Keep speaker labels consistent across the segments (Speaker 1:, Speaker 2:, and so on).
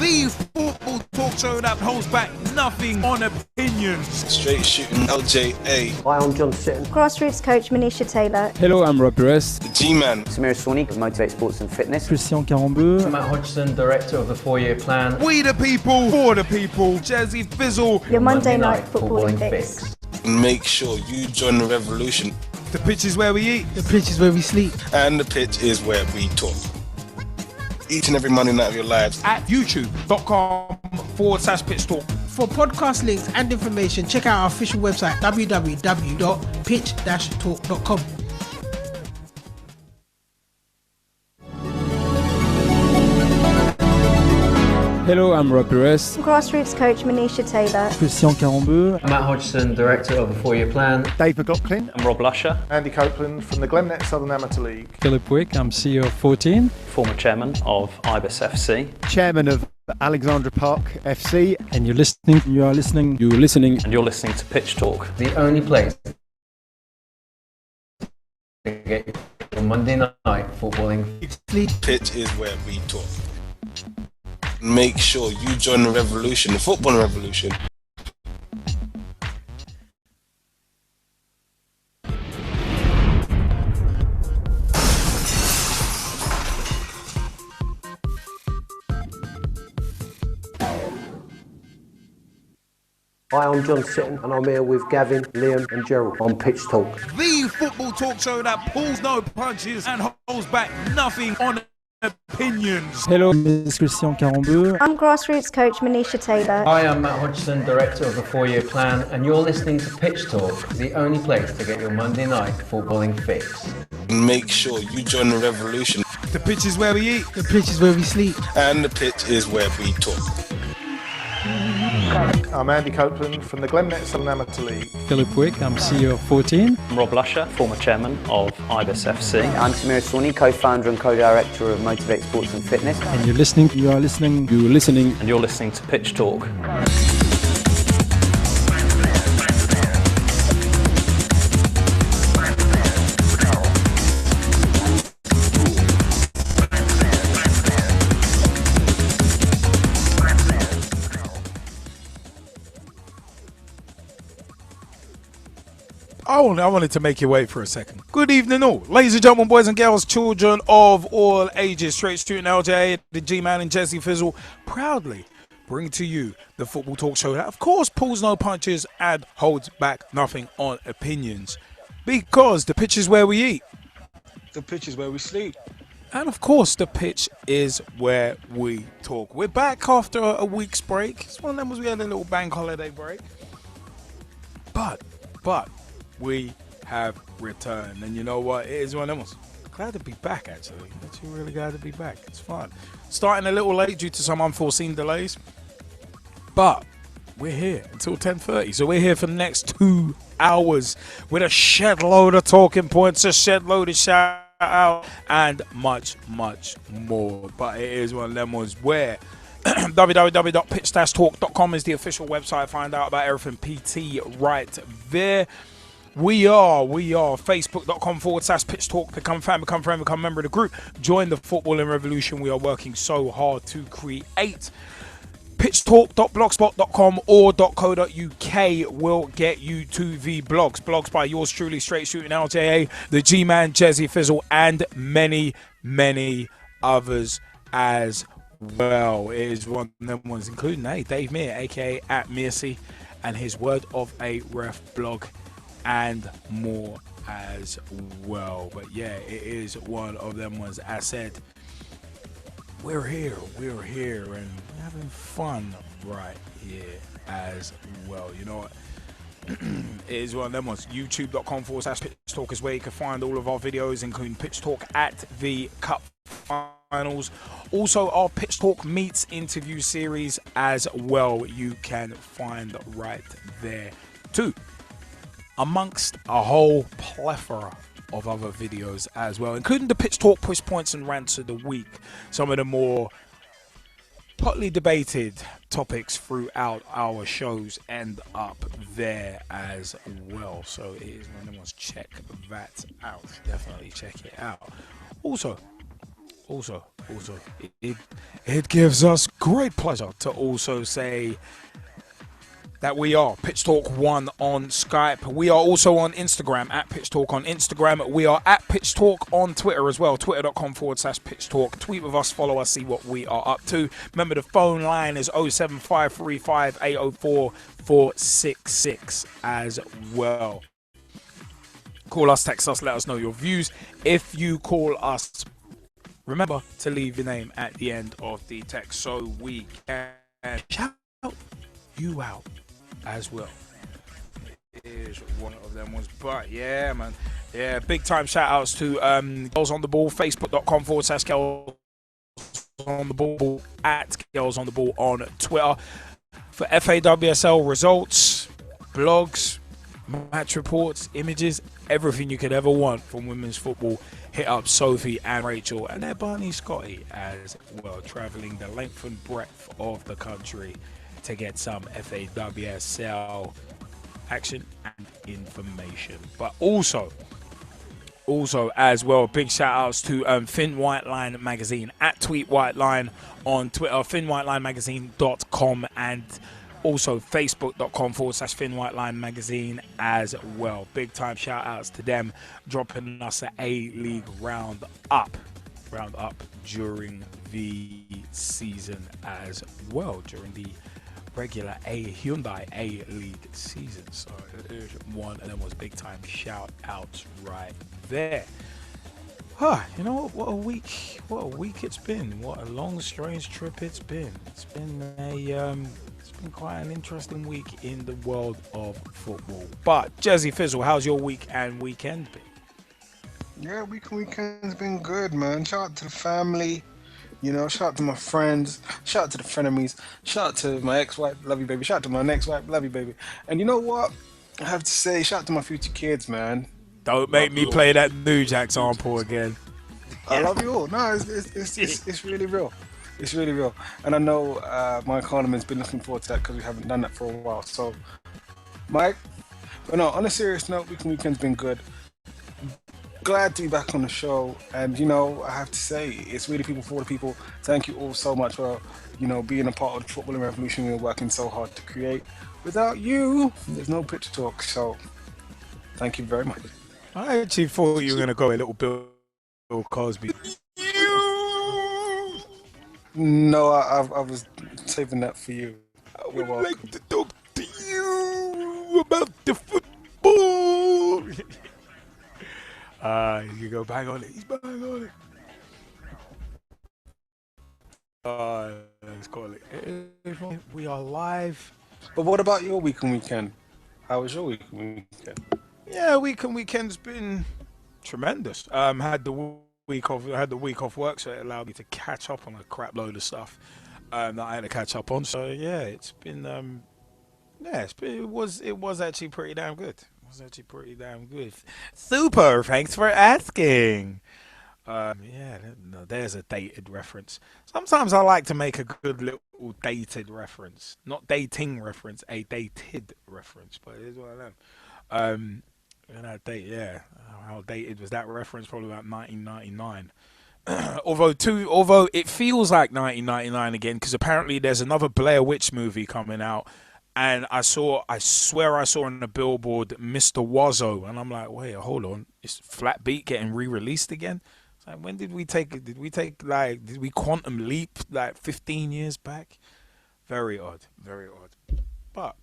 Speaker 1: The football talk show that holds back nothing on opinions.
Speaker 2: Straight shooting LJA.
Speaker 3: Hi, I'm John Sitton.
Speaker 4: Grassroots coach Manisha Taylor.
Speaker 5: Hello, I'm Russ Vernon.
Speaker 2: The G-Man.
Speaker 3: Sonely, Motivate Sports and Fitness.
Speaker 5: Christian Carambeu.
Speaker 6: Matt Hodgson, director of the 4-year plan.
Speaker 1: We the people, for the people. Jazzy Fizzle.
Speaker 4: Your Monday night footballing fix.
Speaker 2: Make sure you join the revolution.
Speaker 1: The pitch is where we eat.
Speaker 5: The pitch is where we sleep.
Speaker 2: And the pitch is where we talk. Each and every Monday night of your lives.
Speaker 1: At youtube.com/pitch talk.
Speaker 7: For podcast links and information, check out our official website www.pitch-talk.com.
Speaker 5: Hello, I'm Russ Vernon.
Speaker 4: Grassroots coach Manisha Taylor.
Speaker 5: Christian Carambeu.
Speaker 6: Matt Hodgson, director of the 4-year plan.
Speaker 8: Dave McLaughlin.
Speaker 9: I'm Rob Lusher.
Speaker 8: Andy Copeland from the Glennet Southern Amateur League.
Speaker 5: Philip Wick, I'm CEO of 14.
Speaker 9: Former chairman of Ibis FC.
Speaker 8: Chairman of Alexandra Park FC.
Speaker 5: And you're listening
Speaker 9: And you're listening to Pitch Talk.
Speaker 6: The only place to get your Monday night footballing.
Speaker 2: Pitch is where we talk. Make sure you join the revolution, the football revolution.
Speaker 3: Hi, I'm John Sitton and I'm here with Gavin, Liam and Gerald on Pitch Talk.
Speaker 1: The football talk show that pulls no punches and holds back nothing on opinions.
Speaker 5: Hello, Miss Christian Carambeu.
Speaker 4: I'm grassroots coach Manisha Taylor.
Speaker 6: Hi, I'm Matt Hodgson, director of the 4-year plan, and you're listening to Pitch Talk, the only place to get your Monday night footballing fix.
Speaker 2: Make sure you join the revolution.
Speaker 1: The pitch is where we eat.
Speaker 7: The pitch is where we sleep.
Speaker 2: And the pitch is where we talk.
Speaker 8: I'm Andy Copeland from the Glennet Southern Amateur League.
Speaker 5: Philip Wick, I'm CEO of 14.
Speaker 9: I'm Rob Lusher, former chairman of Ibis FC.
Speaker 3: I'm Sonely, co-founder and co-director of Motivate Sports and Fitness.
Speaker 5: And you're listening
Speaker 9: And you're listening to Pitch Talk.
Speaker 1: Oh, I wanted to make you wait for a second. Good evening all. Ladies and gentlemen, boys and girls, children of all ages, straight student LJ, the G-Man and Jazzy Fizzle, proudly bring to you the football talk show that, of course, pulls no punches and holds back nothing on opinions. Because the pitch is where we eat. The pitch is where we sleep. And, of course, the pitch is where we talk. We're back after a week's break. It's one of them was we had a little bank holiday break. But we have returned, and you know what? It is one of them. Glad to be back, actually. Actually, really glad to be back. It's fun. Starting a little late due to some unforeseen delays, but we're here until 10:30. So we're here for the next 2 hours with a shed load of talking points, a shed load of shout out, and much, much more. But it is one of them ones where www.pitch-talk.com is the official website. Find out about everything PT right there. We are facebook.com/pitch talk. Become fan, become friend, become member of the group. Join the footballing revolution we are working so hard to create. pitchtalk.blogspot.com or .co.uk will get you to the blogs. Blogs by yours truly, Straight Shooting LJA, the G-Man, Jazzy Fizzle, and many, many others as well. It is one of them ones, including Dave Mear, aka at Mearsey, and his Word of a Ref blog, and more as well. But yeah, it is one of them ones. As said, we're here and we're having fun right here as well. You know what? It is one of them ones. youtube.com/pitch talk is where you can find all of our videos, including Pitch Talk at the Cup Finals. Also, our Pitch Talk Meets interview series as well. You can find right there too, amongst a whole plethora of other videos as well, including the Pitch Talk Push Points and Rants of the Week. Some of the more hotly debated topics throughout our shows end up there as well. So it is one of the ones. Check that out. Definitely check it out. Also, it gives us great pleasure to also say that we are Pitch Talk 1 on Skype. We are also on Instagram at Pitch Talk on Instagram. We are at Pitch Talk on Twitter as well, twitter.com/Pitch Talk. Tweet with us, follow us, see what we are up to. Remember, the phone line is 07535 804 466 as well. Call us, text us, let us know your views. If you call us, remember to leave your name at the end of the text so we can shout you out as well. Is one of them ones, but yeah, man, yeah, big time shout outs to Girls on the Ball, facebook.com/Girls on the Ball, at Girls on the Ball on Twitter for FAWSL results, blogs, match reports, images, everything you could ever want from women's football. Hit up Sophie and Rachel and their Barney Scotty as well, traveling the length and breadth of the country to get some FAWSL action and information. But also as well, big shout outs to Finn Whiteline Magazine at Tweet Whiteline on Twitter, finnwhitelinemagazine.com, and also facebook.com/Finn Whiteline Magazine as well. Big time shout outs to them, dropping us an A-League round up during the season as well, during the regular Hyundai A-League season. So one of them was big time shout outs right there. You know what a week it's been. What a long, strange trip it's been. It's been quite an interesting week in the world of football. But Jazzy Fizzle, how's your week and weekend been?
Speaker 2: Yeah, weekend's been good, man. Shout out to the family, you know, shout out to my friends, shout out to the frenemies, shout out to my ex-wife, love you baby, shout out to my next wife, love you baby. And you know what? I have to say, shout out to my future kids, man.
Speaker 1: Don't make me play that New Jack sample again.
Speaker 2: I love you all. No, it's really real. It's really real. And I know Mike Harleman's been looking forward to that because we haven't done that for a while. So, Mike, but no, on a serious note, weekend's been good. Glad to be back on the show. And, you know, I have to say, it's really people for the people. Thank you all so much for, you know, being a part of the footballing revolution we're working so hard to create. Without you, there's no Pitch Talk. So, thank you very much.
Speaker 1: I actually thought you were going to go a little Bill Cosby.
Speaker 2: No, I was saving that for you.
Speaker 1: I would like to talk to you about the football. You go bang on it. He's bang on it. Let's call it. We are live.
Speaker 2: But what about your week and weekend? How was your week and weekend?
Speaker 1: Yeah, week and weekend's been tremendous. Had the week off work, so it allowed me to catch up on a crap load of stuff that I had to catch up on. So yeah, it's been it was actually pretty damn good. It was actually pretty damn good. Super, thanks for asking. There's a dated reference. Sometimes I like to make a good little dated reference, not dating reference, a dated reference. But it is what I am. And that date, yeah. How dated was that reference? Probably about 1999. Although it feels like 1999 again, because apparently there's another Blair Witch movie coming out, and I swear I saw on the billboard Mr. Wazzo, and I'm like, wait, hold on, is Flat Beat getting re-released again? It's like, when did we quantum leap like 15 years back? Very odd, but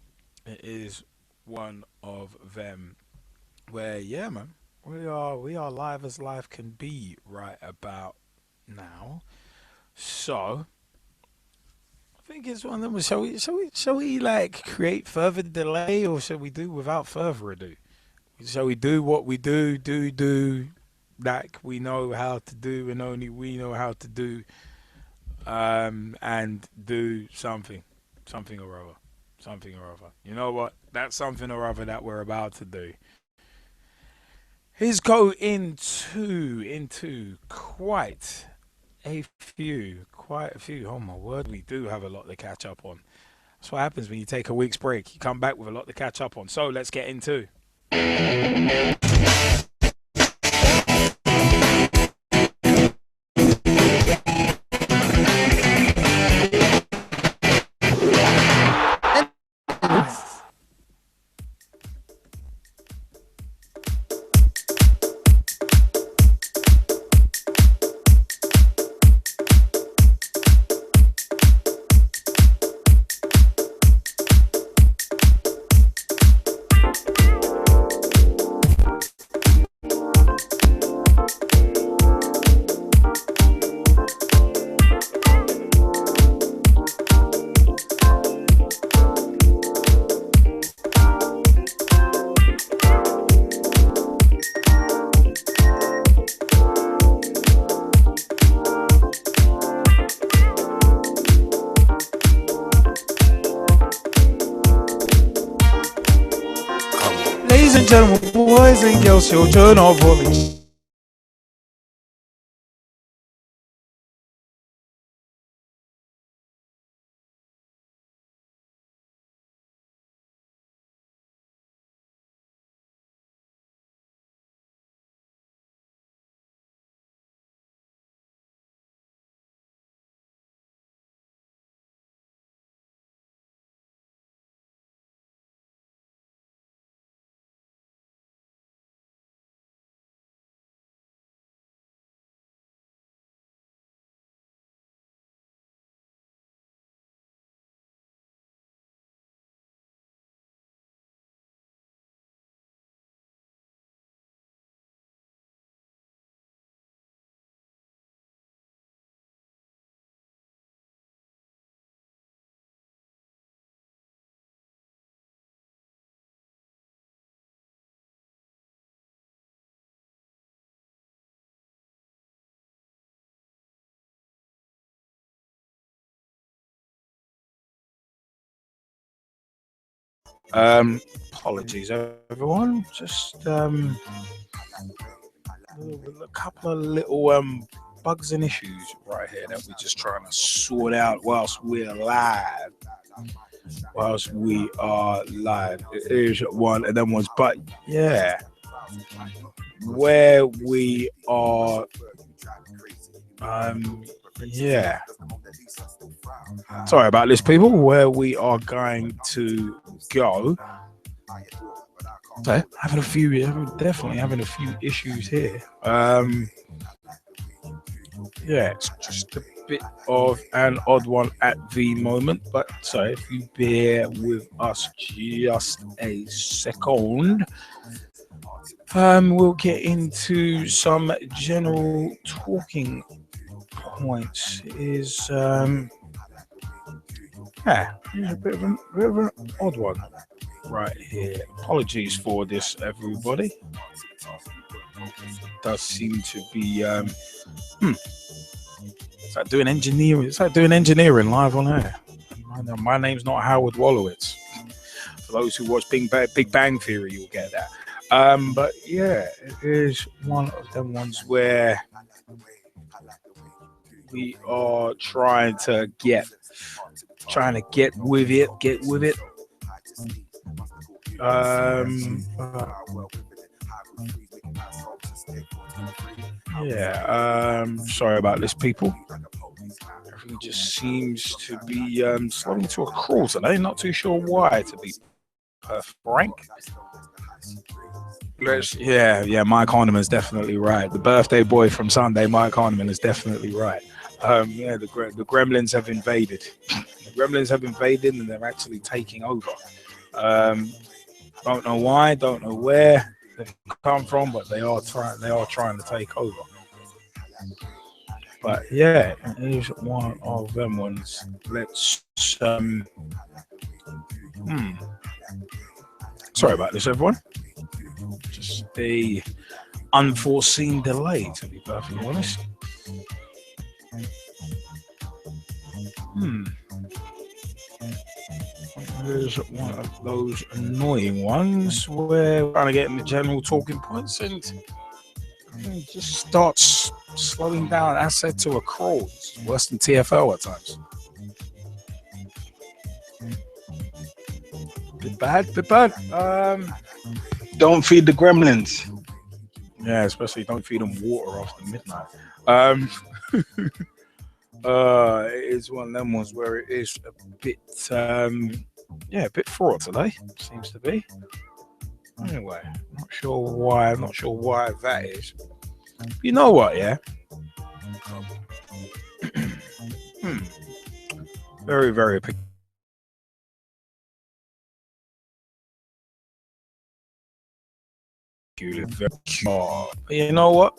Speaker 1: it is one of them. Where, yeah, man, we are live as live can be right about now. So I think it's one of them. Shall we like create further delay, or shall we do without further ado? Shall we do what we do like we know how to do, and only we know how to do, and do something or other. You know what? That something or other that we're about to do is go into quite a few. Oh my word, we do have a lot to catch up on. That's what happens when you take a week's break. You come back with a lot to catch up on. So let's get into. gentlemen, boys and girls, children of all ages. Apologies, everyone. Just a couple of little bugs and issues right here that we're just trying to sort out whilst we're live. Whilst we are live, it is one of them ones. But yeah, where we are, yeah. Sorry about this, people. Where we are going to go. Okay, definitely having a few issues here. Yeah, it's just a bit of an odd one at the moment, but so if you bear with us just a second, we'll get into some general talking points. Yeah, it's a bit of an odd one right here. Apologies for this, everybody. Does seem to be it's like doing engineering. It's like doing engineering live on air. My name's not Howard Wolowitz. For those who watch Big Bang Theory, you'll get that. But yeah, it is one of them ones where we are trying to get with it. Sorry about this, people. Everything just seems to be slowing to a crawl today. Not too sure why, to be frank. Mike Horniman is definitely right. The birthday boy from Sunday, Mike Horniman, is definitely right. The Gremlins have invaded. The Gremlins have invaded, and they're actually taking over. Don't know why, don't know where they've come from, but they are trying to take over. But yeah, it is one of them ones. Let's sorry about this, everyone. Just a unforeseen delay, to be perfectly honest. There's one of those annoying ones where we're trying to get in the general talking points and it just starts slowing down asset to a crawl. It's worse than TFL at times. Bit bad.
Speaker 2: Don't feed the gremlins.
Speaker 1: Yeah, especially don't feed them water after midnight. It is one of them ones where it is a bit, a bit fraught today. Seems to be. Anyway, not sure why that is. You know what? Yeah. Very, very peculiar. You know what?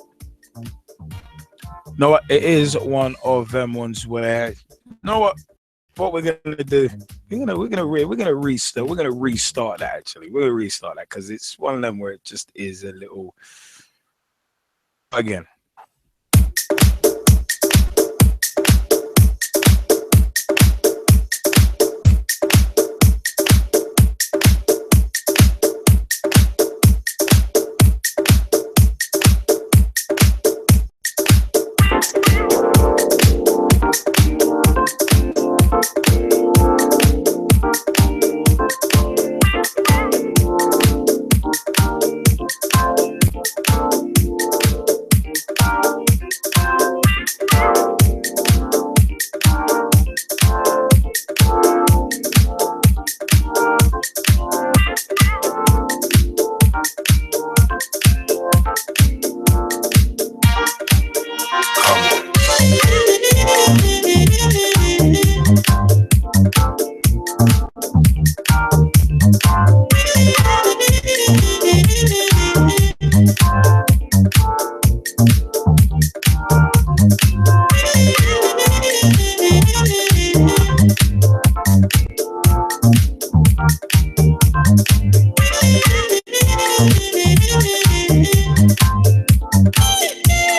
Speaker 1: No, it is one of them ones where, you know what we're gonna do? We're gonna restart that. Actually, we're gonna restart that because it's one of them where it just is a little again.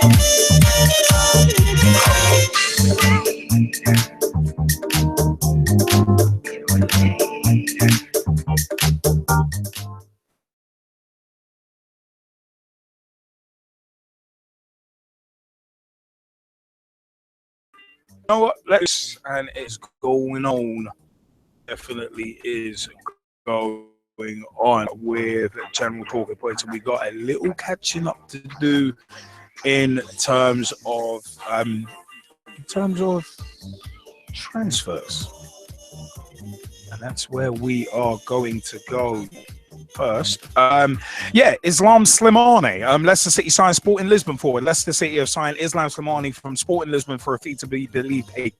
Speaker 1: You know what? And it's going on. Definitely is going on with general talking points, and we got a little catching up to do in terms of transfers, and that's where we are going to go first. Islam Slimani. Leicester City signed Sporting Lisbon forward. Leicester City have signed Islam Slimani from Sporting Lisbon for a fee to be believed is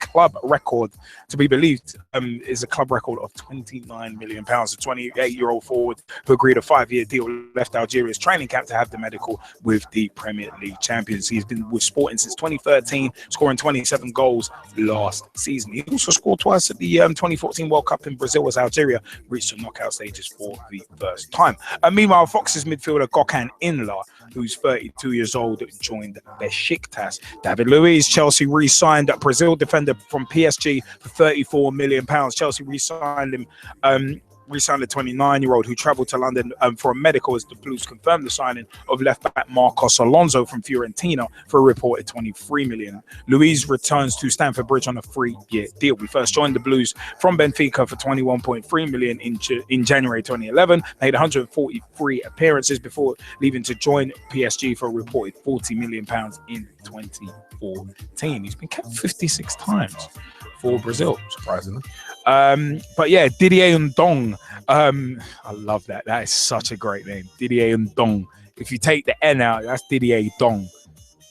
Speaker 1: a club record of £29 million. The 28-year-old forward who agreed a 5-year deal left Algeria's training camp to have the medical with the Premier League champions. He's been with Sporting since 2013, scoring 27 goals last season. He also scored twice at the 2014 World Cup in Brazil as Algeria reached the knockout stages for the first time. Meanwhile, Fox's midfielder Gökhan Inler, who's 32 years old, joined Besiktas. David Luiz, Chelsea re-signed a Brazil defender from PSG for £34 million. Chelsea re-signed him. Re-signed the 29-year-old who travelled to London for a medical as the Blues confirmed the signing of left-back Marcos Alonso from Fiorentina for a reported £23 million. Luiz returns to Stamford Bridge on a 3-year deal. We first joined the Blues from Benfica for £21.3 million in January 2011, made 143 appearances before leaving to join PSG for a reported £40 million in 2014. He's been capped 56 times for Brazil, surprisingly. But yeah, Didier Ndong. I love that. That is such a great name. Didier Ndong. If you take the N out, that's Didier Dong.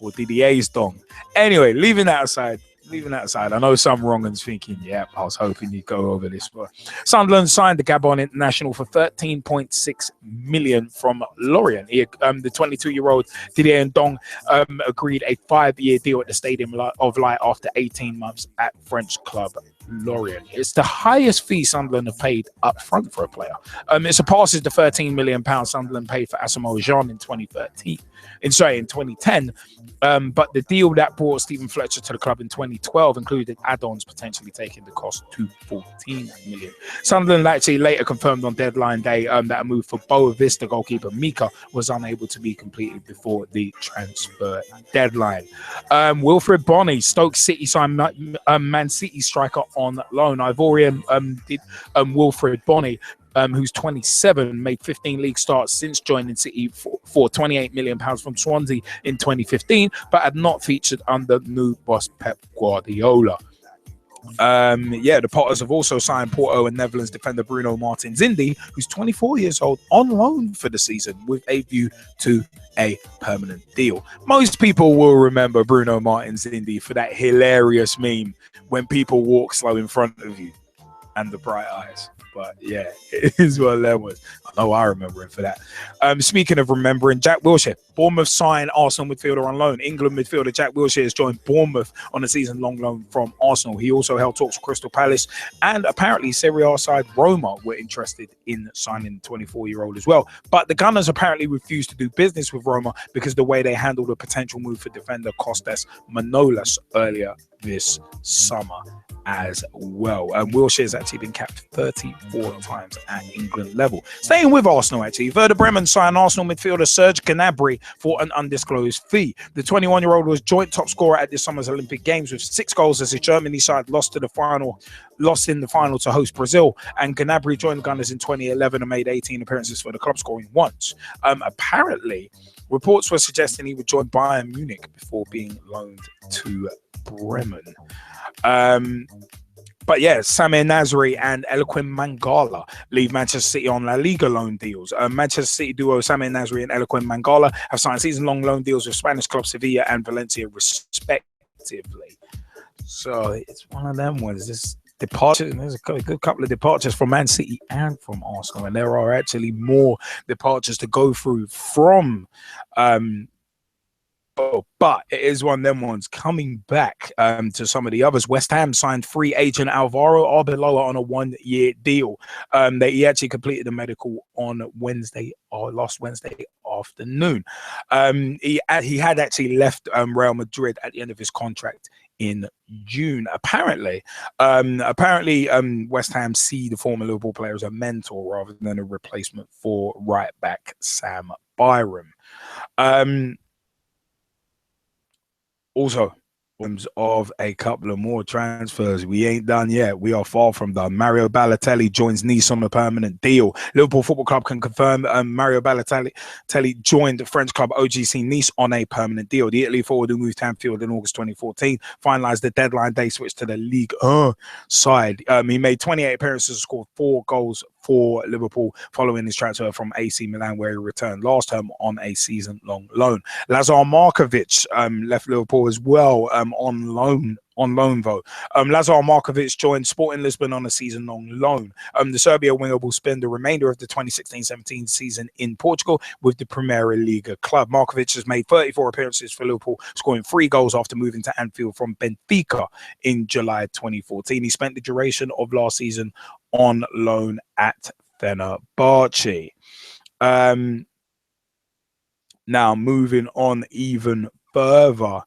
Speaker 1: Or Didier's Dong. Anyway, leaving that aside. I know some wrong ones thinking, yeah, I was hoping you'd go over this. But Sunderland signed the Gabon international for £13.6 million from Lorient. The 22-year-old Didier Ndong agreed a 5-year deal at the Stadium of Light after 18 months at French club Lorient. It's the highest fee Sunderland have paid up front for a player. It surpasses the £13 million Sunderland paid for Asamoah Gyan in 2010. But the deal that brought Stephen Fletcher to the club in 2012 included add-ons potentially taking the cost to £14 million. Sunderland actually later confirmed on deadline day that a move for Boa Vista goalkeeper Mika was unable to be completed before the transfer deadline. Wilfred Bonney, Stoke City signed Man City striker on loan. Ivorian did Wilfred Bonney, who's 27, made 15 league starts since joining City for £28 million from Swansea in 2015, but had not featured under new boss Pep Guardiola. The Potters have also signed Porto and Netherlands defender Bruno Martins Indi, who's 24 years old, on loan for the season with a view to a permanent deal. Most people will remember Bruno Martins Indi for that hilarious meme when people walk slow in front of you and the bright eyes. But yeah, it is what that was. I know I remember him for that. Speaking of remembering, Jack Wilshere. Bournemouth signed Arsenal midfielder on loan. England midfielder Jack Wilshere has joined Bournemouth on a season-long loan from Arsenal. He also held talks with Crystal Palace, and apparently Serie A side Roma were interested in signing the 24-year-old as well. But the Gunners apparently refused to do business with Roma because of the way they handled a potential move for defender Kostas Manolas earlier this summer as well. Wilshere has actually been capped 34 times at England level. Staying with Arsenal, actually, Werder Bremen signed Arsenal midfielder Serge Gnabry for an undisclosed fee. The 21-year-old was joint top scorer at this summer's Olympic Games with 6 goals as his Germany side lost in the final to host Brazil. And Gnabry joined the Gunners in 2011 and made 18 appearances for the club, scoring once. Apparently, reports were suggesting he would join Bayern Munich before being loaned to Bremen. But yeah, Samir Nasri and Eloquim Mangala leave Manchester City on La Liga loan deals. Manchester City duo Samir Nasri and Eloquim Mangala have signed season-long loan deals with Spanish clubs Sevilla and Valencia, respectively. So it's one of them ones. There's a good couple of departures from Man City and from Arsenal, and there are actually more departures to go through from. But it is one of them ones. Coming back to some of the others, West Ham signed free agent Alvaro Arbeloa on a 1-year deal. He actually completed the medical on last Wednesday afternoon. He had actually left Real Madrid at the end of his contract in June. Apparently, West Ham see the former Liverpool player as a mentor rather than a replacement for right back Sam Byram. Also, in terms of a couple of more transfers, we ain't done yet. We are far from done. Mario Balotelli joins Nice on a permanent deal. Liverpool Football Club can confirm Mario Balotelli joined the French club OGC Nice on a permanent deal. The Italy forward who moved to Anfield in August 2014 finalised the deadline day switch to the Ligue 1 side. He made 28 appearances and scored 4 goals for Liverpool following his transfer from AC Milan, where he returned last term on a season-long loan. Lazar Markovic left Liverpool as well on loan though. Lazar Markovic joined Sporting Lisbon on a season-long loan. The Serbia winger will spend the remainder of the 2016-17 season in Portugal with the Premier Leauge club. Markovic has made 34 appearances for Liverpool, scoring 3 goals after moving to Anfield from Benfica in July 2014. He spent the duration of last season on loan at Fenerbahce. Now, moving on even further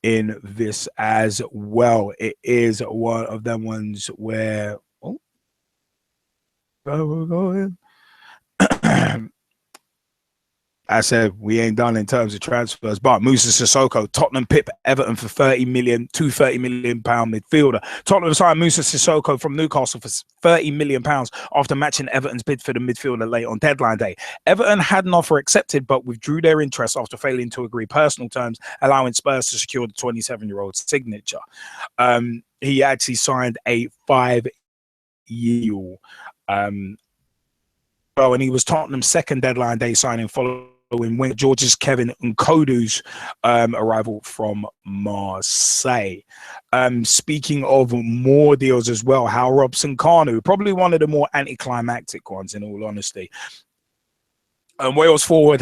Speaker 1: in this as well, it is one of them ones where we're going. I said we ain't done in terms of transfers, but Moussa Sissoko, Tottenham pip Everton for 30 million pound midfielder. Tottenham signed Moussa Sissoko from Newcastle for 30 million pounds after matching Everton's bid for the midfielder late on deadline day. Everton had an offer accepted, but withdrew their interest after failing to agree personal terms, allowing Spurs to secure the 27-year-old's signature. He actually signed a 5-year deal. And he was Tottenham's second deadline day signing following winger George's Kevin Nkodu's arrival from Marseille. Speaking of more deals as well, Hal Robson-Kanu, probably one of the more anticlimactic ones in all honesty. Wales forward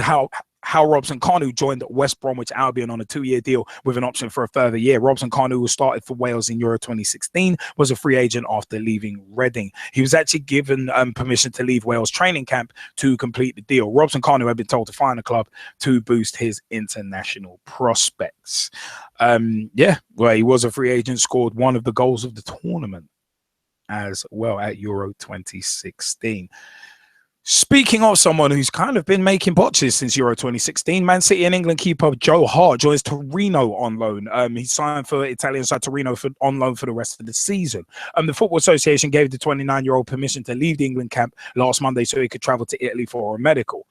Speaker 1: Hal Robson-Kanu joined West Bromwich Albion on a 2-year deal with an option for a further year. Robson-Kanu, who started for Wales in Euro 2016, was a free agent after leaving Reading. He was actually given permission to leave Wales training camp to complete the deal. Robson-Kanu had been told to find a club to boost his international prospects. He was a free agent, scored one of the goals of the tournament as well at Euro 2016. Speaking of someone who's kind of been making botches since Euro 2016, Man City and England keeper Joe Hart joins Torino on loan. He signed for Italian side Torino on loan for the rest of the season. The Football Association gave the 29-year-old permission to leave the England camp last Monday so he could travel to Italy for a medical.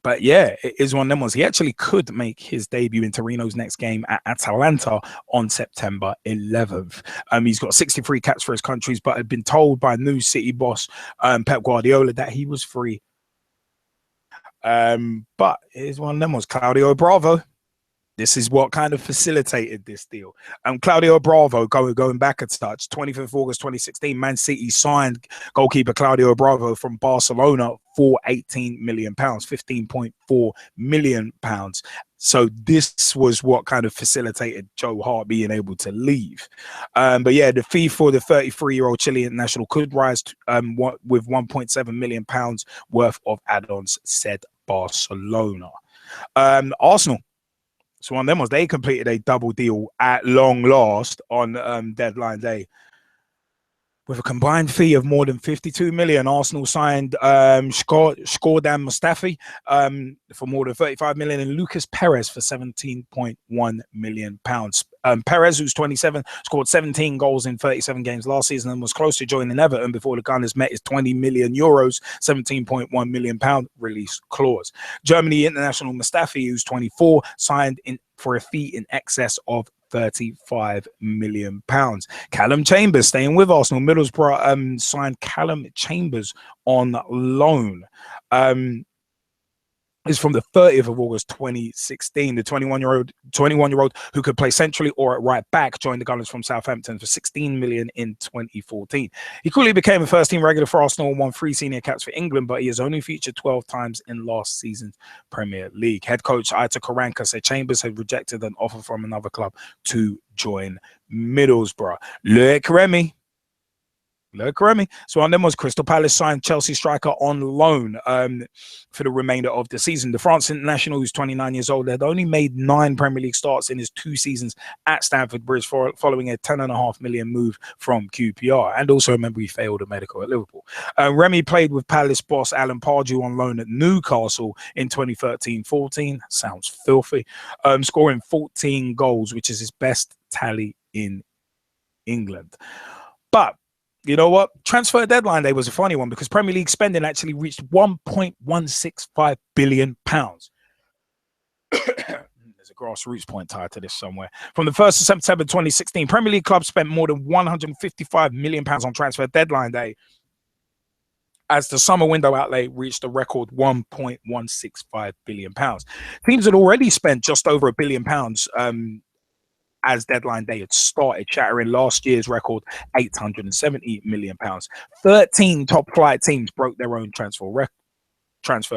Speaker 1: But yeah, it is one of them ones. He actually could make his debut in Torino's next game at Atalanta on September 11th. He's got 63 caps for his countries, but had been told by new City boss Pep Guardiola that he was free. But it is one of them ones. Claudio Bravo. This is what kind of facilitated this deal. Claudio Bravo, going back a touch, 25th of August 2016, Man City signed goalkeeper Claudio Bravo from Barcelona for £18 million, £15.4 million. So this was what kind of facilitated Joe Hart being able to leave. But yeah, the fee for the 33-year-old Chilean national could rise with £1.7 million worth of add-ons, said Barcelona. Arsenal. So one of them was they completed a double deal at long last on deadline day. With a combined fee of more than 52 million, Arsenal signed Shkodran Mustafi for more than 35 million and Lucas Perez for 17.1 million pounds. Perez, who's 27, scored 17 goals in 37 games last season and was close to joining Everton before the Gunners met his 20 million euros, 17.1 million pound release clause. Germany international Mustafi, who's 24, signed for a fee in excess of 35 million pounds. Callum Chambers staying with Arsenal. Middlesbrough signed Callum Chambers on loan. Is from the 30th of August 2016. The 21-year-old who could play centrally or at right back joined the Gunners from Southampton for 16 million in 2014. He quickly became a first-team regular for Arsenal and won 3 senior caps for England, but he has only featured 12 times in last season's Premier League. Head coach Aitor Karanka said Chambers had rejected an offer from another club to join Middlesbrough. Loic Remy. Look, Remy. So one of them was Crystal Palace signed Chelsea striker on loan for the remainder of the season. The France international, who's 29 years old, had only made 9 Premier League starts in his 2 seasons at Stamford Bridge following a £10.5 million move from QPR. And also, remember, he failed a medical at Liverpool. Remy played with Palace boss Alan Pardew on loan at Newcastle in 2013-14. Sounds filthy. Scoring 14 goals, which is his best tally in England. But you know what? Transfer deadline day was a funny one because Premier League spending actually reached £1.165 billion. There's a grassroots point tied to this somewhere. From the 1st of September 2016, Premier League clubs spent more than £155 million on transfer deadline day, as the summer window outlay reached a record £1.165 billion. Teams had already spent just over £1 billion as deadline day had started, shattering last year's record £870 million. 13 top flight teams broke their own transfer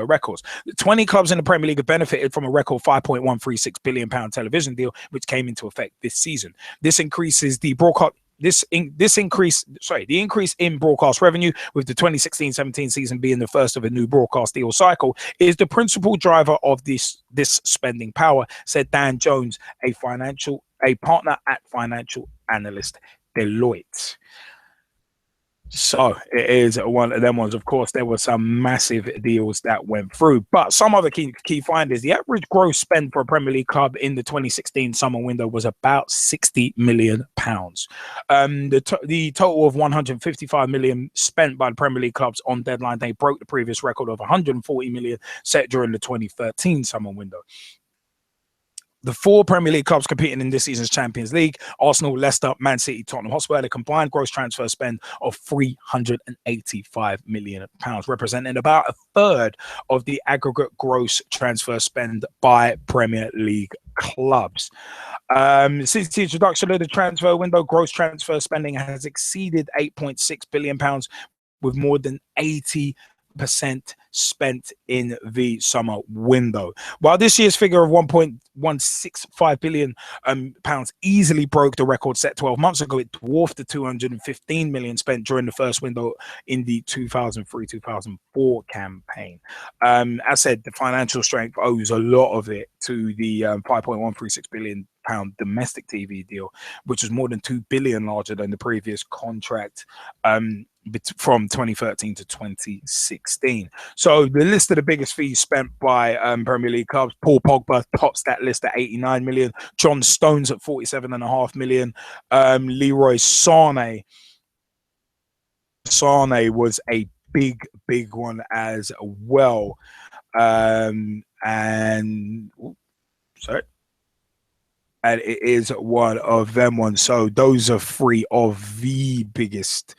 Speaker 1: records. The 20 clubs in the Premier League have benefited from a record £5.136 billion television deal, which came into effect this season. This increases the increase in broadcast revenue, with the 2016-17 season being the first of a new broadcast deal cycle, is the principal driver of this spending power, said Dan Jones, a partner at financial analyst Deloitte. So it is one of them ones. Of course, there were some massive deals that went through, but some other key findings: the average gross spend for a Premier League club in the 2016 summer window was about £60 million. The total of £155 million spent by the Premier League clubs on deadline day broke the previous record of £140 million set during the 2013 summer window. The 4 Premier League clubs competing in this season's Champions League, Arsenal, Leicester, Man City, Tottenham Hotspur, had a combined gross transfer spend of £385 million, representing about a third of the aggregate gross transfer spend by Premier League clubs. Since the introduction of the transfer window, gross transfer spending has exceeded £8.6 billion, with more than 80% spent in the summer window. While this year's figure of £1.165 billion easily broke the record set 12 months ago, it dwarfed the £215 million spent during the first window in the 2003-2004 campaign. As said, the financial strength owes a lot of it to the £5.136 billion domestic TV deal, which was more than £2 billion larger than the previous contract from 2013 to 2016. So the list of the biggest fees spent by Premier League clubs: Paul Pogba tops that list at £89 million, John Stones at £47.5 million, Leroy Sané was a big one as well. And it is one of them ones. So those are 3 of the biggest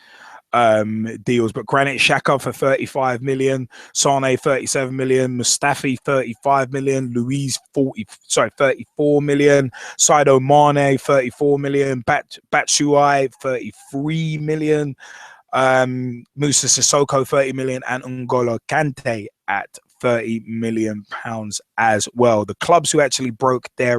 Speaker 1: deals. But Granit Xhaka for £35 million, Sané £37 million, Mustafi £35 million, Luiz £34 million, Sadio Mane £34 million, Batshuayi £33 million, Musa Sissoko £30 million, and N'Golo Kante at £30 million as well. The clubs who actually broke their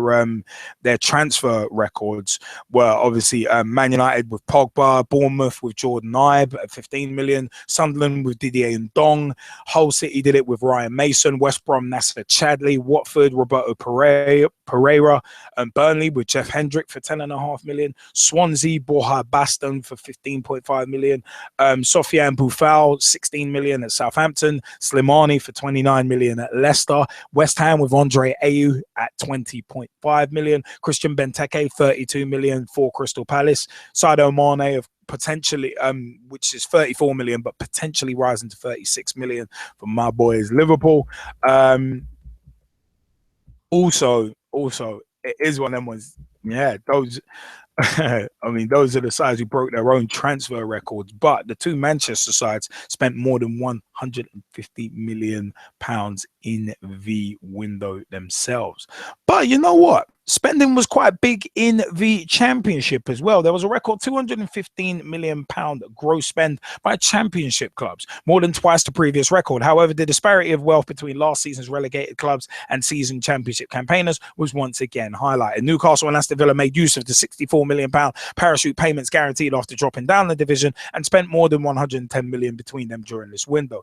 Speaker 1: transfer records were obviously Man United with Pogba, Bournemouth with Jordan Ibe at £15 million, Sunderland with Didier Ndong, Hull City did it with Ryan Mason, West Brom Nasser Chadli, Watford Roberto Pereira, and Burnley with Jeff Hendrick for £10.5 million, Swansea Borja Baston for £15.5 million, Sofiane Boufal £16 million at Southampton, Slimani for £29 million at Leicester, West Ham with Andre Ayew at £20.5 million, Christian Benteke £32 million for Crystal Palace, Sadio Mane of potentially which is £34 million but potentially rising to £36 million for my boys Liverpool. Also it is one of them ones, those I mean, those are the sides who broke their own transfer records, but the 2 Manchester sides spent more than £150 million in the window themselves. But you know what? Spending was quite big in the Championship as well. There was a record £215 million gross spend by Championship clubs, more than twice the previous record. However, the disparity of wealth between last season's relegated clubs and season Championship campaigners was once again highlighted. Newcastle and Aston Villa made use of the £64 million parachute payments guaranteed after dropping down the division, and spent more than 110 million between them during this window.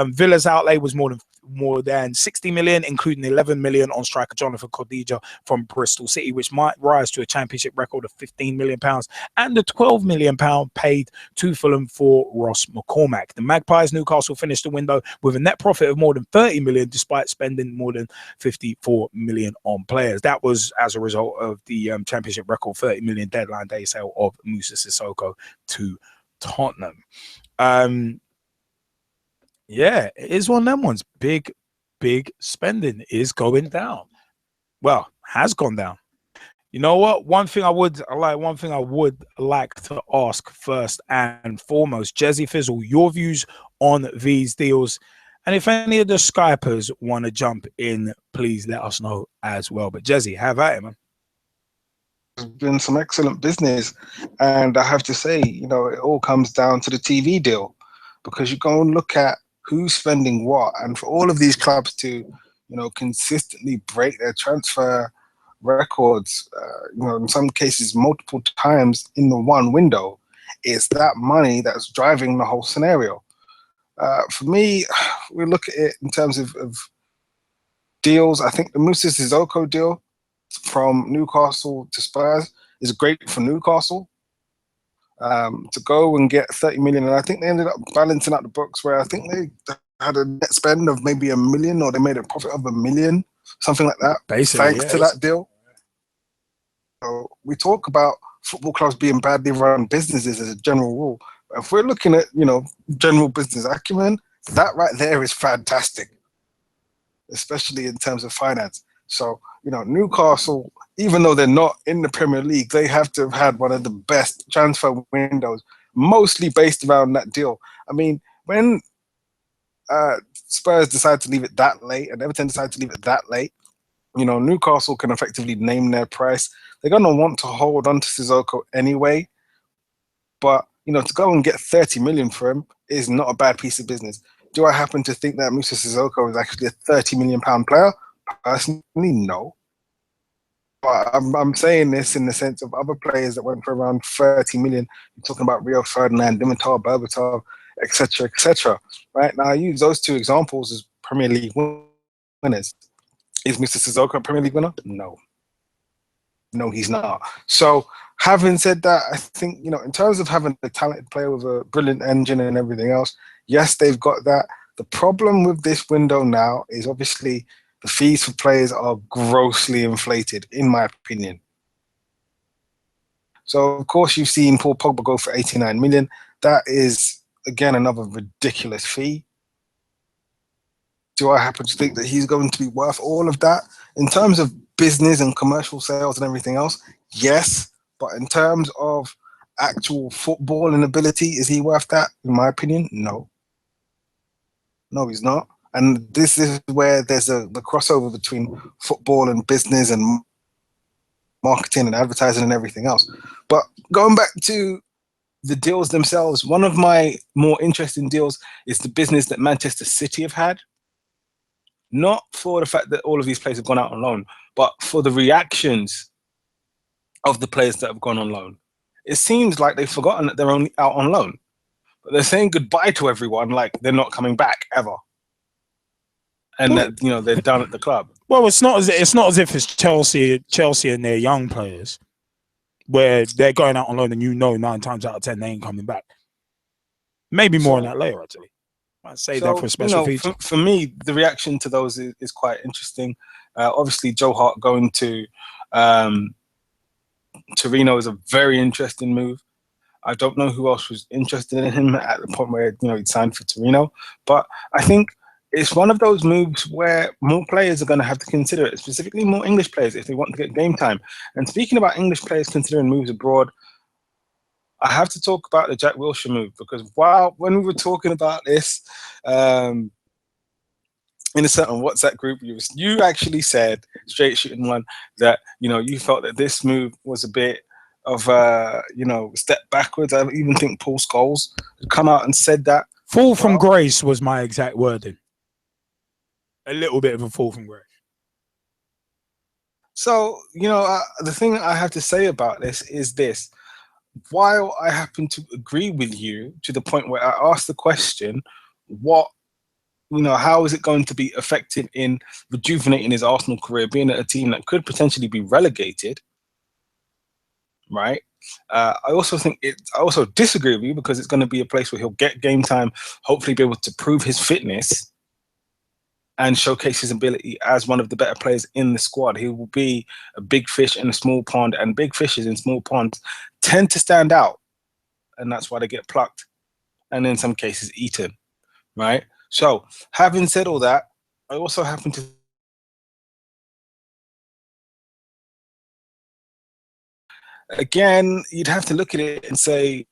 Speaker 1: Villa's outlay was more than 60 million, including 11 million on striker Jonathan Khadija from Bristol City, which might rise to a championship record of 15 million pounds, and the 12 million pound paid to Fulham for Ross McCormack. The Magpies Newcastle finished the window with a net profit of more than 30 million, despite spending more than 54 million on players. That was as a result of the championship record 30 million deadline day sale of Moussa Sissoko to Tottenham. Yeah, it is one of them ones. Big spending is going down. Well, has gone down. You know what? One thing I would like to ask first and foremost, Jezzy Fizzle, your views on these deals. And if any of the Skypers want to jump in, please let us know as well. But Jezzy, have at it, man.
Speaker 2: There's been some excellent business. And I have to say, you know, it all comes down to the TV deal. Because you go and look at who's spending what. And for all of these clubs to, you know, consistently break their transfer records, you know, in some cases multiple times in the one window, it's that money that's driving the whole scenario. For me, we look at it in terms of deals. I think the Moussa Sissoko deal from Newcastle to Spurs is great for Newcastle. To go and get 30 million, and I think they ended up balancing out the books where I think they had a net spend of maybe $1 million, or they made a profit of $1 million, something like that.
Speaker 1: Basically,
Speaker 2: thanks to that deal. So we talk about football clubs being badly run businesses as a general rule. If we're looking at, you know, general business acumen, that right there is fantastic, especially in terms of finance. So, you know, Newcastle, even though they're not in the Premier League, they have to have had one of the best transfer windows, mostly based around that deal. I mean, when Spurs decided to leave it that late and Everton decided to leave it that late, you know, Newcastle can effectively name their price. They're going to want to hold on to Sissoko anyway. But, you know, to go and get 30 million for him is not a bad piece of business. Do I happen to think that Moussa Sissoko is actually a 30 million pound player? Personally, no. But I'm saying this in the sense of other players that went for around 30 million. You're talking about Rio Ferdinand, Dimitar Berbatov, etc., etc. Right now, I use those two examples as Premier League winners. Is Mr. Sissoko a Premier League winner? No. No, he's not. So, having said that, I think, you know, in terms of having a talented player with a brilliant engine and everything else, yes, they've got that. The problem with this window now is obviously the fees for players are grossly inflated, in my opinion. So, of course, you've seen Paul Pogba go for 89 million. That is, again, another ridiculous fee. Do I happen to think that he's going to be worth all of that? In terms of business and commercial sales and everything else, yes. But in terms of actual footballing ability, is he worth that? In my opinion, no. No, he's not. And this is where there's the crossover between football and business and marketing and advertising and everything else. But going back to the deals themselves, one of my more interesting deals is the business that Manchester City have had. Not for the fact that all of these players have gone out on loan, but for the reactions of the players that have gone on loan. It seems like they've forgotten that they're only out on loan, but they're saying goodbye to everyone like they're not coming back ever, and that, you know, they're done at the club.
Speaker 1: Well, it's not as if it's Chelsea and their young players, where they're going out on loan and 9 times out of 10 they ain't coming back. Maybe more on that later, actually. I'd say that for a special feature.
Speaker 2: For me, the reaction to those is quite interesting. Obviously, Joe Hart going to Torino is a very interesting move. I don't know who else was interested in him at the point where, you know, he'd signed for Torino, but I think it's one of those moves where more players are going to have to consider it, specifically more English players if they want to get game time. And speaking about English players considering moves abroad, I have to talk about the Jack Wilshere move, because when we were talking about this in a certain WhatsApp group, you actually said, Straight Shooting One, that, you know, you felt that this move was a bit of you know, step backwards. I even think Paul Scholes had come out and said that.
Speaker 1: Fall from grace was my exact wording. A little bit of a fall from grace.
Speaker 2: So, the thing I have to say about this is this. While I happen to agree with you to the point where I asked the question, how is it going to be effective in rejuvenating his Arsenal career, being at a team that could potentially be relegated, right? I also disagree with you because it's going to be a place where he'll get game time, hopefully be able to prove his fitness and showcase his ability as one of the better players in the squad. He will be a big fish in a small pond, and big fishes in small ponds tend to stand out, and that's why they get plucked and in some cases eaten, right? So having said all that, I also happen to again, you'd have to look at it and say,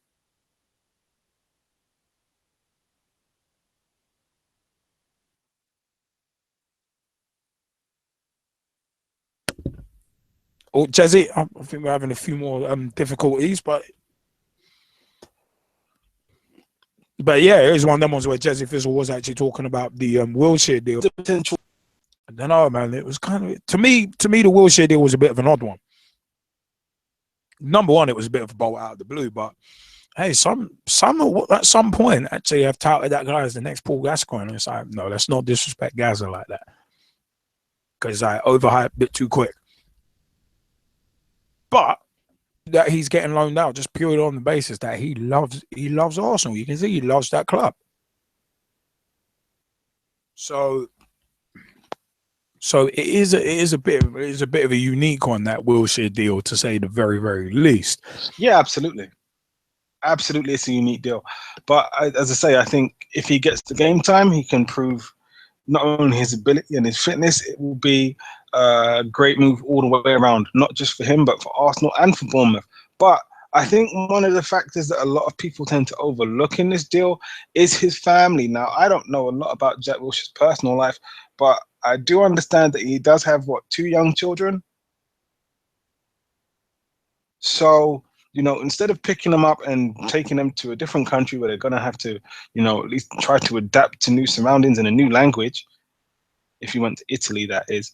Speaker 1: Oh, Jezzy, I think we're having a few more difficulties, but yeah, it was one of them ones where Jezzy Fizzle was actually talking about the Wilshere deal.
Speaker 2: the potential.
Speaker 1: I don't know, man. It was kind of to me the Wilshere deal was a bit of an odd one. Number one, it was a bit of a bolt out of the blue, but hey, some at some point actually have touted that guy as the next Paul Gascoigne. It's like, no, let's not disrespect Gazza like that, because I overhyped a bit too quick. But that he's getting loaned out just purely on the basis that he loves Arsenal. You can see he loves that club. So it is a bit of a unique one, that Wilshere deal, to say the very, very least.
Speaker 2: Yeah, absolutely, it's a unique deal. But as I say, I think if he gets the game time, he can prove not only his ability and his fitness. It will be a great move all the way around, not just for him, but for Arsenal and for Bournemouth. But I think one of the factors that a lot of people tend to overlook in this deal is his family. Now, I don't know a lot about Jack Wilshere's personal life, but I do understand that he does have, 2 young children. So, instead of picking them up and taking them to a different country where they're going to have to, at least try to adapt to new surroundings and a new language, if you went to Italy, that is,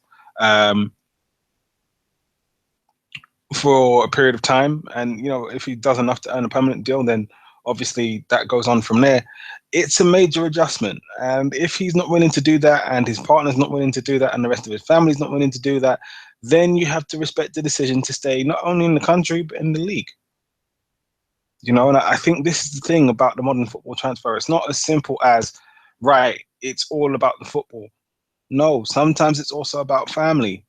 Speaker 2: for a period of time, and if he does enough to earn a permanent deal, then obviously that goes on from there. It's a major adjustment, and if he's not willing to do that, and his partner's not willing to do that, and the rest of his family's not willing to do that, then you have to respect the decision to stay not only in the country but in the league. And I think this is the thing about the modern football transfer. It's not as simple as, right, it's all about the football. No, sometimes it's also about family.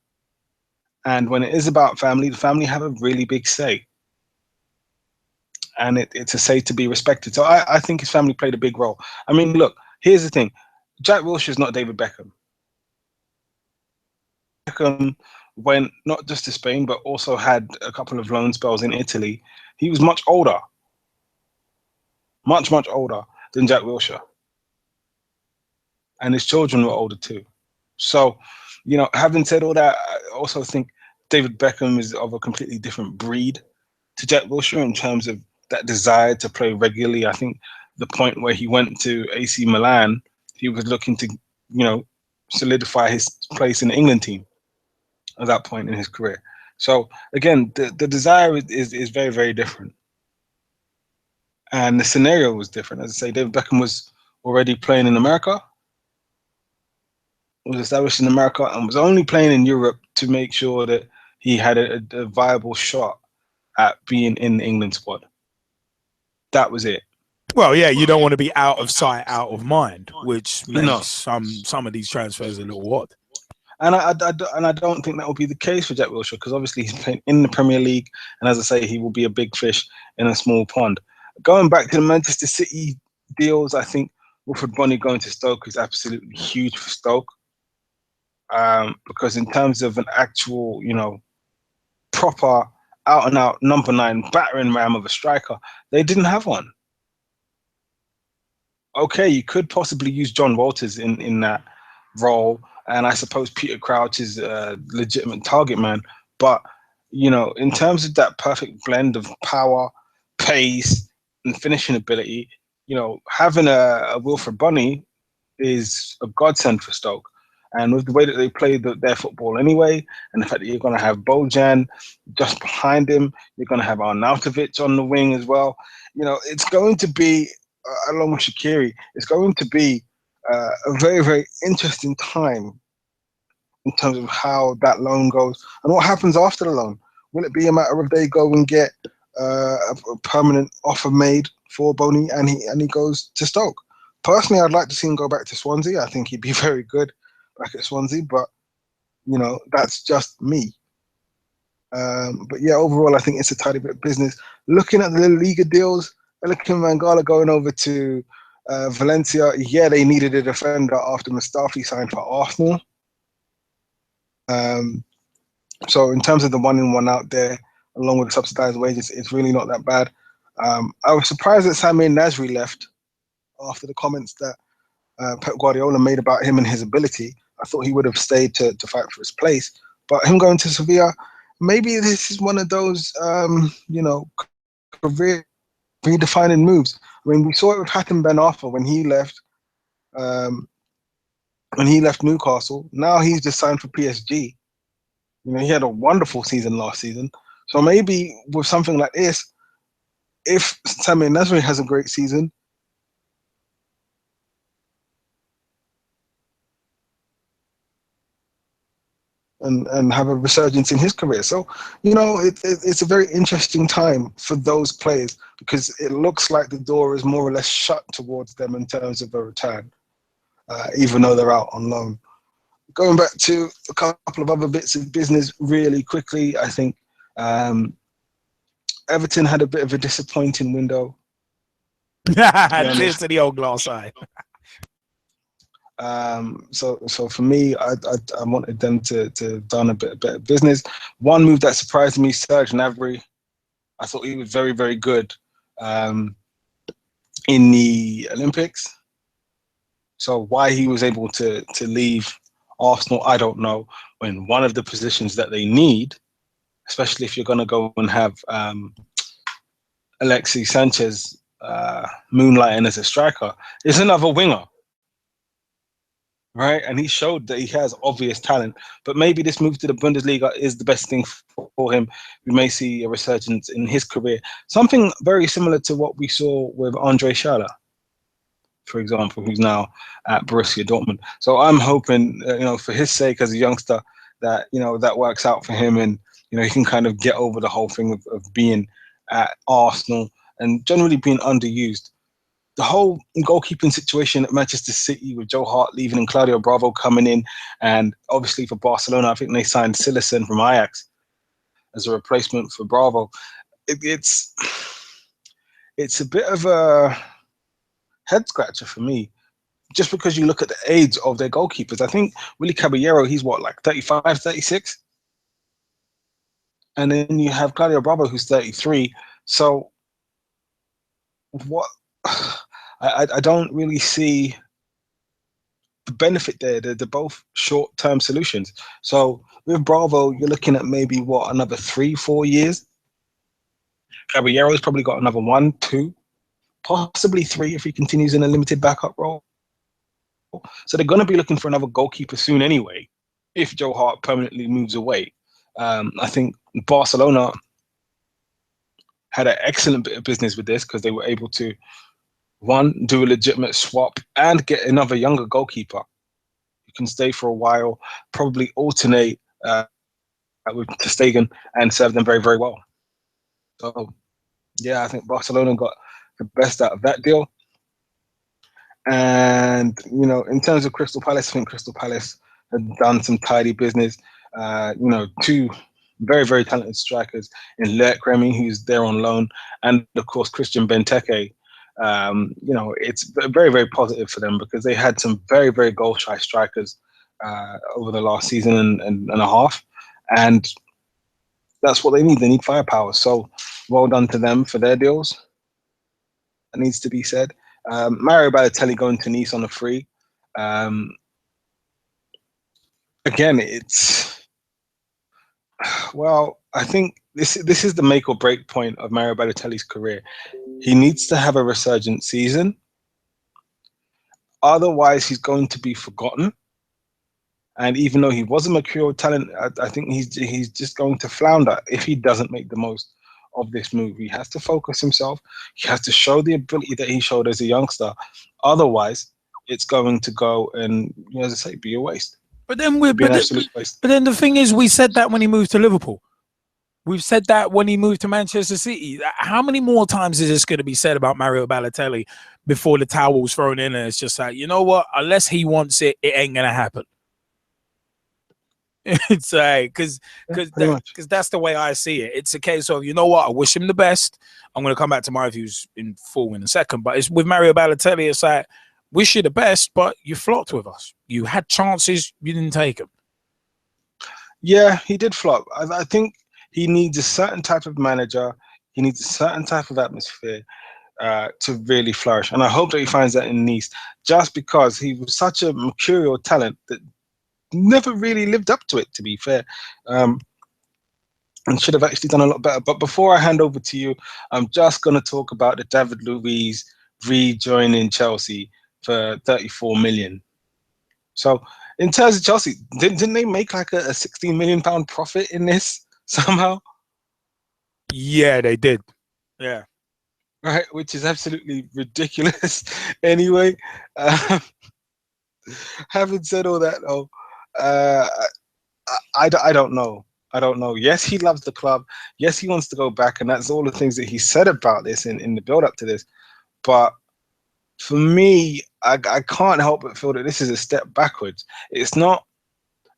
Speaker 2: And when it is about family, the family have a really big say. And it's a say to be respected. So I think his family played a big role. I mean, look, here's the thing. Jack Wilshere is not David Beckham. Beckham went not just to Spain, but also had a couple of loan spells in Italy. He was much older. Much, much older than Jack Wilshere. And his children were older too. So, having said all that, I also think David Beckham is of a completely different breed to Jack Wilshere in terms of that desire to play regularly. I think the point where he went to AC Milan, he was looking to, solidify his place in the England team at that point in his career. So again, the desire is very, very different. And the scenario was different. As I say, David Beckham was already playing in America, was established in America, and was only playing in Europe to make sure that he had a viable shot at being in the England squad. That was it.
Speaker 1: Well, yeah, you don't want to be out of sight, out of mind, which makes some of these transfers a little odd.
Speaker 2: And I don't think that will be the case for Jack Wilshere, because obviously he's playing in the Premier League, and as I say, he will be a big fish in a small pond. Going back to the Manchester City deals, I think Wilfred Bonney going to Stoke is absolutely huge for Stoke, because in terms of an actual, proper out-and-out number 9 battering ram of a striker, they didn't have one. Okay, you could possibly use John Walters in that role, and I suppose Peter Crouch is a legitimate target man, but in terms of that perfect blend of power, pace, and finishing ability, having a Wilfred Bonney is a godsend for Stoke. And with the way that they play their football anyway, and the fact that you're going to have Bojan just behind him, you're going to have Arnautovic on the wing as well. It's going to be, along with Shaqiri, it's going to be a very, very interesting time in terms of how that loan goes and what happens after the loan. Will it be a matter of they go and get a permanent offer made for Boney and he goes to Stoke? Personally, I'd like to see him go back to Swansea. I think he'd be very good back at Swansea, but that's just me. But yeah, overall, I think it's a tidy bit of business. Looking at the Liga deals, looking at Mangala going over to Valencia. Yeah, they needed a defender after Mustafi signed for Arsenal. So in terms of the 1 in 1 out there, along with the subsidized wages, it's really not that bad. I was surprised that Samir Nasri left after the comments that Pep Guardiola made about him and his ability. I thought he would have stayed to fight for his place. But him going to Sevilla, maybe this is one of those, career redefining moves. I mean, we saw it with Hatem Ben Arfa when he left Newcastle. Now he's just signed for PSG. He had a wonderful season last season. So maybe with something like this, if Samir Nasri has a great season, and have a resurgence in his career. So, it's a very interesting time for those players because it looks like the door is more or less shut towards them in terms of a return, even though they're out on loan. Going back to a couple of other bits of business really quickly, I think Everton had a bit of a disappointing window.
Speaker 1: Tears to the old glass eye.
Speaker 2: So for me, I wanted them to done a bit of business. One move that surprised me, Serge Gnabry. I thought he was very, very good in the Olympics. So why he was able to leave Arsenal, I don't know. When one of the positions that they need, especially if you're going to go and have Alexis Sanchez moonlighting as a striker, is another winger. Right, and he showed that he has obvious talent, but maybe this move to the Bundesliga is the best thing for him. We may see a resurgence in his career, something very similar to what we saw with Andre Schürrle, for example, who's now at Borussia Dortmund. So I'm hoping, for his sake as a youngster, that that works out for him, and he can kind of get over the whole thing of being at Arsenal and generally being underused. The whole goalkeeping situation at Manchester City with Joe Hart leaving and Claudio Bravo coming in, and obviously for Barcelona, I think they signed Cillessen from Ajax as a replacement for Bravo. It's a bit of a head scratcher for me, just because you look at the age of their goalkeepers. I think Willy Caballero, he's like 35, 36? And then you have Claudio Bravo, who's 33. So what... I don't really see the benefit there. They're both short-term solutions. So with Bravo, you're looking at maybe another 3-4 years. Caballero's probably got another 1, 2, possibly 3 if he continues in a limited backup role. So they're going to be looking for another goalkeeper soon anyway, if Joe Hart permanently moves away. I think Barcelona had an excellent bit of business with this because they were able to, one, do a legitimate swap and get another younger goalkeeper who can stay for a while, probably alternate with ter Stegen and serve them very, very well. So, yeah, I think Barcelona got the best out of that deal. And, in terms of Crystal Palace, I think Crystal Palace had done some tidy business. 2 very, very talented strikers in Lerkremi, who's there on loan, and, of course, Christian Benteke. It's very, very positive for them because they had some very, very goal-shy strikers over the last season and a half. And that's what they need. They need firepower. So well done to them for their deals. That needs to be said. Mario Balotelli going to Nice on a free. Again, I think this is the make or break point of Mario Balotelli's career. He needs to have a resurgent season. Otherwise, he's going to be forgotten. And even though he was a mercurial talent, I think he's just going to flounder if he doesn't make the most of this move. He has to focus himself. He has to show the ability that he showed as a youngster. Otherwise, it's going to go and, as I say, be a waste.
Speaker 1: But then
Speaker 2: be an absolute waste.
Speaker 1: But then the thing is, we said that when he moved to Liverpool. We've said that when he moved to Manchester City. How many more times is this going to be said about Mario Balotelli before the towel's thrown in? And it's just like, you know what? Unless he wants it, it ain't going to happen. It's like, because that's the way I see it. It's a case of, you know what? I wish him the best. I'm going to come back to my views in full in a second. But it's with Mario Balotelli, it's like, wish you the best, but you flopped with us. You had chances, you didn't take them.
Speaker 2: Yeah, he did flop. I think he needs a certain type of manager. He needs a certain type of atmosphere to really flourish. And I hope that he finds that in Nice, just because he was such a mercurial talent that never really lived up to it, to be fair. And should have actually done a lot better. But before I hand over to you, I'm just going to talk about the David Luiz rejoining Chelsea for 34 million. So in terms of Chelsea, didn't they make like a £16 million profit in this somehow?
Speaker 1: Yeah, they did. Yeah.
Speaker 2: Right, which is absolutely ridiculous. Anyway, having said all that, though, I don't know. I don't know. Yes, he loves the club. Yes, he wants to go back, and that's all the things that he said about this in the build-up to this. But for me, I can't help but feel that this is a step backwards. It's not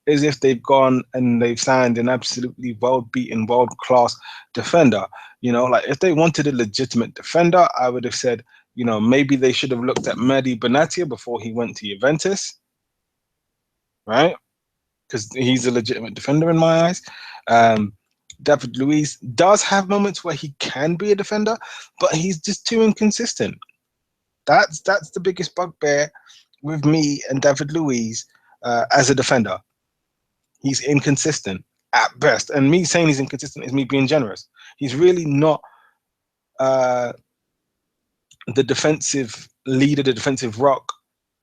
Speaker 2: as if they've gone and they've signed an absolutely world-beaten, world-class defender. Like if they wanted a legitimate defender, I would have said, maybe they should have looked at Mehdi Benatia before he went to Juventus, right? Because he's a legitimate defender in my eyes. David Luiz does have moments where he can be a defender, but he's just too inconsistent. That's the biggest bugbear with me and David Luiz as a defender. He's inconsistent at best. And me saying he's inconsistent is me being generous. He's really not the defensive leader, the defensive rock,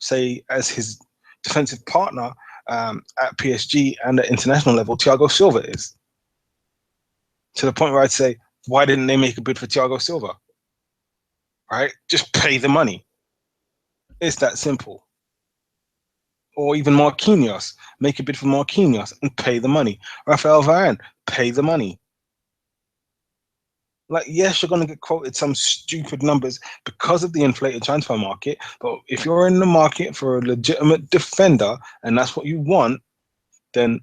Speaker 2: say, as his defensive partner at PSG and at international level, Thiago Silva is. To the point where I'd say, why didn't they make a bid for Thiago Silva? Right? Just pay the money. It's that simple. Or even Marquinhos, make a bid for Marquinhos and pay the money. Rafael Varane, pay the money. Like, yes, you're going to get quoted some stupid numbers because of the inflated transfer market, but if you're in the market for a legitimate defender and that's what you want, then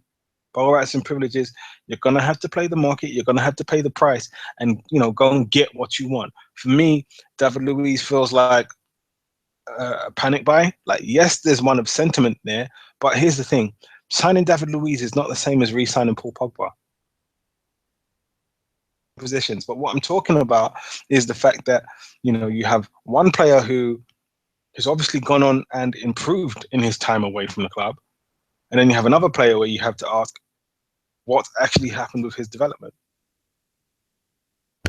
Speaker 2: by all rights and privileges, you're going to have to play the market, you're going to have to pay the price and, go and get what you want. For me, David Luiz feels like a panic buy. Like, yes, there's one of sentiment there, but here's the thing. Signing David Luiz is not the same as re-signing Paul Pogba. Positions. But what I'm talking about is the fact that, you have one player who has obviously gone on and improved in his time away from the club. And then you have another player where you have to ask what actually happened with his development.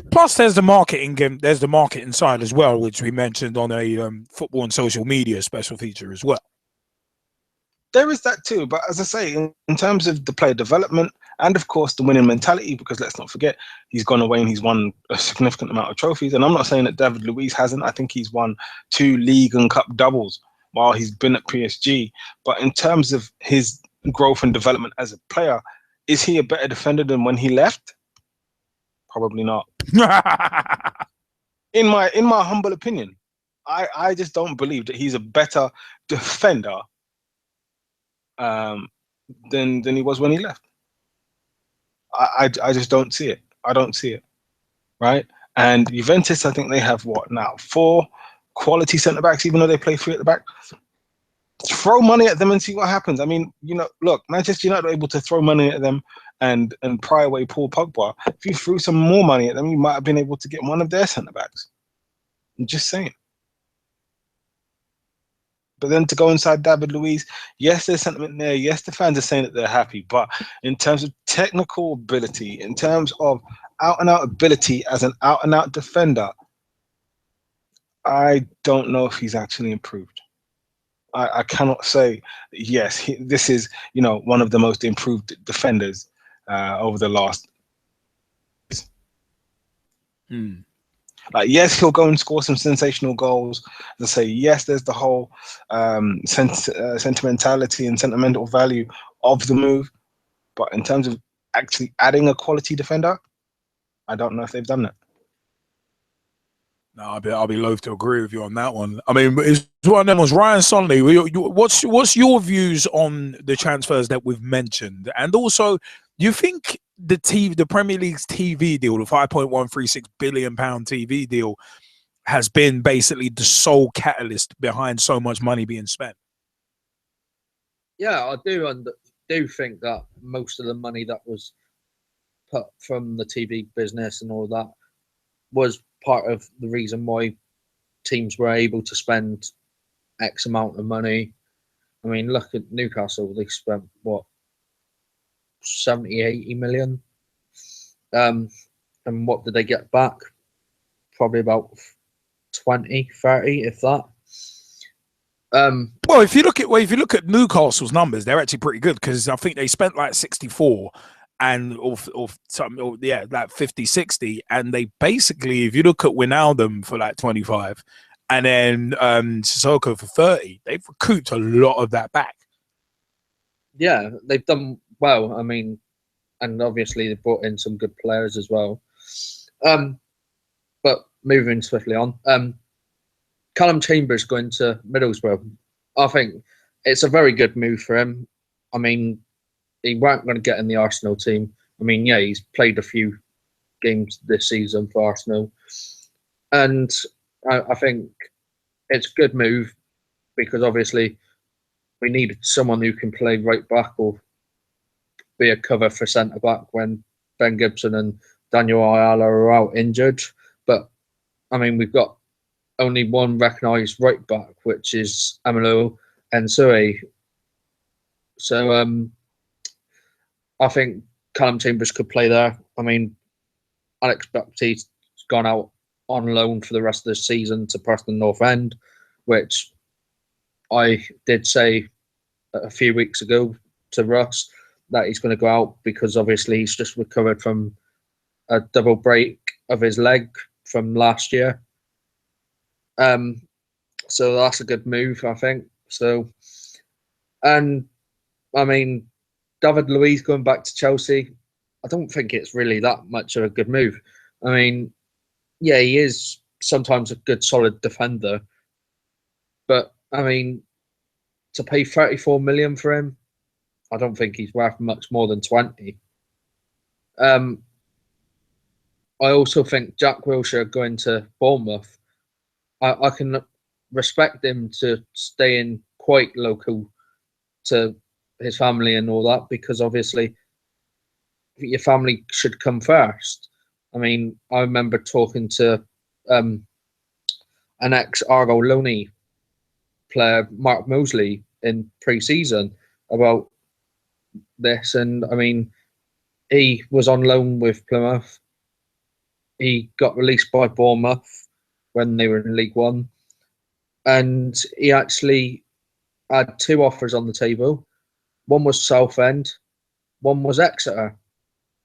Speaker 1: Plus, there's the marketing game. There's the marketing side as well, which we mentioned on a football and social media special feature as well.
Speaker 2: There is that too. But as I say, in terms of the player development and, of course, the winning mentality, because let's not forget, he's gone away and he's won a significant amount of trophies. And I'm not saying that David Luiz hasn't. I think he's won 2 league and cup doubles while he's been at PSG. But in terms of his growth and development as a player, is he a better defender than when he left? Probably not. In my humble opinion, I just don't believe that he's a better defender than he was when he left. I just don't see it. I don't see it. Right? And Juventus, I think they have what now? 4 quality centre backs, even though they play 3 at the back. Throw money at them and see what happens. I mean, look, Manchester United are able to throw money at them and pry away Paul Pogba. If you threw some more money at them, you might have been able to get one of their centre backs. I'm just saying. But then to go inside David Luiz, yes, there's sentiment there. Yes, the fans are saying that they're happy. But in terms of technical ability, in terms of out-and-out ability as an out-and-out defender, I don't know if he's actually improved. I cannot say yes. This is, you know, one of the most improved defenders over the last. Like, yes, he'll go and score some sensational goals. To say yes, there's the whole sentimentality and sentimental value of the move, but in terms of actually adding a quality defender, I don't know if they've done that.
Speaker 1: No, I'll be loath to agree with you on that one. I mean, it's one of them was Ryan Sonely. What's your views on the transfers that we've mentioned, and also, do you think the Premier League's TV deal, the £5.136 billion TV deal, has been basically the sole catalyst behind so much money being spent?
Speaker 10: Yeah, I do think that most of the money that was put from the TV business and all that was part of the reason why teams were able to spend X amount of money. I mean, look at Newcastle. They spent, what, 70, 80 million? And what did they get back? Probably about 20, 30, if that.
Speaker 1: Well, if you look at Newcastle's numbers, they're actually pretty good, because I think they spent like 64 and or something, yeah, like 50, 60, and they basically, if you look at Wijnaldum for like 25, and then Sissoko for 30, they've recouped a lot of that back.
Speaker 10: Yeah, they've done well. I mean, and obviously they brought in some good players as well. But moving swiftly on, Callum Chambers going to Middlesbrough. I think it's a very good move for him. I mean, he weren't going to get in the Arsenal team. I mean, yeah, he's played a few games this season for Arsenal. And I think it's a good move, because obviously we need someone who can play right back or be a cover for centre back when Ben Gibson and Daniel Ayala are out injured. But I mean, we've got only one recognised right back, which is Amalo Nsue. So I think Callum Chambers could play there. I mean, Alex Baptiste's gone out on loan for the rest of the season to Preston North End, which I did say a few weeks ago to Russ that he's going to go out, because obviously he's just recovered from a double break of his leg from last year. So that's a good move, I think. So, and I mean, David Luiz going back to Chelsea, I don't think it's really that much of a good move. I mean, yeah, he is sometimes a good, solid defender, but I mean, to pay 34 million for him, I don't think he's worth much more than 20. I also think Jack Wilshere going to Bournemouth, I can respect him to staying quite local to his family and all that, because obviously your family should come first. I mean, I remember talking to an ex-Argo Loney player, Mark Mosley, in pre-season about this, and I mean, he was on loan with Plymouth. He got released by Bournemouth when they were in League One, and he actually had two offers on the table. One was Southend, one was Exeter,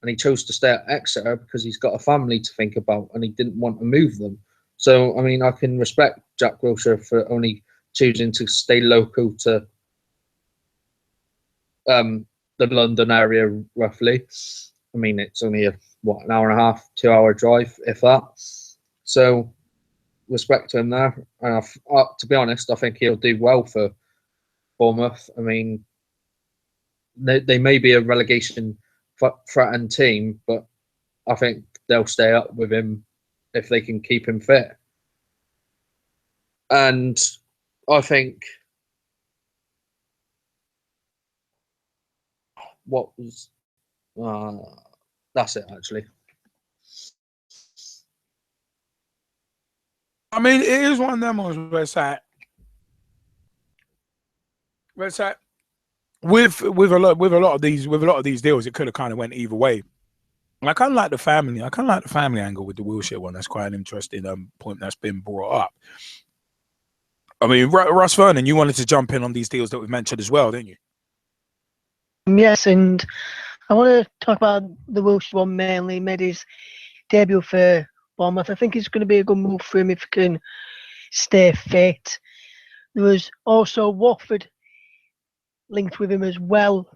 Speaker 10: and he chose to stay at Exeter because he's got a family to think about and he didn't want to move them. So, I mean, I can respect Jack Wilshere for only choosing to stay local to the London area, roughly. I mean, it's only an hour and a half, 2 hour drive, if that. So, respect to him there. And to be honest, I think he'll do well for Bournemouth. I mean, they may be a relegation threatened team, but I think they'll stay up with him if they can keep him fit. And I think that's it, actually.
Speaker 1: I mean, it is one of them ones where it's like, with a lot of these deals, it could have kind of went either way. I kind of like the family. I kind of like the family angle with the Wilshere one. That's quite an interesting point that's been brought up. I mean, Russ Vernon, you wanted to jump in on these deals that we've mentioned as well, didn't you?
Speaker 11: Yes, and I want to talk about the Welsh one mainly. He made his debut for Bournemouth. I think it's going to be a good move for him if he can stay fit. There was also Watford linked with him as well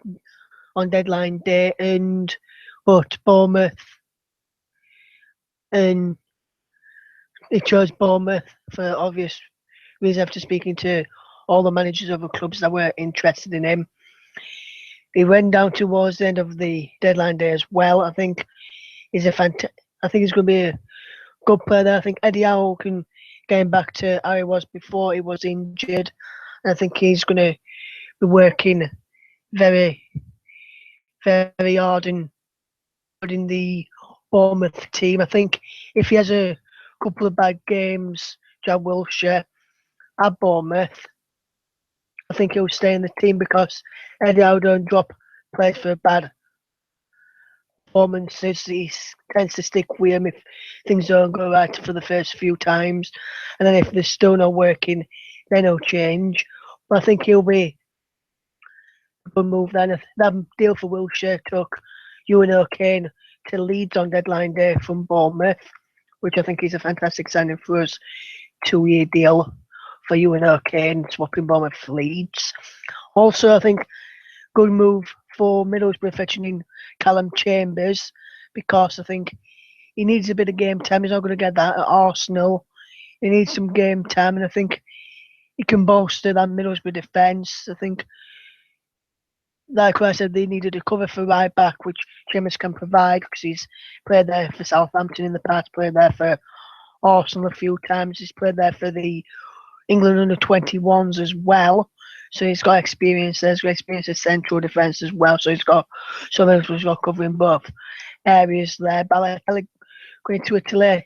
Speaker 11: on deadline day, but Bournemouth, and he chose Bournemouth for obvious reasons after speaking to all the managers of the clubs that were interested in him. He went down towards the end of the deadline day as well. I think he's I think he's going to be a good player there. I think Eddie Howe can get him back to how he was before he was injured. And I think he's going to be working very, very hard in the Bournemouth team. I think if he has a couple of bad games, Jack Wilshere at Bournemouth, I think he'll stay in the team because Eddie Howe don't drop players for bad performances. He tends to stick with him if things don't go right for the first few times. And then if they're still not working, then he'll change. But I think he'll be a good move then. That deal for Wilshere took Ewan O'Kane to Leeds on deadline day from Bournemouth, which I think is a fantastic signing for us. 2-year deal for Ewan O'Kane, swapping Bournemouth for Leeds. Also, I think good move for Middlesbrough fetching in Callum Chambers, because I think he needs a bit of game time. He's not going to get that at Arsenal. He needs some game time, and I think he can bolster that Middlesbrough defence. I think, like I said, they needed a cover for right back, which Chambers can provide because he's played there for Southampton in the past, played there for Arsenal a few times. He's played there for the England under-21s as well. So he's got experience there. He's got experience in central defence as well. So he's got someone who's got covering both areas there. Balotelli going to Italy.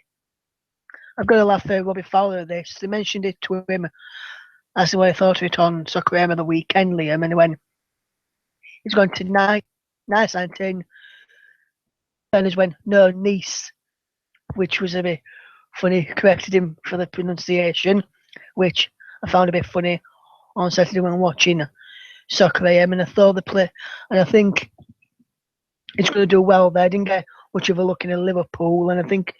Speaker 11: I've got to laugh at Robbie Fowler at this. They mentioned it to him as the way I thought of it on Soccer AM of the weekend, Liam, and he went, he's gone to Nice 19. Then he went, no, Nice, which was a bit funny. Corrected him for the pronunciation, which I found a bit funny on Saturday when watching Soccer AM, and I thought the play, and I think he's going to do well there. Didn't get much of a look in Liverpool, and I think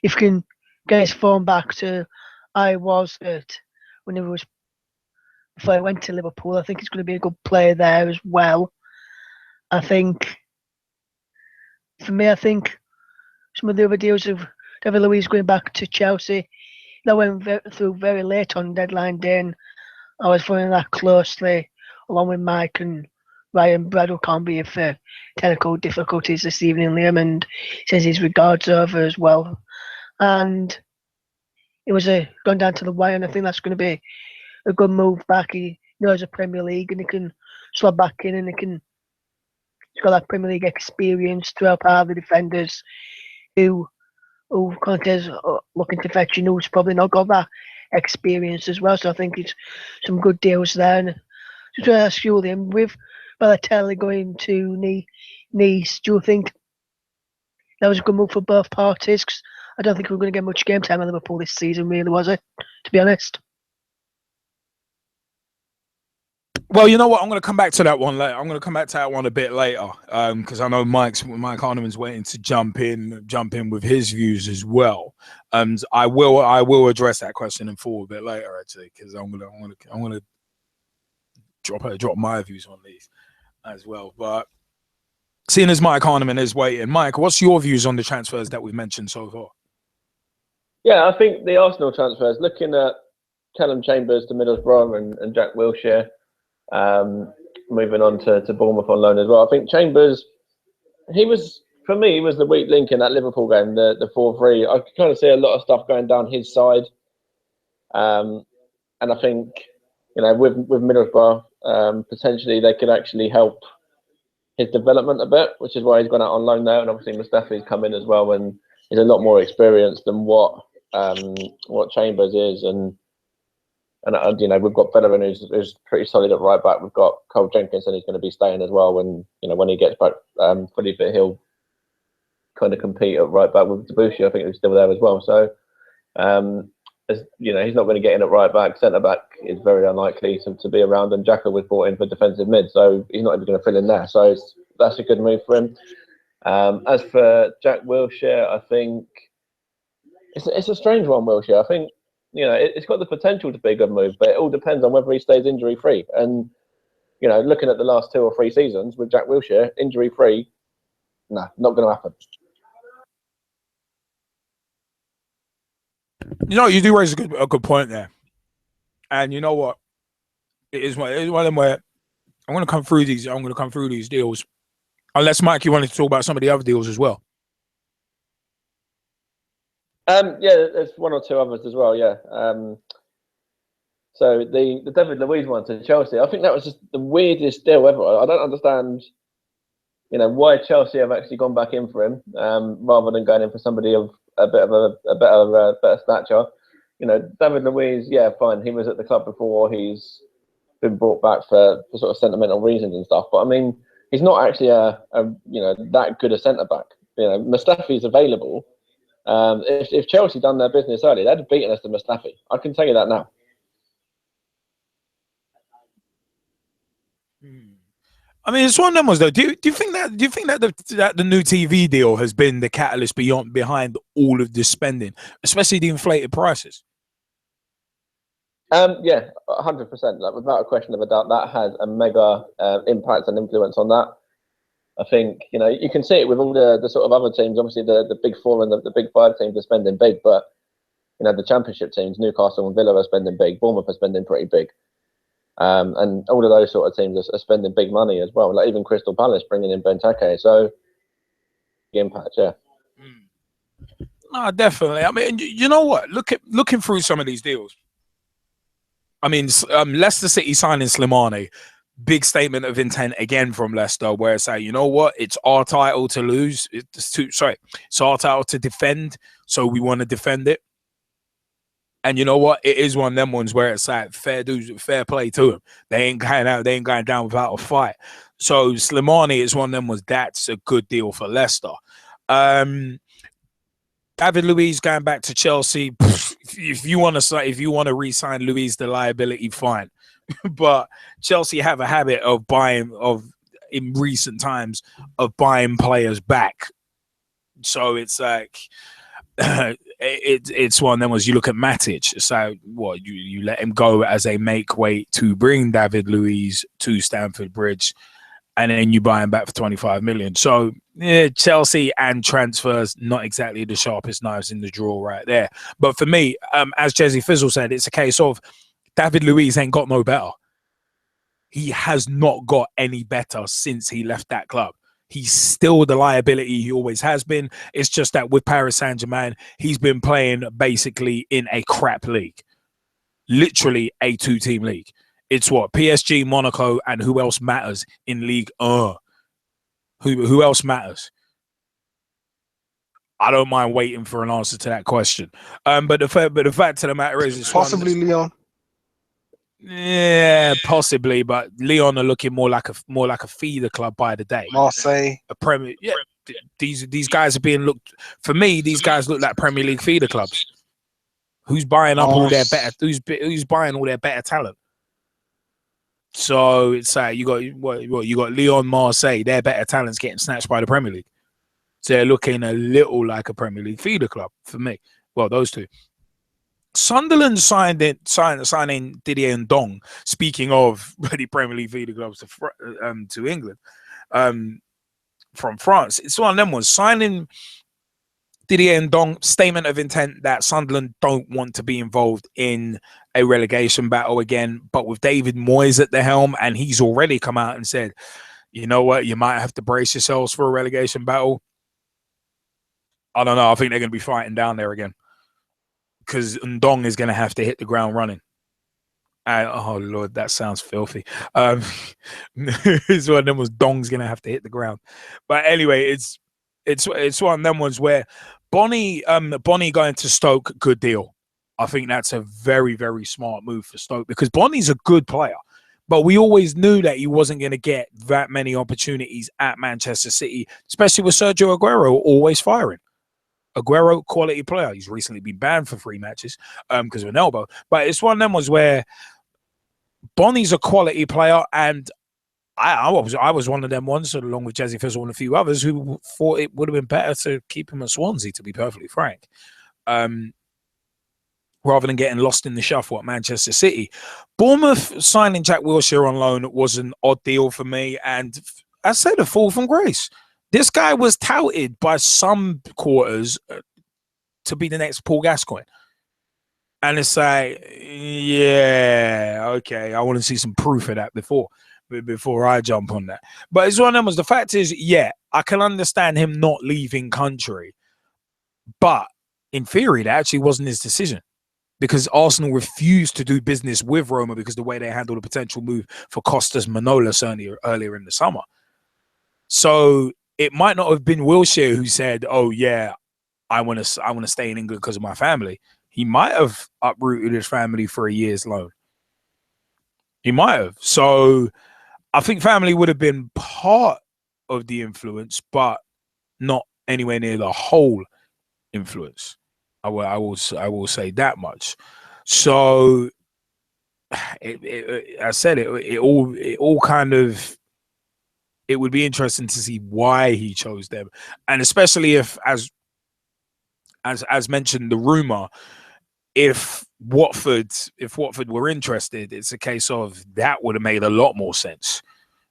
Speaker 11: if he can get his form back to I was at when he was before I went to Liverpool, I think he's going to be a good player there as well. I think for me, I think some of the other deals of David Luiz going back to Chelsea, that went through very late on deadline day, and I was following that closely along with Mike and Ryan. Bradwell can't be for technical difficulties this evening, Liam, and says his regards over as well. And it was gone down to the wire, and I think that's going to be a good move back. He knows the Premier League, and he can slot back in, and he's got that Premier League experience to help out the defenders who Conte's looking to fetch, who's probably not got that experience as well. So I think it's some good deals there. And just to ask you, Liam, with Balotelli going to Nice, do you think that was a good move for both parties? Cause I don't think we're going to get much game time at Liverpool this season, really, was it? To be honest.
Speaker 1: Well, you know what? I'm going to come back to that one later. I'm going to come back to that one a bit later because I know Mike Harneman's waiting to jump in with his views as well. And I will address that question in full a bit later, actually, because I'm going to drop my views on these as well. But seeing as Mike Harneman is waiting, Mike, what's your views on the transfers that we've mentioned so far?
Speaker 6: Yeah, I think the Arsenal transfers, looking at Callum Chambers to Middlesbrough and Jack Wilshere, moving on to Bournemouth on loan as well. I think Chambers, for me, he was the weak link in that Liverpool game, the 4-3. I could kind of see a lot of stuff going down his side. And I think, with Middlesbrough, potentially they could actually help his development a bit, which is why he's gone out on loan now. And obviously Mustafi's come in as well, and he's a lot more experienced than what Chambers is. And we've got Bellerin who's pretty solid at right back. We've got Cole Jenkinson who's going to be staying as well. When he gets back fully fit, he'll kind of compete at right back with Debussy. I think he's still there as well. So as you know, he's not going to get in at right back. Centre back is very unlikely to be around, and Xhaka was brought in for defensive mid, so he's not even going to fill in there. So that's a good move for him. As for Jack Wilshere, I think it's a strange one. Wilshere, I think, you know, it's got the potential to be a good move, but it all depends on whether he stays injury free. And you know, looking at the last 2 or 3 seasons with Jack Wilshere, injury free, nah, not going to happen.
Speaker 1: You know, you do raise a good point there, and you know what? It is one of them where I'm going to come through these. I'm going to come through these deals, unless Mike, you wanted to talk about some of the other deals as well.
Speaker 6: Yeah, there's 1 or 2 others as well. Yeah. So the David Luiz one to Chelsea, I think that was just the weirdest deal ever. I don't understand, you know, why Chelsea have actually gone back in for him rather than going in for somebody of a better stature. You know, David Luiz, yeah, fine. He was at the club before. He's been brought back for sort of sentimental reasons and stuff. But I mean, he's not actually a you know, that good a centre back. You know, Mustafi's available. If Chelsea done their business early, they'd have beaten us to Mustafi. I can tell you that now.
Speaker 1: I mean, it's one of them ones though. Do you think that the new TV deal has been the catalyst behind all of this spending, especially the inflated prices?
Speaker 6: Yeah, 100%. Like, without a question of a doubt, that has a mega impact and influence on that. I think, you know, you can see it with all the sort of other teams. Obviously, the big 4 and the big 5 teams are spending big, but you know, the Championship teams, Newcastle and Villa, are spending big. Bournemouth are spending pretty big. And all of those sort of teams are spending big money as well. Like even Crystal Palace bringing in Benteke. So, big impact, yeah.
Speaker 1: No, definitely. I mean, you know what? Looking through some of these deals. I mean, Leicester City signing Slimani, big statement of intent again from Leicester, where it's like, you know what? It's our title to lose. It's our title to defend. So we want to defend it. And you know what? It is one of them ones where it's like fair play to them. They ain't going down without a fight. So Slimani is one of them ones. That's a good deal for Leicester. David Luiz going back to Chelsea. If you want to re-sign Luiz, the liability, fine. But Chelsea have a habit of in recent times of buying players back. So it's like. It's one of them was you look at Matic. So what you let him go as a make weight to bring David Luiz to Stamford Bridge, and then you buy him back for 25 million. So yeah, Chelsea and transfers not exactly the sharpest knives in the drawer right there. But for me, as Jezzy Fizzle said, it's a case of David Luiz ain't got no better. He has not got any better since he left that club. He's still the liability he always has been. It's just that with Paris Saint-Germain, he's been playing basically in a crap league. Literally a 2-team league. It's what? PSG, Monaco, and who else matters in League 1? Who else matters? I don't mind waiting for an answer to that question. But the fact of the matter is, it's
Speaker 2: possibly Lyon.
Speaker 1: Yeah, possibly, but Lyon are looking more like a feeder club by the day.
Speaker 2: Marseille,
Speaker 1: a Premier. Yeah, these guys are being looked. For me, these guys look like Premier League feeder clubs. Who's buying up all their better? Who's buying all their better talent? So it's you got you got Lyon, Marseille. Their better talent's getting snatched by the Premier League. So they're looking a little like a Premier League feeder club for me. Well, those two. Sunderland signing Didier Ndong. Speaking of the Premier League feeder clubs to England, from France, it's one of them ones. Signing Didier Ndong, statement of intent that Sunderland don't want to be involved in a relegation battle again. But with David Moyes at the helm, and he's already come out and said, you know what, you might have to brace yourselves for a relegation battle. I don't know. I think they're going to be fighting down there again. Because Ndong is going to have to hit the ground running. Oh, Lord, that sounds filthy. It's one of them was Dong's going to have to hit the ground. But anyway, it's one of them ones where Bonnie going to Stoke, good deal. I think that's a very, very smart move for Stoke because Bonnie's a good player. But we always knew that he wasn't going to get that many opportunities at Manchester City, especially with Sergio Aguero always firing. Aguero, quality player. He's recently been banned for 3 matches because of an elbow. But it's one of them ones where Bonnie's a quality player, and I was one of them ones, along with Jazzy Fizzle and a few others, who thought it would have been better to keep him at Swansea, to be perfectly frank, rather than getting lost in the shuffle at Manchester City. Bournemouth signing Jack Wilshere on loan was an odd deal for me, and I said a fall from grace. This guy was touted by some quarters to be the next Paul Gascoigne. And it's like, yeah, okay, I want to see some proof of that before I jump on that. But it's one of them. The fact is, yeah, I can understand him not leaving country. But in theory, that actually wasn't his decision, because Arsenal refused to do business with Roma because the way they handled a potential move for Costas Manolas earlier in the summer. So it might not have been Wilshere who said, oh, yeah, I want to stay in England because of my family. He might have uprooted his family for a year's loan. He might have. So I think family would have been part of the influence, but not anywhere near the whole influence. I will say that much. So I said it all kind of. It would be interesting to see why he chose them, and especially if, as mentioned, the rumor, if Watford were interested, it's a case of that would have made a lot more sense.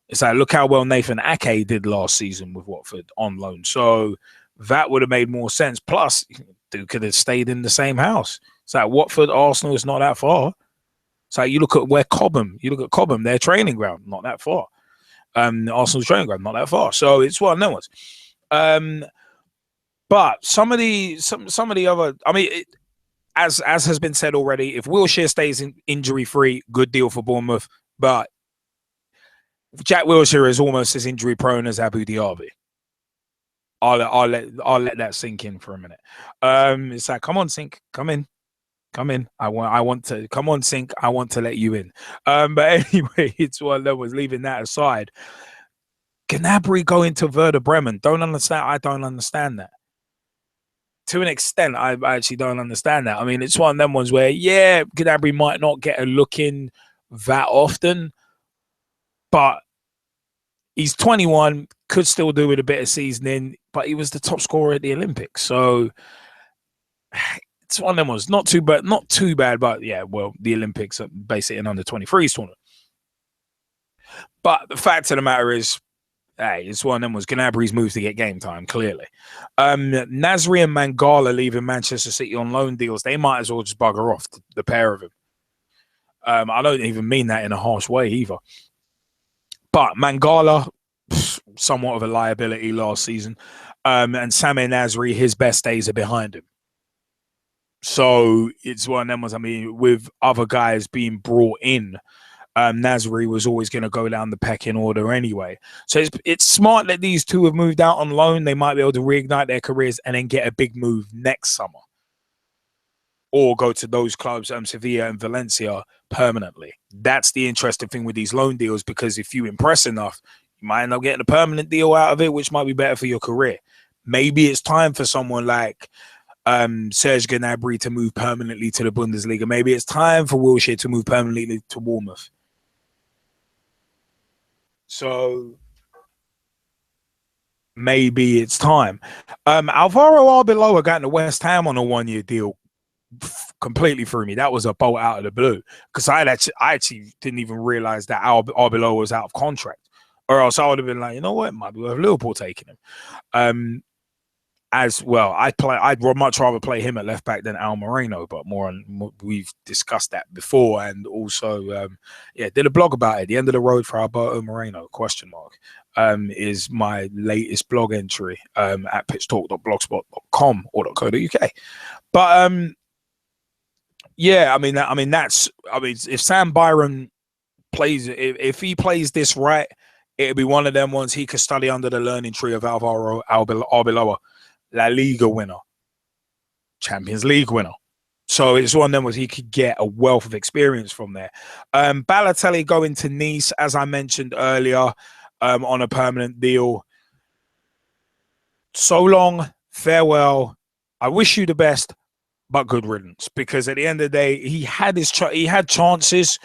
Speaker 1: It's like, look how well Nathan Ake did last season with Watford on loan. So that would have made more sense. Plus, dude could have stayed in the same house. It's like Watford, Arsenal is not that far. It's like you look at Cobham, their training ground, not that far. Arsenal's training ground, not that far. So it's one of them ones. But some of the other, I mean, as has been said already, if Wilshere stays injury free, good deal for Bournemouth. But Jack Wilshere is almost as injury prone as Abu Dhabi. I'll let that sink in for a minute. It's like, come on, Sink, come in. I want to come on, Sink. I want to let you in. But anyway, it's one that was leaving that aside. Gnabry going to Werder Bremen. I don't understand that. To an extent, I actually don't understand that. I mean, it's one of them ones where, yeah, Gnabry might not get a look in that often, but he's 21, could still do with a bit of seasoning, but he was the top scorer at the Olympics. So it's one of them ones. Not too bad, but yeah, well, the Olympics are basically an under-23s tournament. But the fact of the matter is, hey, it's one of them was Gnabry's moves to get game time, clearly. Nasri and Mangala leaving Manchester City on loan deals. They might as well just bugger off, the pair of them. I don't even mean that in a harsh way either. But Mangala, somewhat of a liability last season. And Samir Nasri, his best days are behind him. So it's one of them ones, I mean, with other guys being brought in, Nasri was always going to go down the pecking order anyway. So it's smart that these two have moved out on loan. They might be able to reignite their careers and then get a big move next summer. Or go to those clubs, Sevilla and Valencia, permanently. That's the interesting thing with these loan deals, because if you impress enough, you might end up getting a permanent deal out of it, which might be better for your career. Maybe it's time for someone like Serge Gnabry to move permanently to the Bundesliga. Maybe it's time for Wilshere to move permanently to Bournemouth. So maybe it's time. Alvaro Arbeloa got into West Ham on a 1-year deal. Completely threw me. That was a bolt out of the blue, because I actually didn't even realize that Arbeloa was out of contract, or else I would have been like, you know what, it might be worth Liverpool taking him. As well, I'd much rather play him at left back than Al Moreno, but we've discussed that before, and also did a blog about it. The End of the Road for Alberto Moreno ? Is my latest blog entry at pitchtalk.blogspot.com or .co.uk. But if Sam Byron plays, if he plays this right, it'll be one of them ones he could study under the learning tree of Alvaro Arbeloa. La Liga winner, Champions League winner. So it's one of them where he could get a wealth of experience from there. Balotelli going to Nice, as I mentioned earlier, on a permanent deal. So long, farewell. I wish you the best, but good riddance. Because at the end of the day, he had he had chances,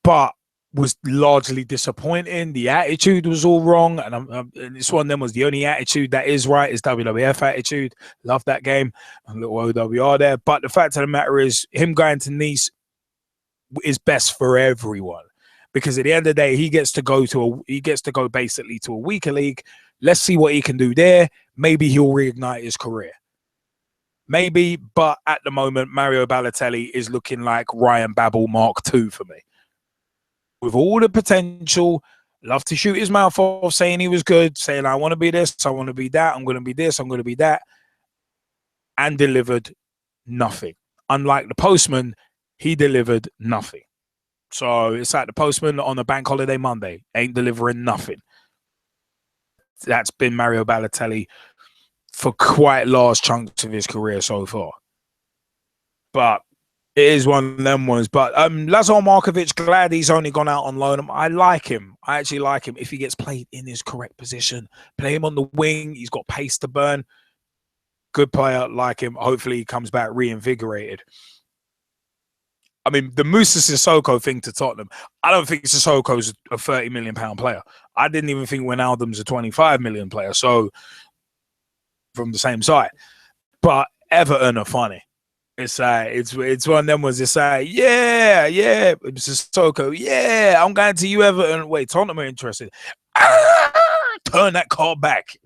Speaker 1: but was largely disappointing. The attitude was all wrong, and this one of them was the only attitude that is right is WWF attitude. Love that game, a little OWR there. But the fact of the matter is, him going to Nice is best for everyone, because at the end of the day, he gets to go basically to a weaker league. Let's see what he can do there. Maybe he'll reignite his career. Maybe, but at the moment, Mario Balotelli is looking like Ryan Babel Mark II for me. With all the potential, love to shoot his mouth off, saying he was good, saying, I want to be this, I want to be that, I'm going to be this, I'm going to be that, and delivered nothing. Unlike the postman, he delivered nothing. So it's like the postman on a bank holiday Monday, ain't delivering nothing. That's been Mario Balotelli for quite large chunks of his career so far. But it is one of them ones. But Lazar Markovic, glad he's only gone out on loan. I like him. I actually like him if he gets played in his correct position. Play him on the wing. He's got pace to burn. Good player, like him. Hopefully he comes back reinvigorated. I mean, the Moussa Sissoko thing to Tottenham, I don't think Sissoko's a £30 million player. I didn't even think Wijnaldum's a 25 million player. So, from the same side. But Everton are funny. It's one of them ones. It's yeah, Sissoko, yeah, I'm going to you, Everton. Wait, Tottenham are interested. Turn that car back.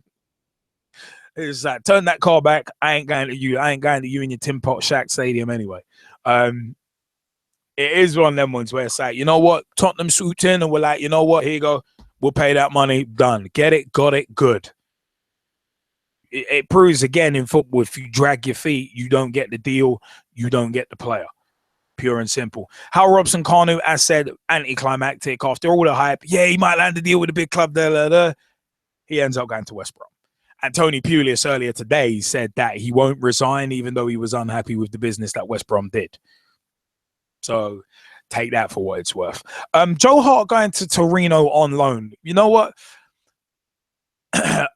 Speaker 1: It's like, turn that car back. I ain't going to you. I ain't going to you in your Tim Pot Shack Stadium anyway. It is one of them ones where it's like, you know what? Tottenham swooped in and we're like, you know what? Here you go. We'll pay that money. Done. Get it. Got it. Good. It proves again in football, if you drag your feet, you don't get the deal. You don't get the player. Pure and simple. Hal Robson Kanu, as said, anticlimactic after all the hype. Yeah, he might land a deal with a big club. He ends up going to West Brom. And Tony Pulis earlier today said that he won't resign, even though he was unhappy with the business that West Brom did. So take that for what it's worth. Joe Hart going to Torino on loan. You know what?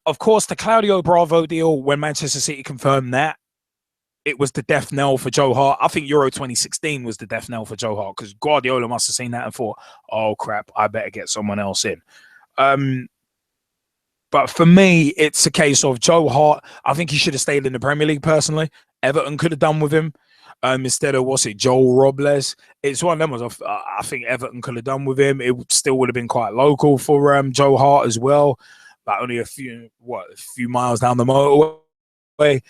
Speaker 1: Of course, the Claudio Bravo deal, when Manchester City confirmed that, it was the death knell for Joe Hart. I think Euro 2016 was the death knell for Joe Hart, because Guardiola must have seen that and thought, oh, crap, I better get someone else in. But for me, it's a case of Joe Hart. I think he should have stayed in the Premier League, personally. Everton could have done with him. Instead of, Joel Robles. It's one of them. I think Everton could have done with him. It still would have been quite local for Joe Hart as well. Like only a few miles down the motorway.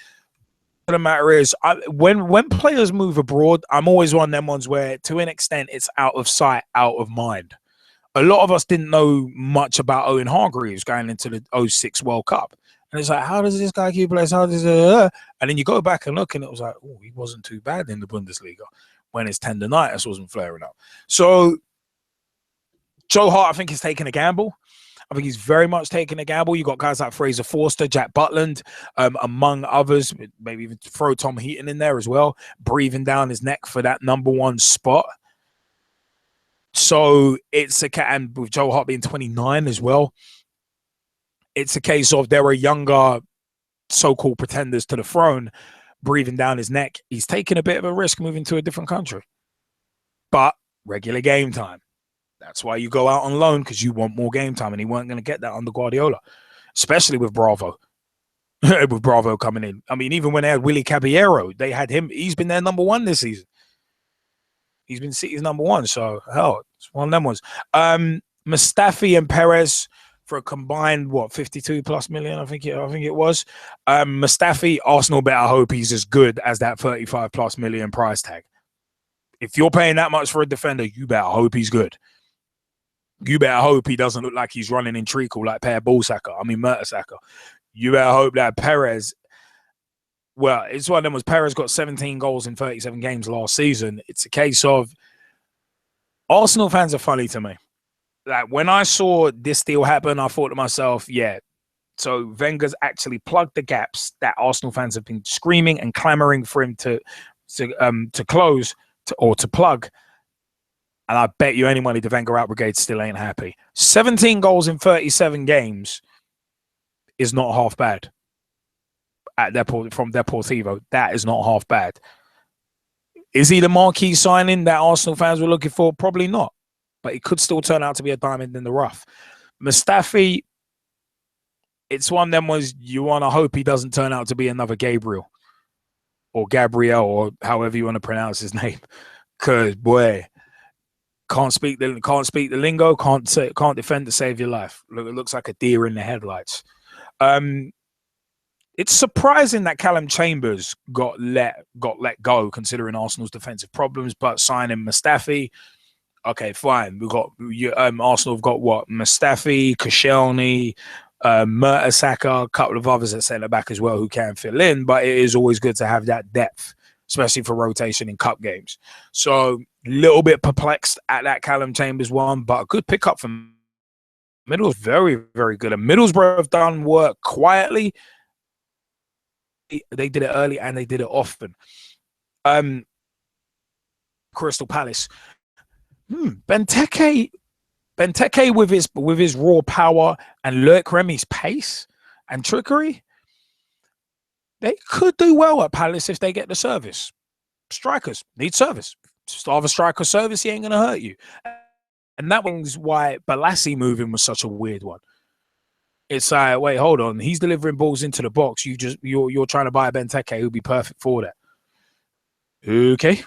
Speaker 1: The matter is, when players move abroad, I'm always one of them ones where, to an extent, it's out of sight, out of mind. A lot of us didn't know much about Owen Hargreaves going into the 06 World Cup. And it's like, how does this guy keep playing? How does and then you go back and look, and it was like, oh, he wasn't too bad in the Bundesliga when his tendonitis wasn't flaring up. So Joe Hart, I think, is taking a gamble. I think he's very much taking a gamble. You got guys like Fraser Forster, Jack Butland, among others. Maybe even throw Tom Heaton in there as well, breathing down his neck for that #1 spot. So it's and with Joe Hart being 29 as well, it's a case of there are younger so-called pretenders to the throne breathing down his neck. He's taking a bit of a risk moving to a different country. But regular game time. That's why you go out on loan, because you want more game time, and he weren't going to get that under Guardiola, especially with Bravo. With Bravo coming in. I mean, even when they had Willie Caballero, they had him. He's been their #1 this season. He's been City's #1. So, hell, it's one of them ones. Mustafi and Perez for a combined, 52+ million, I think it was. Mustafi, Arsenal better hope he's as good as that 35+ million price tag. If you're paying that much for a defender, you better hope he's good. You better hope he doesn't look like he's running in treacle like Mertesacker. You better hope that Perez, it's one of them. Perez got 17 goals in 37 games last season. It's a case of Arsenal fans are funny to me. Like, when I saw this deal happen, I thought to myself, yeah, so Wenger's actually plugged the gaps that Arsenal fans have been screaming and clamoring for him to close or to plug. And I bet you any money the Wenger out brigade still ain't happy. 17 goals in 37 games is not half bad. from Deportivo. That is not half bad. Is he the marquee signing that Arsenal fans were looking for? Probably not. But it could still turn out to be a diamond in the rough. Mustafi, it's one of them was you want to hope he doesn't turn out to be another Gabriel or Gabriel or however you want to pronounce his name. Because, boy, can't speak the lingo, can't defend to save your life. It looks like a deer in the headlights. It's surprising that Callum Chambers got let go, considering Arsenal's defensive problems. But signing Mustafi, okay, fine. Arsenal have got what? Mustafi, Koscielny, Mertesacker, a couple of others at centre back as well who can fill in. But it is always good to have that depth, especially for rotation in cup games. So a little bit perplexed at that Callum Chambers one, but a good pickup from Middlesbrough. Very, very good. And Middlesbrough have done work quietly. They did it early and they did it often. Crystal Palace. Benteke with his raw power and Loic Remy's pace and trickery, they could do well at Palace if they get the service. Strikers need service. Start a striker service, he ain't going to hurt you. And that was why Balassi moving was such a weird one. It's like, wait, hold on. He's delivering balls into the box. You're trying to buy a Benteke who'd be perfect for that. Okay.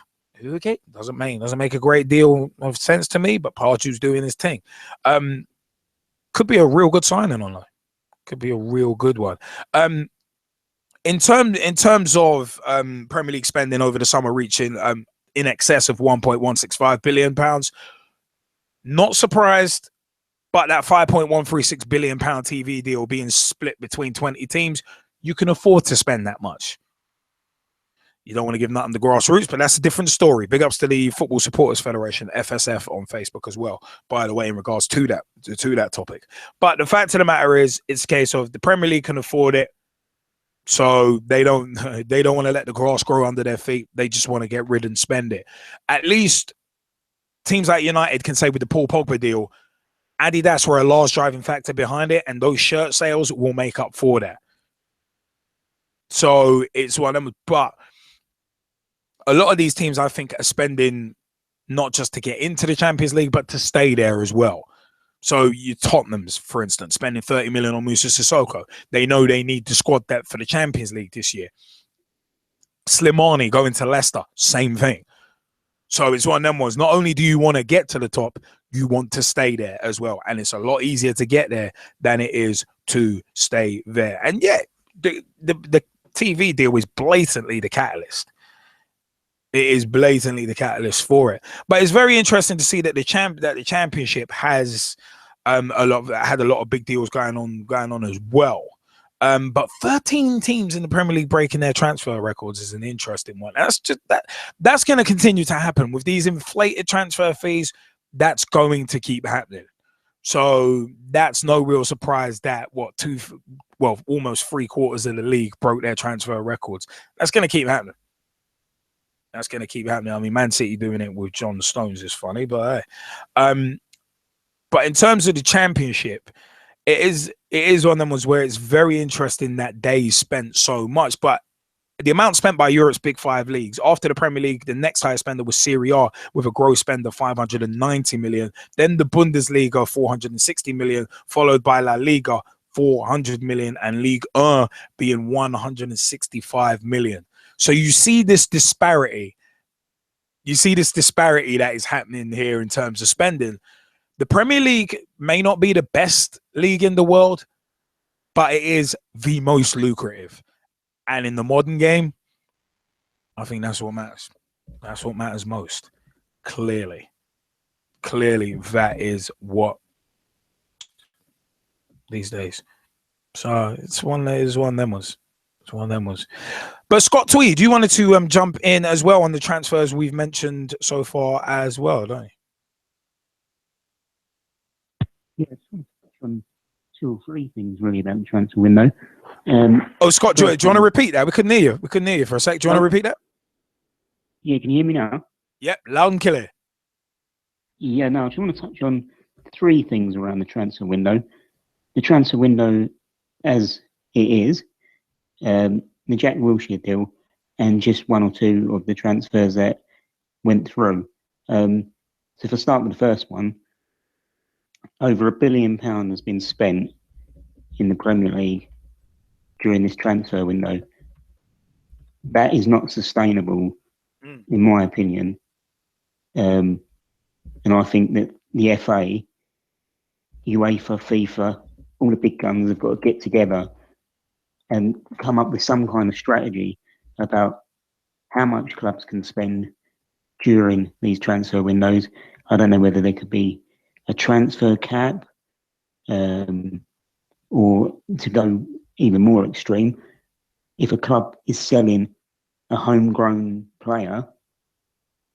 Speaker 1: Doesn't make a great deal of sense to me, but Pardew's doing his thing. Could be a real good signing online. Could be a real good one. In terms of Premier League spending over the summer reaching in excess of £1.165 billion, not surprised. But that £5.136 billion TV deal being split between 20 teams, you can afford to spend that much. You don't want to give nothing to grassroots, but that's a different story. Big ups to the Football Supporters Federation, FSF, on Facebook as well, by the way, in regards to that topic. But the fact of the matter is, it's a case of the Premier League can afford it, so they don't want to let the grass grow under their feet. They just want to get rid and spend it. At least teams like United can say with the Paul Pogba deal, Adidas were a large driving factor behind it, and those shirt sales will make up for that. So it's one of them. But a lot of these teams, I think, are spending not just to get into the Champions League, but to stay there as well. So you Tottenham's, for instance, spending 30 million on Moussa Sissoko. They know they need the squad depth for the Champions League this year. Slimani going to Leicester, same thing. So it's one of them ones. Not only do you want to get to the top, you want to stay there as well. And it's a lot easier to get there than it is to stay there. And yeah, the TV deal is blatantly the catalyst. It is blatantly the catalyst for it. But it's very interesting to see that the championship has had a lot of big deals going on as well. But 13 teams in the Premier League breaking their transfer records is an interesting one. That's going to continue to happen with these inflated transfer fees. That's going to keep happening. So that's no real surprise that almost 3/4 of the league broke their transfer records. That's going to keep happening. I mean, Man City doing it with John Stones is funny, but hey. But in terms of the championship, it is one of them ones where it's very interesting that they spent so much, but the amount spent by Europe's big five leagues, after the Premier League, the next highest spender was Serie A with a gross spend of 590 million. Then the Bundesliga, 460 million, followed by La Liga, 400 million, and Ligue 1 being 165 million. So you see this disparity. That is happening here in terms of spending. The Premier League may not be the best league in the world, but it is the most lucrative. And in the modern game, I think that's what matters. That's what matters most. Clearly, that is what these days. So it's one of them ones. But Scott Tweed, you wanted to jump in as well on the transfers we've mentioned so far as well, don't you?
Speaker 12: Yeah, I just want to touch on 2 or 3 things really about the transfer window.
Speaker 1: Scott, do you want to repeat that? We couldn't hear you for a sec. Do you want to repeat that?
Speaker 12: Yeah, can you hear me now?
Speaker 1: Yep, loud and clear.
Speaker 12: Yeah, no, I just want to touch on 3 things around the transfer window. The transfer window as it is, the the Jack Wilshere deal and just one or two of the transfers that went through. So if I start with the first one, over £1 billion has been spent in the Premier League during this transfer window. That is not sustainable, in my opinion. And I think that the FA, UEFA, FIFA, all the big guns have got to get together and come up with some kind of strategy about how much clubs can spend during these transfer windows. I don't know whether there could be a transfer cap, or to go even more extreme, if a club is selling a homegrown player,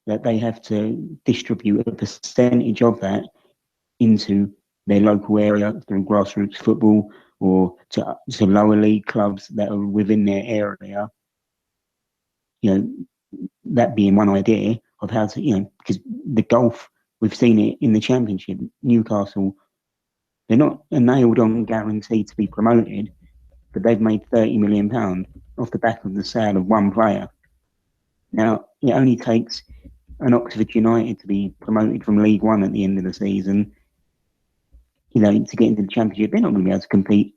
Speaker 12: that they have to distribute a percentage of that into their local area through grassroots football or to lower league clubs that are within their area. That being one idea of how to, because the golf, we've seen it in the Championship. Newcastle, they're not a nailed-on guarantee to be promoted, but they've made £30 million off the back of the sale of one player. Now, it only takes an Oxford United to be promoted from League One at the end of the season, to get into the Championship. They're not going to be able to compete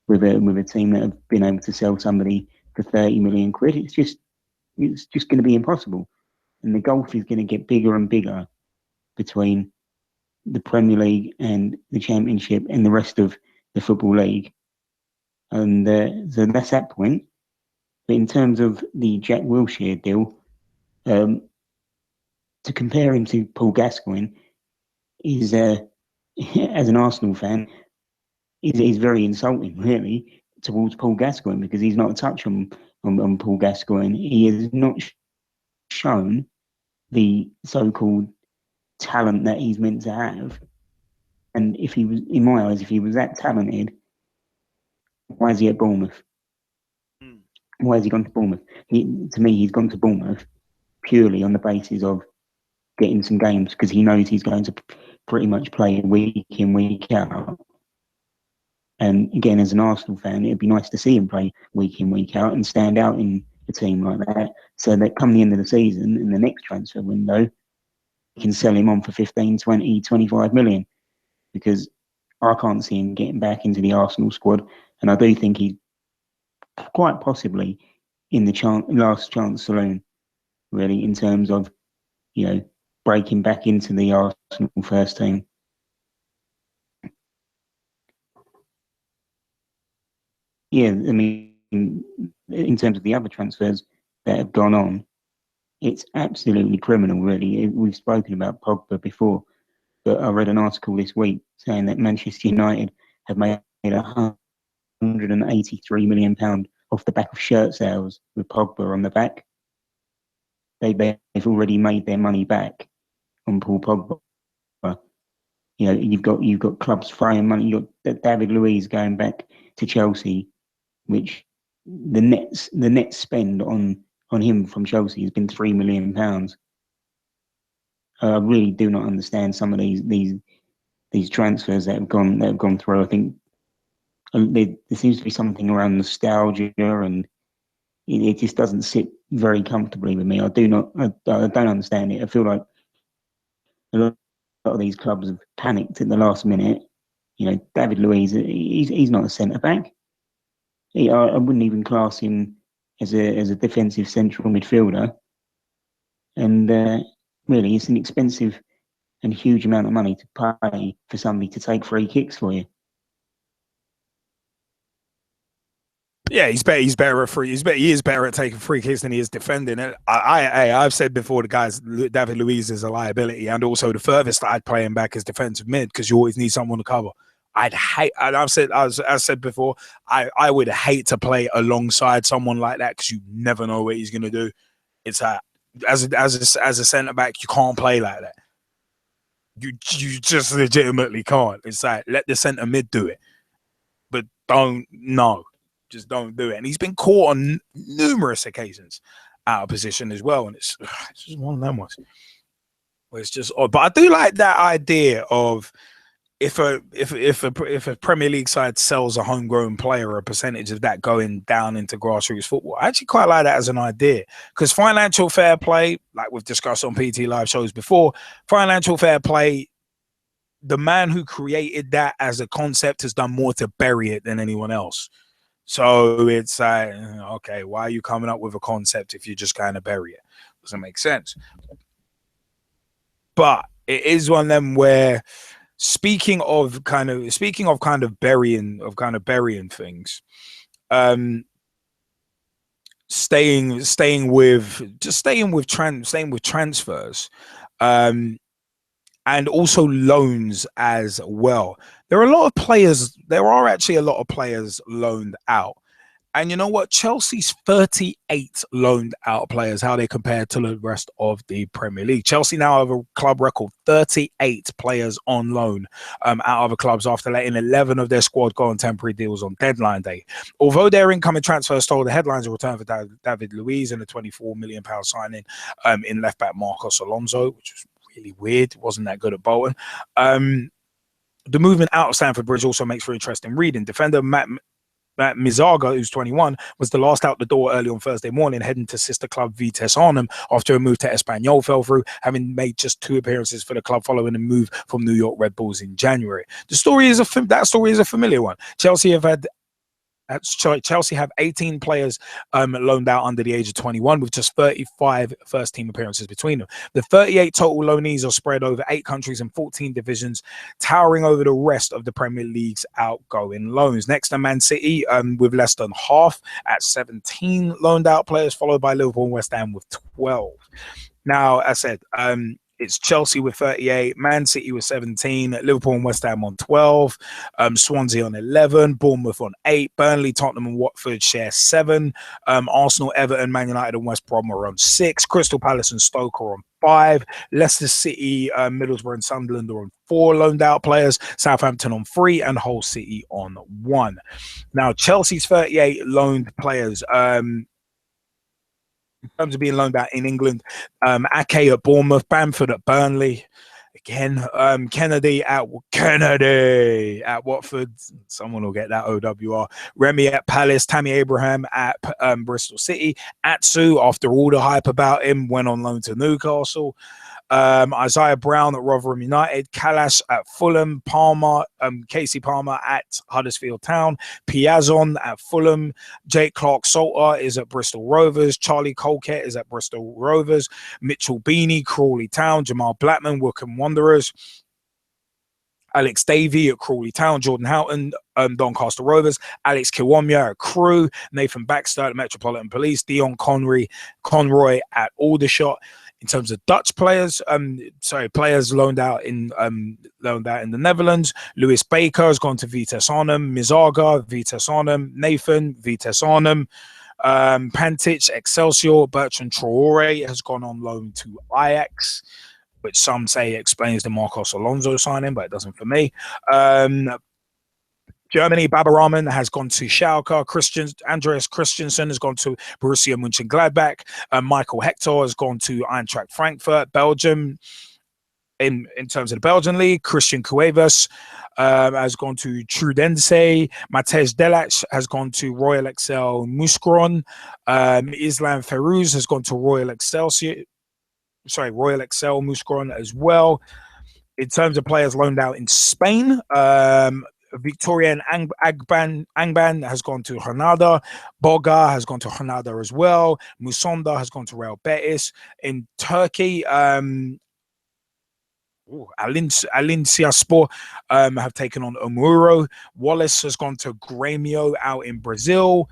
Speaker 12: with a team that have been able to sell somebody for 30 million quid. It's just going to be impossible. And the gulf is going to get bigger and bigger between the Premier League and the Championship and the rest of the Football League. And so that's that point. But in terms of the Jack Wilshere deal, to compare him to Paul Gascoigne is, as an Arsenal fan, is very insulting, really, towards Paul Gascoigne, because he's not a touch on Paul Gascoigne. He has not shown the so-called talent that he's meant to have. And if he was, in my eyes, if he was that talented, why is he at Bournemouth? Why has he gone to Bournemouth? To me, he's gone to Bournemouth purely on the basis of getting some games, because he knows he's going to pretty much play week in, week out. And again, as an Arsenal fan, it'd be nice to see him play week in, week out and stand out in a team like that, so that come the end of the season, in the next transfer window, you can sell him on for 15, 20, 25 million, because I can't see him getting back into the Arsenal squad. And I do think he's quite possibly in the last chance saloon, really, in terms of, breaking back into the Arsenal first team. Yeah, I mean, in terms of the other transfers that have gone on, it's absolutely criminal, really. We've spoken about Pogba before, but I read an article this week saying that Manchester United have made £183 million off the back of shirt sales with Pogba on the back. They've already made their money back on Paul Pogba. You've got clubs throwing money. You've got David Luiz going back to Chelsea, which the net spend on him from Chelsea has been £3 million. I really do not understand some of these transfers that have gone through. I think there seems to be something around nostalgia, and it just doesn't sit very comfortably with me. I don't understand it. I feel like a lot of these clubs have panicked at the last minute. David Luiz, he's not a centre back. I wouldn't even class him as a defensive central midfielder. And really, it's an expensive and huge amount of money to pay for somebody to take free kicks for you.
Speaker 1: Yeah, he is better at taking free kicks than he is defending it. I've said before, the guys, David Luiz is a liability, and also the furthest I'd play him back is defensive mid, because you always need someone to cover. I said before, I would hate to play alongside someone like that, because you never know what he's going to do. It's as a centre back, you can't play like that. You just legitimately can't. It's like, let the centre mid do it, but just don't do it. And he's been caught on numerous occasions out of position as well, and it's just one of them ones where it's just odd. But I do like that idea of, if a Premier League side sells a homegrown player, a percentage of that going down into grassroots football, I actually quite like that as an idea, because financial fair play, like we've discussed on PT Live shows before, financial fair play, the man who created that as a concept has done more to bury it than anyone else. So it's okay, why are you coming up with a concept if you just kind of bury it? Doesn't make sense. But it is one of them where, speaking of kind of burying things, staying with transfers, and also loans as well. There are actually a lot of players loaned out. And you know what? Chelsea's 38 loaned out players, how they compare to the rest of the Premier League. Chelsea now have a club record 38 players on loan out of other clubs after letting 11 of their squad go on temporary deals on deadline day. Although their incoming transfer stole the headlines, a return for David Luiz and a £24 million signing in left-back Marcos Alonso, which was really weird. Wasn't that good at Bolton. The movement out of Stamford Bridge also makes for interesting reading. Defender Matt Mizaga, who's 21, was the last out the door early on Thursday morning, heading to sister club Vitesse Arnhem after a move to Espanyol fell through, having made just 2 appearances for the club following a move from New York Red Bulls in January. That story is a familiar one. Chelsea have 18 players loaned out under the age of 21, with just 35 first-team appearances between them. The 38 total loanees are spread over 8 countries and 14 divisions, towering over the rest of the Premier League's outgoing loans. Next to Man City, with less than half at 17 loaned out players, followed by Liverpool and West Ham with 12. Now, as I said, it's Chelsea with 38, Man City with 17, Liverpool and West Ham on 12, Swansea on 11, Bournemouth on 8, Burnley, Tottenham and Watford share 7, Arsenal, Everton, Man United and West Brom are on 6, Crystal Palace and Stoke are on 5, Leicester City, Middlesbrough and Sunderland are on 4 loaned out players, Southampton on 3 and Hull City on 1. Now, Chelsea's 38 loaned players, in terms of being loaned out in England, Ake at Bournemouth, Bamford at Burnley, again, Kennedy at Watford, someone will get that OWR, Remy at Palace, Tammy Abraham at Bristol City, Atsu, after all the hype about him, went on loan to Newcastle, Isaiah Brown at Rotherham United, Callas at Fulham, Palmer, Casey Palmer at Huddersfield Town, Piazon at Fulham, Jake Clark-Salter is at Bristol Rovers, Charlie Colquette is at Bristol Rovers, Mitchell Beanie, Crawley Town, Jamal Blackman, Wycombe Wanderers, Alex Davey at Crawley Town, Jordan Houghton, Doncaster Rovers, Alex Kiwomya at Crewe, Nathan Baxter at Metropolitan Police, Dion Conroy at Aldershot. In terms of Dutch players, players loaned out in the Netherlands, Lewis Baker has gone to Vitesse Arnhem, Mizaga, Vitesse Arnhem, Nathan, Vitesse Arnhem, Pantic, Excelsior, Bertrand Traore has gone on loan to Ajax, which some say explains the Marcos Alonso signing, but it doesn't for me. Germany, Baba Rahman has gone to Schalke. Andreas Christensen has gone to Borussia Mönchengladbach. Michael Hector has gone to Eintracht Frankfurt. Belgium, in terms of the Belgian league, Christian Cuevas has gone to Trudense. Matej Delac has gone to Royal Excel Mouscron. Islam Ferouz has gone to Royal Excel Mouscron as well. In terms of players loaned out in Spain, Victorian Angban has gone to Granada. Boga has gone to Granada as well. Musonda has gone to Real Betis. In Turkey, Alinsiaspor have taken on Omuro. Wallace has gone to Grêmio out in Brazil.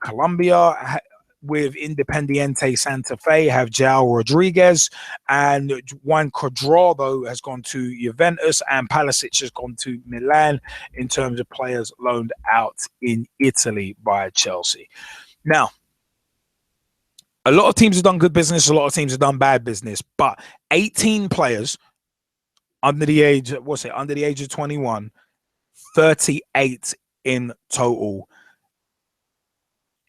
Speaker 1: Colombia with Independiente Santa Fe have João Rodriguez, and Juan Cuadrado has gone to Juventus, and Palicic has gone to Milan in terms of players loaned out in Italy by Chelsea. Now, a lot of teams have done good business, a lot of teams have done bad business, but 18 players under the age of 21, 38 in total.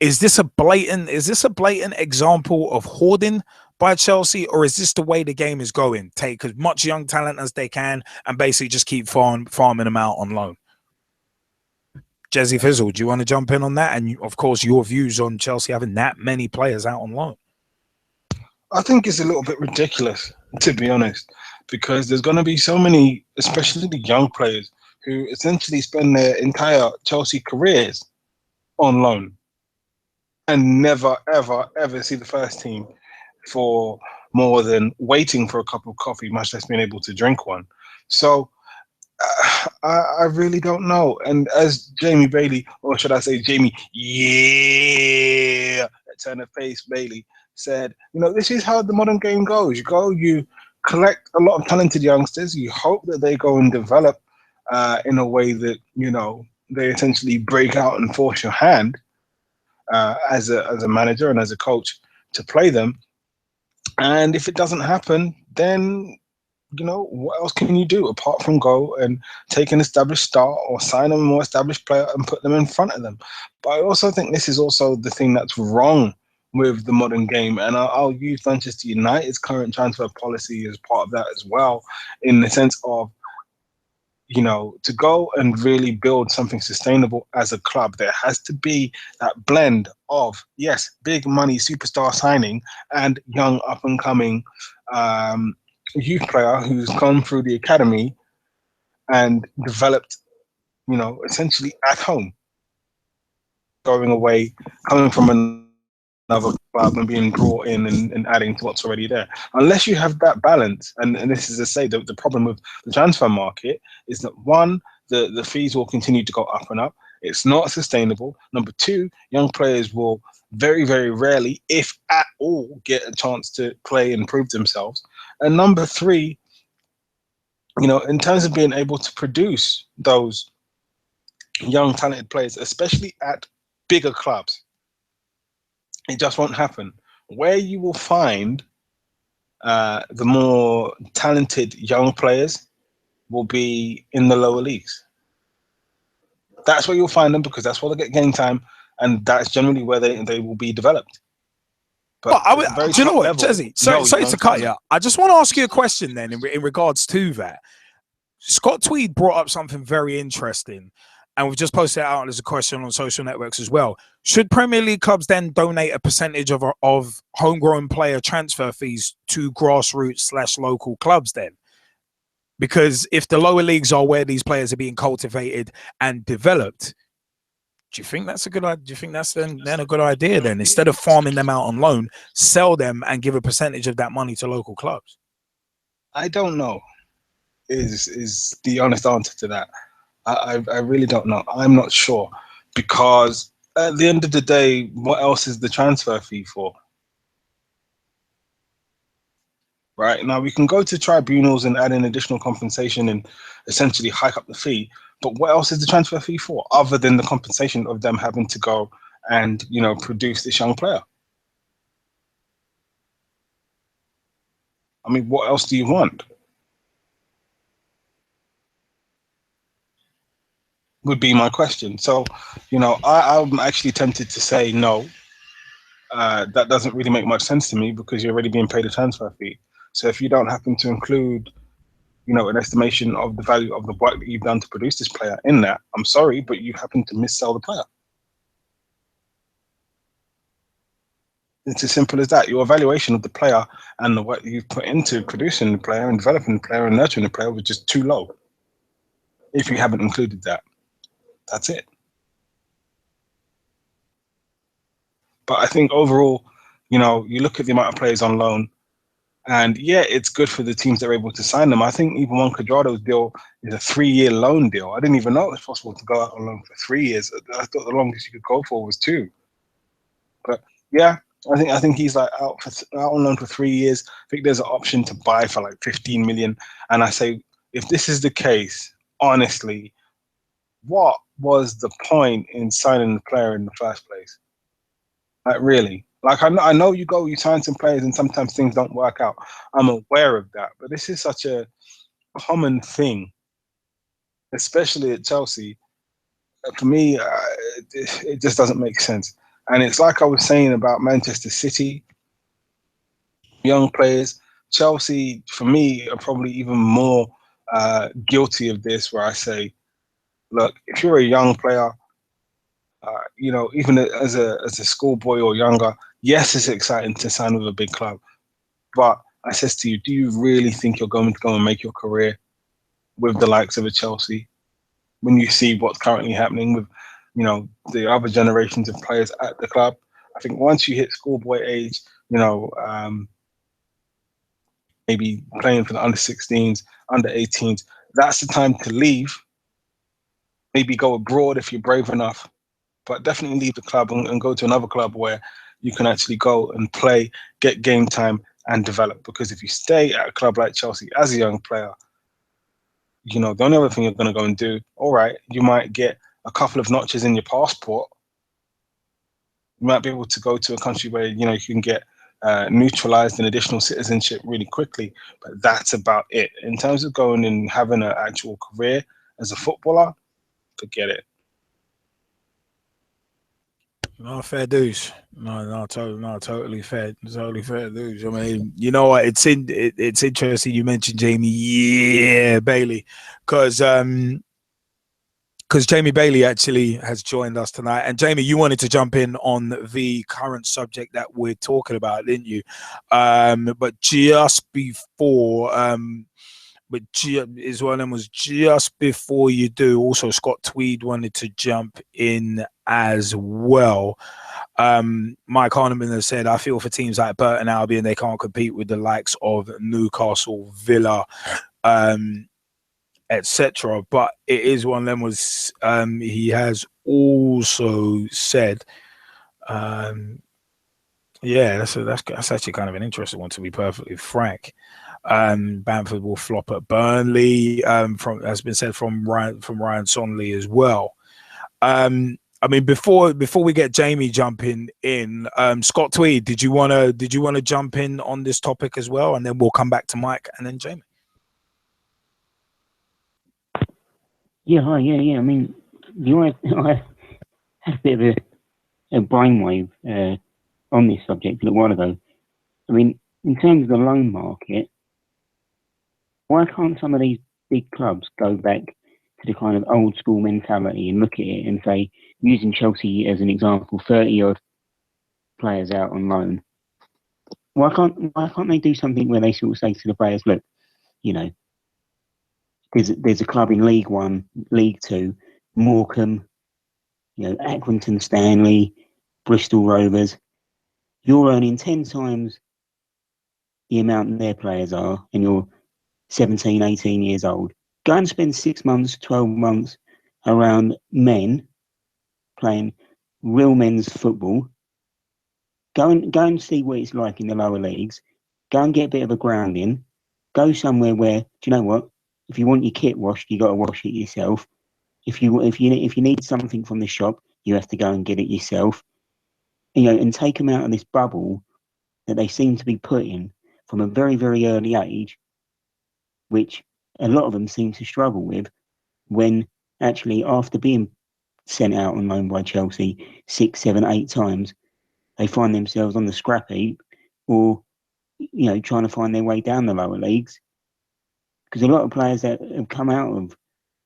Speaker 1: Is this a blatant example of hoarding? by Chelsea, or is this the way the game is going? Take as much young talent as they can and basically just keep farming them out on loan. Jezzy Fizzle, do you want to jump in on that? And of course, your views on Chelsea having that many players out on loan.
Speaker 2: I think it's a little bit ridiculous, to be honest, because there's going to be so many, especially the young players, who essentially spend their entire Chelsea careers on loan and never, ever, ever see the first team for more than waiting for a cup of coffee, much less being able to drink one. So I really don't know. And as Jamie Bailey, or should I say Jamie, turn of face Bailey said, you know, this is how the modern game goes. You collect a lot of talented youngsters. You hope that they go and develop in a way that, you know, they essentially break out and force your hand as a manager and as a coach to play them. And if it doesn't happen, then, you know, what else can you do apart from go and take an established star or sign a more established player and put them in front of them? But I also think this is also the thing that's wrong with the modern game. And I'll use Manchester United's current transfer policy as part of that as well, in the sense of, you know, to go and really build something sustainable as a club, there has to be that blend of, yes, big money superstar signing and young up and coming youth player who's gone through the academy and developed, you know, essentially at home, going away, coming from another club and being brought in and adding to what's already there. Unless you have that balance, and this is to say the problem with the transfer market is that, one, the fees will continue to go up and up. It's not sustainable. Number two, young players will very, very rarely, if at all, get a chance to play and prove themselves. And number three, you know, in terms of being able to produce those young talented players, especially at bigger clubs, it just won't happen. Where you will find the more talented young players will be in the lower leagues. That's where you'll find them, because that's where they get game time, and that's generally where they will be developed.
Speaker 1: But do you know what, Jezzy? Sorry to cut you. I just want to ask you a question then in regards to that. Scott Tweed brought up something very interesting, and we've just posted it out as a question on social networks as well. Should Premier League clubs then donate a percentage of homegrown player transfer fees to grassroots/local clubs then? Because if the lower leagues are where these players are being cultivated and developed, do you think that's a good idea? Do you think that's then a good idea then? Instead of farming them out on loan, sell them and give a percentage of that money to local clubs?
Speaker 2: I don't know is the honest answer to that. I really don't know. I'm not sure, because at the end of the day, what else is the transfer fee for? Right now, we can go to tribunals and add in additional compensation and essentially hike up the fee. But what else is the transfer fee for, other than the compensation of them having to go and, you know, produce this young player? I mean, what else do you want? Would be my question. So, you know, I'm actually tempted to say no. That doesn't really make much sense to me, because you're already being paid a transfer fee. So if you don't happen to include, you know, an estimation of the value of the work that you've done to produce this player in that, I'm sorry, but you happen to missell the player. It's as simple as that. Your evaluation of the player and the work that you've put into producing the player and developing the player and nurturing the player was just too low. If you haven't included that, that's it. But I think overall, you know, you look at the amount of players on loan, and yeah, it's good for the teams that are able to sign them. I think even Juan Cuadrado's deal is a 3-year loan deal. I didn't even know it was possible to go out on loan for 3 years. I thought the longest you could go for was 2. But yeah, I think he's like out on loan for 3 years. I think there's an option to buy for like 15 million. And I say, if this is the case, honestly, what was the point in signing the player in the first place? Like, really? Like, I know you sign some players and sometimes things don't work out. I'm aware of that. But this is such a common thing, especially at Chelsea. For me, it just doesn't make sense. And it's like I was saying about Manchester City. young players. Chelsea, for me, are probably even more guilty of this, where I say, look, if you're a young player, you know, even as a schoolboy or younger, yes, it's exciting to sign with a big club. But I says to you, do you really think you're going to go and make your career with the likes of a Chelsea when you see what's currently happening with, you know, the other generations of players at the club? I think once you hit schoolboy age, you know, maybe playing for the under 16s, under 18s, that's the time to leave. Maybe go abroad if you're brave enough, but definitely leave the club and go to another club where you can actually go and play, get game time and develop. Because if you stay at a club like Chelsea as a young player, you know, the only other thing you're going to go and do, all right, you might get a couple of notches in your passport. You might be able to go to a country where, you know, you can get neutralized and additional citizenship really quickly, but that's about it. In terms of going and having an actual career as a footballer, forget it.
Speaker 1: No, fair dues. Totally fair dues. I mean, you know what? It's interesting you mentioned Jamie, Bailey, because Jamie Bailey actually has joined us tonight. And Jamie, you wanted to jump in on the current subject that we're talking about, didn't you? But just before, is one of them was just before you do. Also, Scott Tweed wanted to jump in as well. Mike Harneman has said, I feel for teams like Burton Albion, they can't compete with the likes of Newcastle, Villa, etc. But it is one of them was he has also said, that's actually kind of an interesting one, to be perfectly frank. Bamford will flop at Burnley, has been said from Ryan Sonely as well. I mean, before we get Jamie jumping in, Scott Tweed, did you wanna jump in on this topic as well, and then we'll come back to Mike and then Jamie.
Speaker 12: Yeah, hi, yeah. I mean, I had a bit of a brainwave on this subject a little while ago. I mean, in terms of the loan market, why can't some of these big clubs go back to the kind of old school mentality and look at it and say, using Chelsea as an example, 30 odd players out on loan? Why can't they do something where they sort of say to the players, look, you know, there's a club in League One, League Two, Morecambe, you know, Accrington Stanley, Bristol Rovers. You're earning 10 times the amount their players are, and you're 17, 18 years old. Go and spend 6 months, 12 months around men playing real men's football. Go and see what it's like in the lower leagues. Go and get a bit of a grounding. Go somewhere where, do you know what? If you want your kit washed, you got to wash it yourself. If you need something from the shop, you have to go and get it yourself. You know, and take them out of this bubble that they seem to be put in from a very, very early age, which a lot of them seem to struggle with, when actually after being sent out on loan by Chelsea 6, 7, 8 times, they find themselves on the scrap heap, or, you know, trying to find their way down the lower leagues. Because a lot of players that have come out of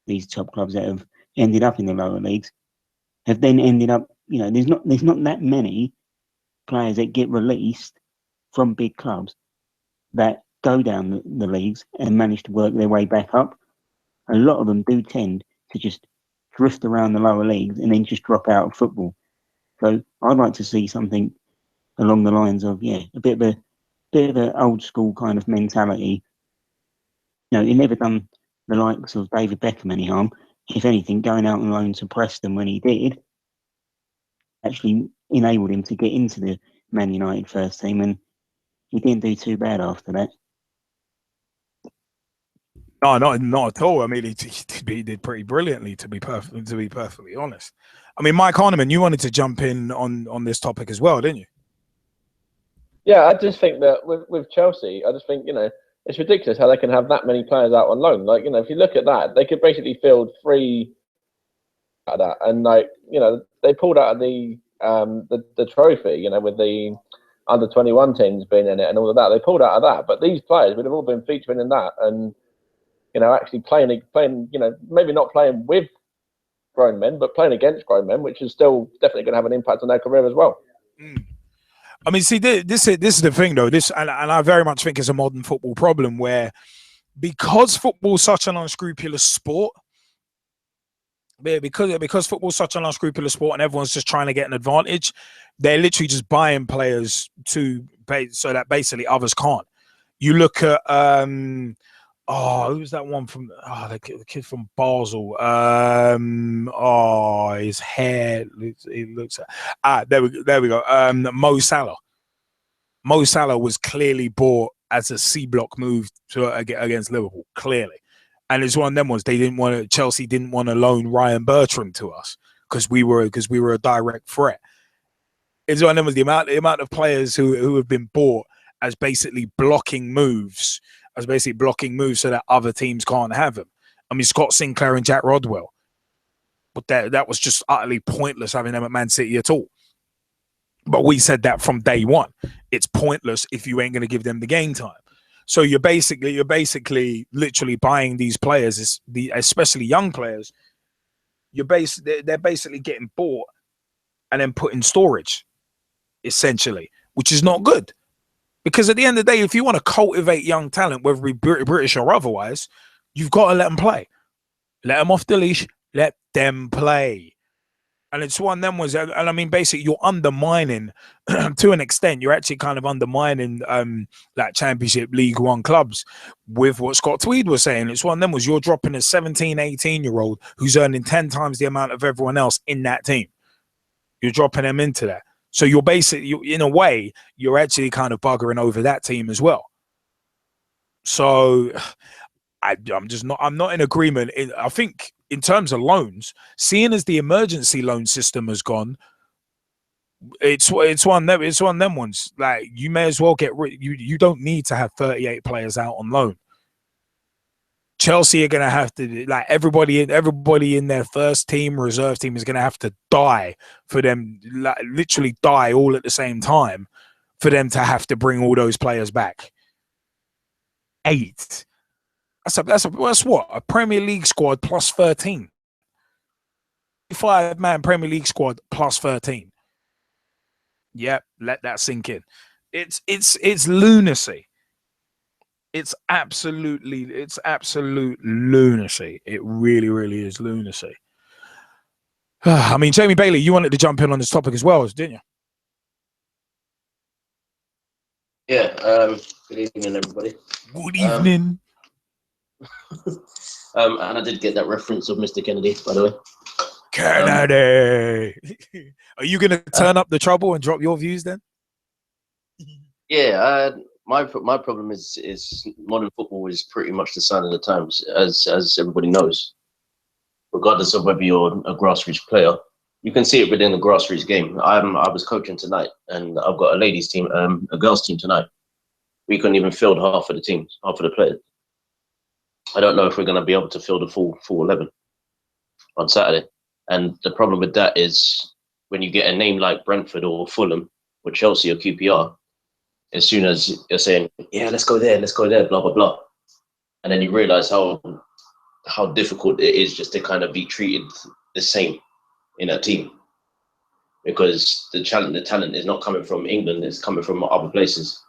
Speaker 12: these top clubs that have ended up in the lower leagues have then ended up, you know, there's not that many players that get released from big clubs that go down the leagues and manage to work their way back up. A lot of them do tend to just drift around the lower leagues and then just drop out of football. So I'd like to see something along the lines of, a bit of an old school kind of mentality. You know, it never done the likes of David Beckham any harm. If anything, going out on loan to Preston when he did actually enabled him to get into the Man United first team, and he didn't do too bad after that.
Speaker 1: No, not at all. I mean, he did pretty brilliantly, to be perfectly honest. I mean, Mike Harneman, you wanted to jump in on this topic as well, didn't you?
Speaker 6: Yeah, I just think that with Chelsea, I just think, you know, it's ridiculous how they can have that many players out on loan. Like, you know, if you look at that, they could basically field 3 out of that, and, like, you know, they pulled out of the trophy, you know, with the under 21 teams being in it and all of that. They pulled out of that, but these players would have all been featuring in that, and actually playing. Maybe not playing with grown men, but playing against grown men, which is still definitely going to have an impact on their career as well.
Speaker 1: I mean, see, this is the thing, though. And I very much think it's a modern football problem where, because football's such an unscrupulous sport, because football's such an unscrupulous sport and everyone's just trying to get an advantage, they're literally just buying players so that basically others can't. You look at who's that one from the kid from Basel? His hair looks there we go. Mo Salah. Mo Salah was clearly bought as a C block move against Liverpool, clearly. And it's one of them ones. Chelsea didn't want to loan Ryan Bertrand to us because we were a direct threat. It's one of them was the amount of players who have been bought as basically blocking moves so that other teams can't have them. I mean, Scott Sinclair and Jack Rodwell, but that was just utterly pointless having them at Man City at all. But we said that from day one. It's pointless if you ain't going to give them the game time. So you're basically literally buying these players, especially young players. They're basically getting bought and then put in storage, essentially, which is not good. Because at the end of the day, if you want to cultivate young talent, whether it be British or otherwise, you've got to let them play. Let them off the leash. Let them play. And it's one of them ones, and I mean, basically, you're undermining, to an extent, you're actually kind of undermining like Championship League One clubs with what Scott Tweed was saying. It's one of them was you're dropping a 17, 18-year-old who's earning 10 times the amount of everyone else in that team. You're dropping them into that. So you're basically, in a way, you're actually kind of buggering over that team as well. So I'm not in agreement. I think in terms of loans, seeing as the emergency loan system has gone, it's one of them ones. Like, you may as well get rid. You don't need to have 38 players out on loan. Chelsea are going to have to, like, everybody in their first team, reserve team is going to have to die for them, like, literally die all at the same time for them to have to bring all those players back. 8. That's what? A Premier League squad plus 13. 5-man Premier League squad plus 13. Yep, let that sink in. It's lunacy. It's absolute lunacy. It really, really is lunacy. I mean, Jamie Bailey, you wanted to jump in on this topic as well, didn't you?
Speaker 13: Yeah. Good evening, everybody.
Speaker 1: Good evening.
Speaker 13: And I did get that reference of Mr. Kennedy, by the way.
Speaker 1: Kennedy. Are you going to turn up the trouble and drop your views then?
Speaker 13: Yeah. My problem is modern football is pretty much the sign of the times, as everybody knows. Regardless of whether you're a grassroots player, you can see it within the grassroots game. I was coaching tonight, and I've got a ladies' team, a girls' team tonight. We couldn't even field half of the teams, half of the players. I don't know if we're going to be able to field a full 11 on Saturday. And the problem with that is when you get a name like Brentford or Fulham or Chelsea or QPR, as soon as you're saying, yeah, let's go there, blah, blah, blah. And then you realize how difficult it is just to kind of be treated the same in a team. Because the talent is not coming from England, it's coming from other places.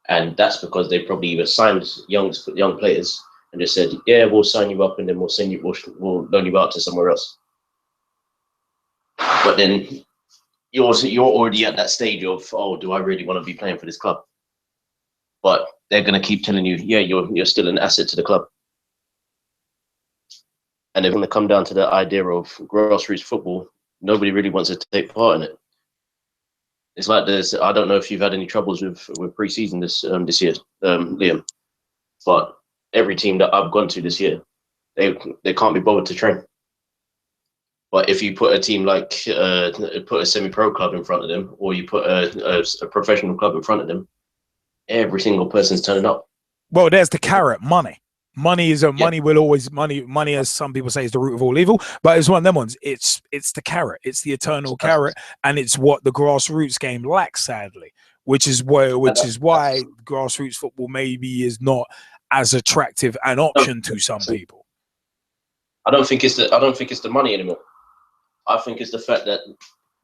Speaker 13: And that's because they probably either signed young players and just said, yeah, we'll sign you up and then we'll loan you out to somewhere else. But then you're already at that stage of, oh, do I really want to be playing for this club? But they're going to keep telling you, yeah, you're still an asset to the club. And they're going to come down to the idea of grassroots football. Nobody really wants to take part in it. It's like this. I don't know if you've had any troubles with pre-season this year, Liam, but every team that I've gone to this year, they can't be bothered to train. But if you put a team like put a semi-pro club in front of them, or you put a professional club in front of them, every single person's turning up.
Speaker 1: Well, there's the carrot, money. Money will always money, as some people say, is the root of all evil. But it's one of them ones. It's the carrot. It's the eternal carrot, and it's what the grassroots game lacks, sadly. which is why grassroots football maybe is not as attractive an option to some people.
Speaker 13: I don't think it's the money anymore. I think it's the fact that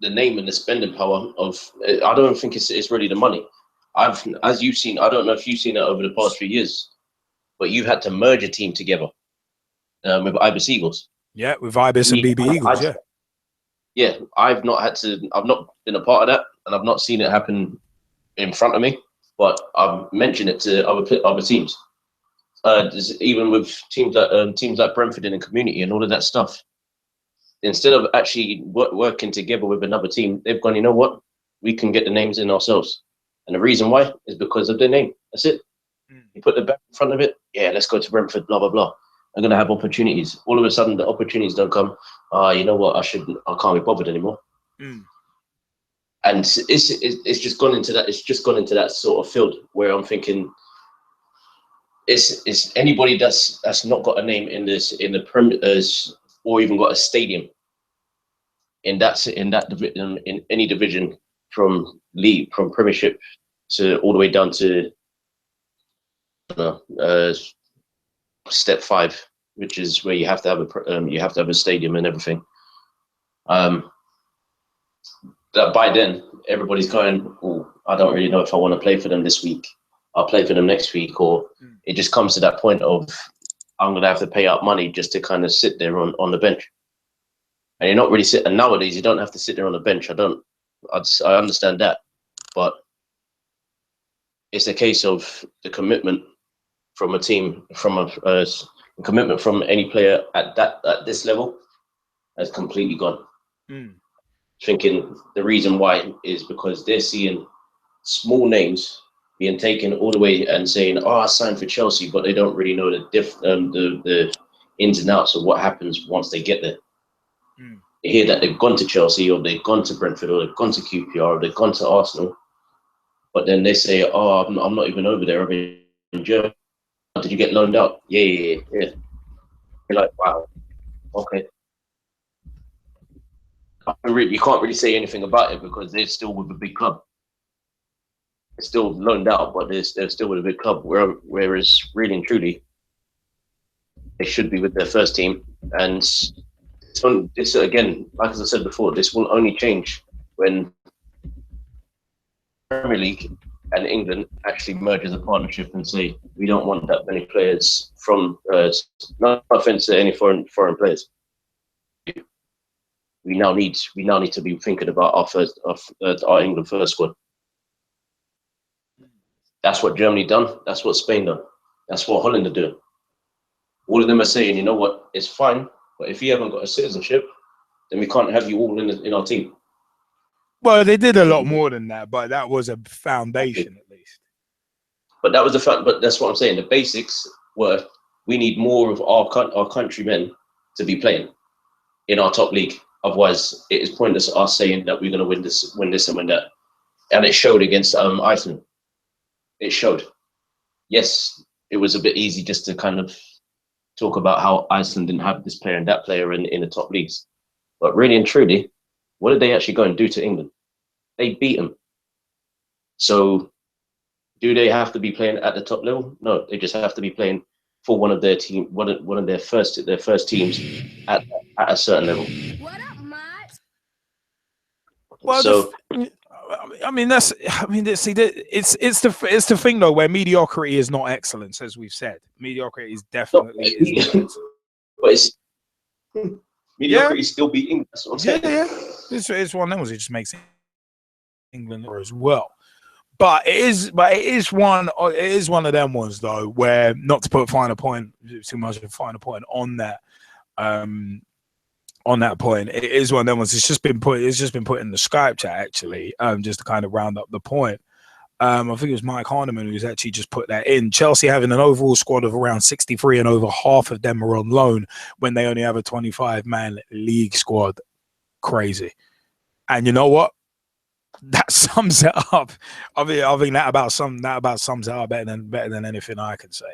Speaker 13: the name and the spending power of. I don't think it's really the money. As you've seen, I don't know if you've seen it over the past few years, but you've had to merge a team together with Ibis Eagles.
Speaker 1: Yeah, with Ibis and BB Eagles.
Speaker 13: Yeah, I've not been a part of that, and I've not seen it happen in front of me. But I've mentioned it to other teams. Even with teams like Brentford in the community and all of that stuff. Instead of actually working together with another team, they've gone, you know what? We can get the names in ourselves. And the reason why is because of their name. That's it. You put the back in front of it. Yeah, let's go to Brentford, blah, blah, blah. I'm going to have opportunities. All of a sudden, the opportunities don't come. You know what? I can't be bothered anymore. And it's just gone into that. It's just gone into that sort of field where I'm thinking, it's anybody that's not got a name in the Premier or even got a stadium in any division from league, from Premiership to all the way down to step 5, which is where you have to have a stadium and everything. That by then everybody's going, oh, I don't really know if I want to play for them this week. I'll play for them next week, or it just comes to that point of I'm going to have to pay out money just to kind of sit there on the bench. And you're not really sitting. And nowadays, you don't have to sit there on the bench. I understand that, but it's a case of the commitment from a team, from a commitment from any player at this level has completely gone. Thinking the reason why is because they're seeing small names being taken all the way and saying, "Oh, I signed for Chelsea," but they don't really know the ins and outs of what happens once they get there. They hear that they've gone to Chelsea, or they've gone to Brentford, or they've gone to QPR, or they've gone to Arsenal, but then they say, "Oh, I'm not even over there. I'm in Germany. Did you get loaned out?" Yeah. You're like, wow, okay. You can't really say anything about it because they're still with a big club. They're still loaned out, but they're still with a big club. Whereas, really and truly, they should be with their first team. And this again, like as I said before, this will only change when Premier League and England actually merge as a partnership and say we don't want that many players from. No offense to any foreign players. We now need to be thinking about our England first squad. That's what Germany done. That's what Spain done. That's what Holland are doing. All of them are saying, you know what, it's fine, but if you haven't got a citizenship, then we can't have you all in our team.
Speaker 1: Well, they did a lot more than that, but that was a foundation at least.
Speaker 13: But that was the fact. But that's what I'm saying. The basics were we need more of our countrymen to be playing in our top league. Otherwise, it is pointless us saying that we're going to win this and win that. And it showed against Iceland. It showed. Yes, it was a bit easy just to kind of talk about how Iceland didn't have this player and that player in the top leagues. But really and truly, what did they actually go and do to England? They beat them. So do they have to be playing at the top level? No, they just have to be playing for one of their first teams at a certain level.
Speaker 1: Well,
Speaker 13: so
Speaker 1: it's the thing though, where mediocrity is not excellence, as we've said. Mediocrity is definitely
Speaker 13: but mediocrity still beating. That's what I'm saying.
Speaker 1: Yeah. It's one of them ones. It just makes England as well. But it is one of them ones though, where not to put too much of a finer point on that. On that point, it is one of them ones. It's just been put in the Skype chat actually, just to kind of round up the point. I think it was Mike Hardiman who's actually just put that in. Chelsea having an overall squad of around 63 and over half of them are on loan when they only have a 25-man league squad. Crazy. And you know what? That sums it up. I think that about sums it up better than anything I can say.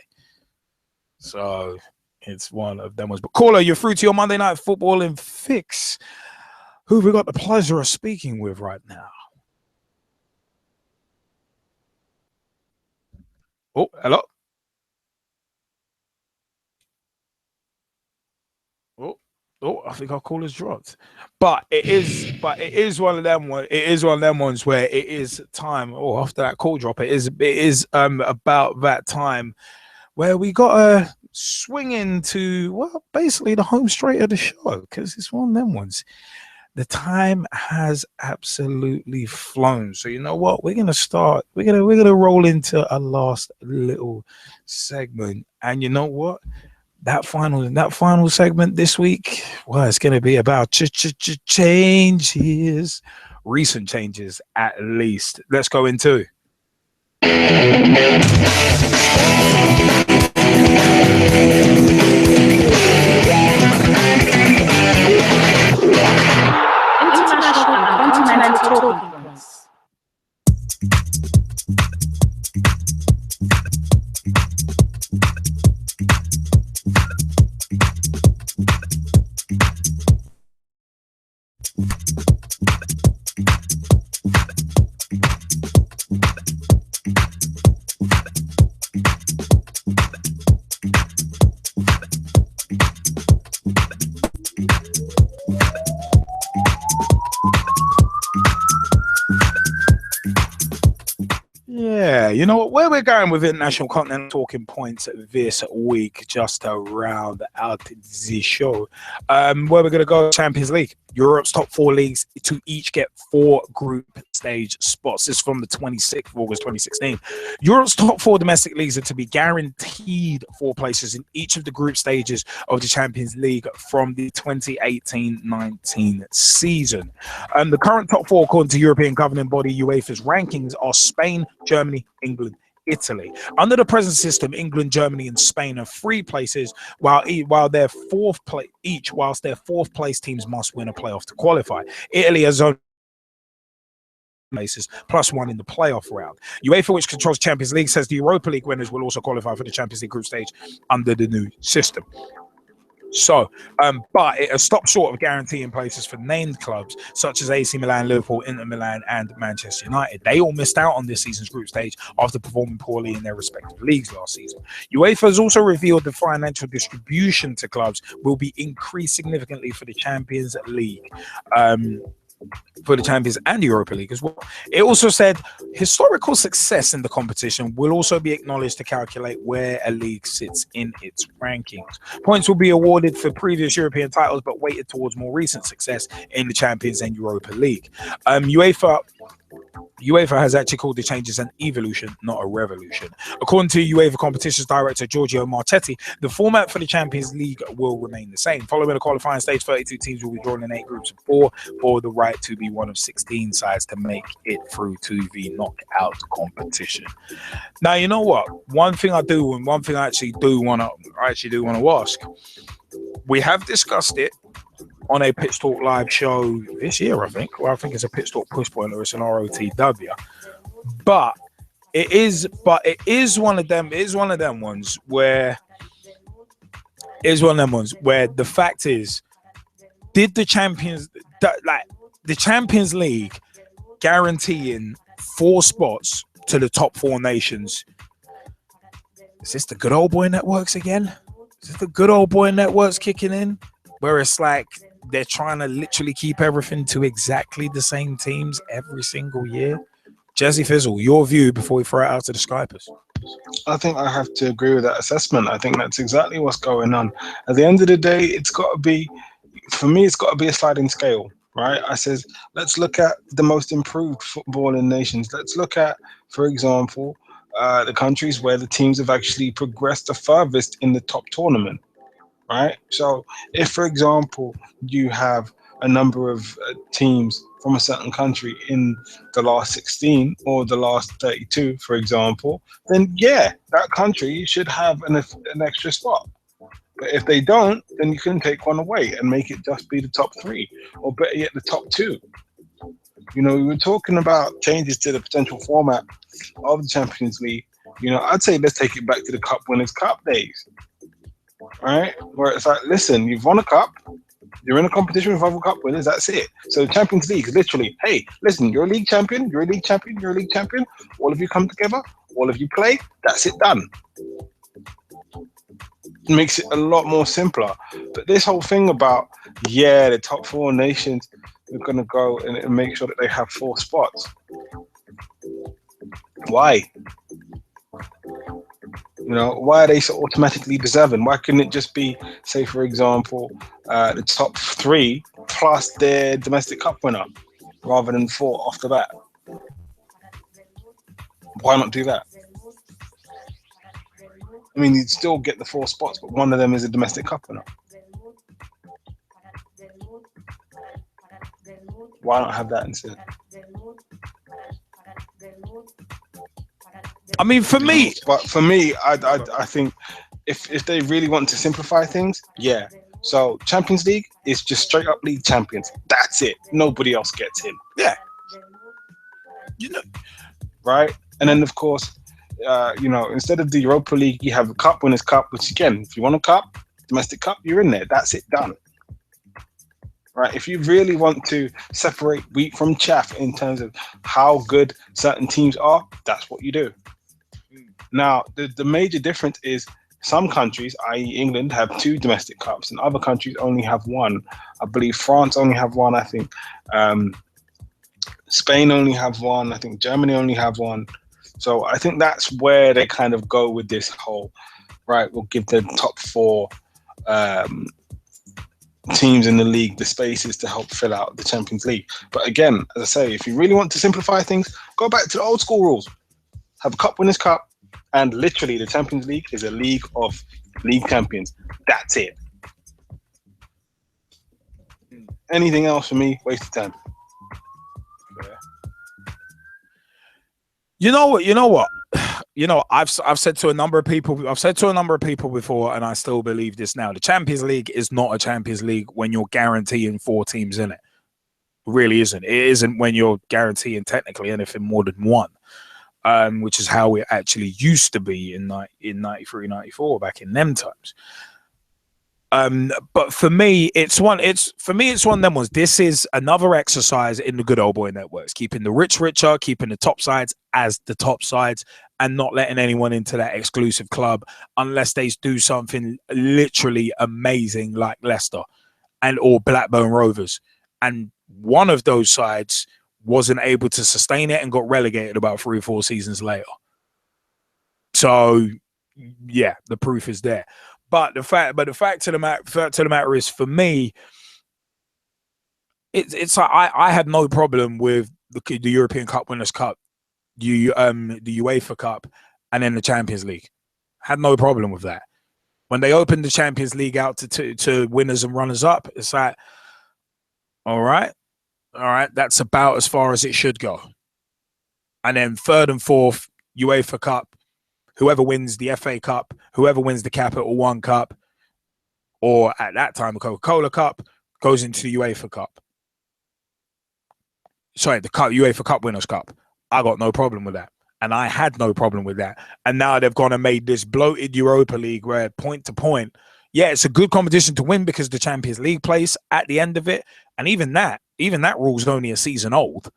Speaker 1: So it's one of them ones. But caller, you're through to your Monday Night Footballing Fix. Who have we got the pleasure of speaking with right now? Oh, hello. Oh, I think our call has dropped. But it is one of them ones where it is time. Oh, after that call drop, it is about that time where we got to swing into, well, basically the home straight of the show, because it's one of them ones. The time has absolutely flown. So you know what? We're gonna start. We're gonna roll into a last little segment, and you know what? That final segment this week, well, it's going to be about changes, recent changes at least. Let's go into.
Speaker 14: International and continental talking points.
Speaker 1: Yeah, you know what? Where we're going with international continental talking points this week, just to round out the show, where we're going to go Champions League. Europe's top 4 leagues to each get 4 group stage spots. This is from the 26th of August 2016. Europe's top 4 domestic leagues are to be guaranteed 4 places in each of the group stages of the Champions League from the 2018-19 season. The current top 4, according to European governing body UEFA's rankings, are Spain, Germany, England, Italy. Under the present system, England, Germany, and Spain are 3 places, while their fourth place teams must win a playoff to qualify. Italy has only places plus 1 in the playoff round. UEFA, which controls Champions League, says the Europa League winners will also qualify for the Champions League group stage under the new system. So, but it has stopped short of guaranteeing places for named clubs such as AC Milan, Liverpool, Inter Milan, and Manchester United. They all missed out on this season's group stage after performing poorly in their respective leagues last season. UEFA has also revealed the financial distribution to clubs will be increased significantly for the Champions League. For the Champions and Europa League as well. It also said historical success in the competition will also be acknowledged to calculate where a league sits in its rankings. Points will be awarded for previous European titles, but weighted towards more recent success in the Champions and Europa League. UEFA has actually called the changes an evolution, not a revolution. According to UEFA competitions director Giorgio Marchetti, the format for the Champions League will remain the same. Following the qualifying stage, 32 teams will be drawn in 8 groups of 4 for the right to be one of 16 sides to make it through to the knockout competition. Now, you know what? One thing I actually do want to ask. We have discussed it on a Pitch Talk live show this year, I think. Well, I think it's a Pitch Talk push point, or it's an ROTW. But it is one of them ones where the fact is, did the Champions League guaranteeing 4 spots to the top 4 nations? Is this the good old boy networks again? Is this the good old boy networks kicking in? Where it's like they're trying to literally keep everything to exactly the same teams every single year. Jazzy Fizzle, your view before we throw it out to the Skypers.
Speaker 2: I think I have to agree with that assessment. I think that's exactly what's going on. At the end of the day, it's got to be a sliding scale, right? I says, let's look at the most improved footballing nations. Let's look at, for example, the countries where the teams have actually progressed the furthest in the top tournament. Right. So if, for example, you have a number of teams from a certain country in the last 16 or the last 32, for example, then yeah, that country should have an extra spot. But if they don't, then you can take one away and make it just be the top 3, or better yet, the top 2. You know, we were talking about changes to the potential format of the Champions League. You know, I'd say let's take it back to the Cup Winners' Cup days. Right, where it's like, listen, you've won a cup, you're in a competition with other cup winners, that's it. So the Champions League is literally, hey, listen, you're a league champion, you're a league champion, you're a league champion, all of you come together, all of you play, that's it, done. It makes it a lot more simpler. But this whole thing about, the top 4 nations are going to go and make sure that they have 4 spots. Why? Why are they so automatically deserving? Why couldn't it just be, say, for example, the top 3 plus their domestic cup winner, rather than 4 off the bat? Why not do that? I mean, you'd still get the 4 spots, but one of them is a domestic cup winner. Why not have that instead?
Speaker 1: I mean, for me,
Speaker 2: I think if they really want to simplify things, So Champions League is just straight up league champions. That's it. Nobody else gets in.
Speaker 1: Yeah.
Speaker 2: Right? And then, of course, instead of the Europa League, you have a Cup Winners' Cup, which, again, if you want a cup, domestic cup, you're in there. That's it, done. Right? If you really want to separate wheat from chaff in terms of how good certain teams are, that's what you do. Now, the major difference is some countries, i.e. England, have 2 domestic cups, and other countries only have 1. I believe France only have 1. I think Spain only have 1. I think Germany only have 1. So I think that's where they kind of go with this whole, right, we'll give the top 4 teams in the league the spaces to help fill out the Champions League. But again, as I say, if you really want to simplify things, go back to the old school rules. Have a Cup Winners' Cup, and literally the Champions League is a league of league champions. That's it. Anything else for me, waste of time.
Speaker 1: You know what? I've said to a number of people before, and I still believe this now. The Champions League is not a Champions League when you're guaranteeing 4 teams in it. It really isn't. It isn't when you're guaranteeing technically anything more than 1. Which is how it actually used to be in 93, 94, back in them times. But for me, it's one of them ones. This is another exercise in the good old boy networks, keeping the rich richer, keeping the top sides as the top sides, and not letting anyone into that exclusive club unless they do something literally amazing like Leicester or Blackburn Rovers. And one of those sides wasn't able to sustain it and got relegated about 3 or 4 seasons later. So, yeah, the proof is there. But the fact of the matter is, for me, it's like I had no problem with the European Cup Winners' Cup, the UEFA Cup, and then the Champions League. Had no problem with that. When they opened the Champions League out to winners and runners up, it's like, all right, that's about as far as it should go. And then 3rd and 4th, UEFA Cup, whoever wins the FA Cup, whoever wins the Capital One Cup, or at that time the Coca-Cola Cup, goes into the UEFA Cup. Sorry, the UEFA Cup Winners' Cup. I got no problem with that. And I had no problem with that. And now they've gone and made this bloated Europa League where point to point, yeah, it's a good competition to win because the Champions League place at the end of it. And even that rule's only a season old.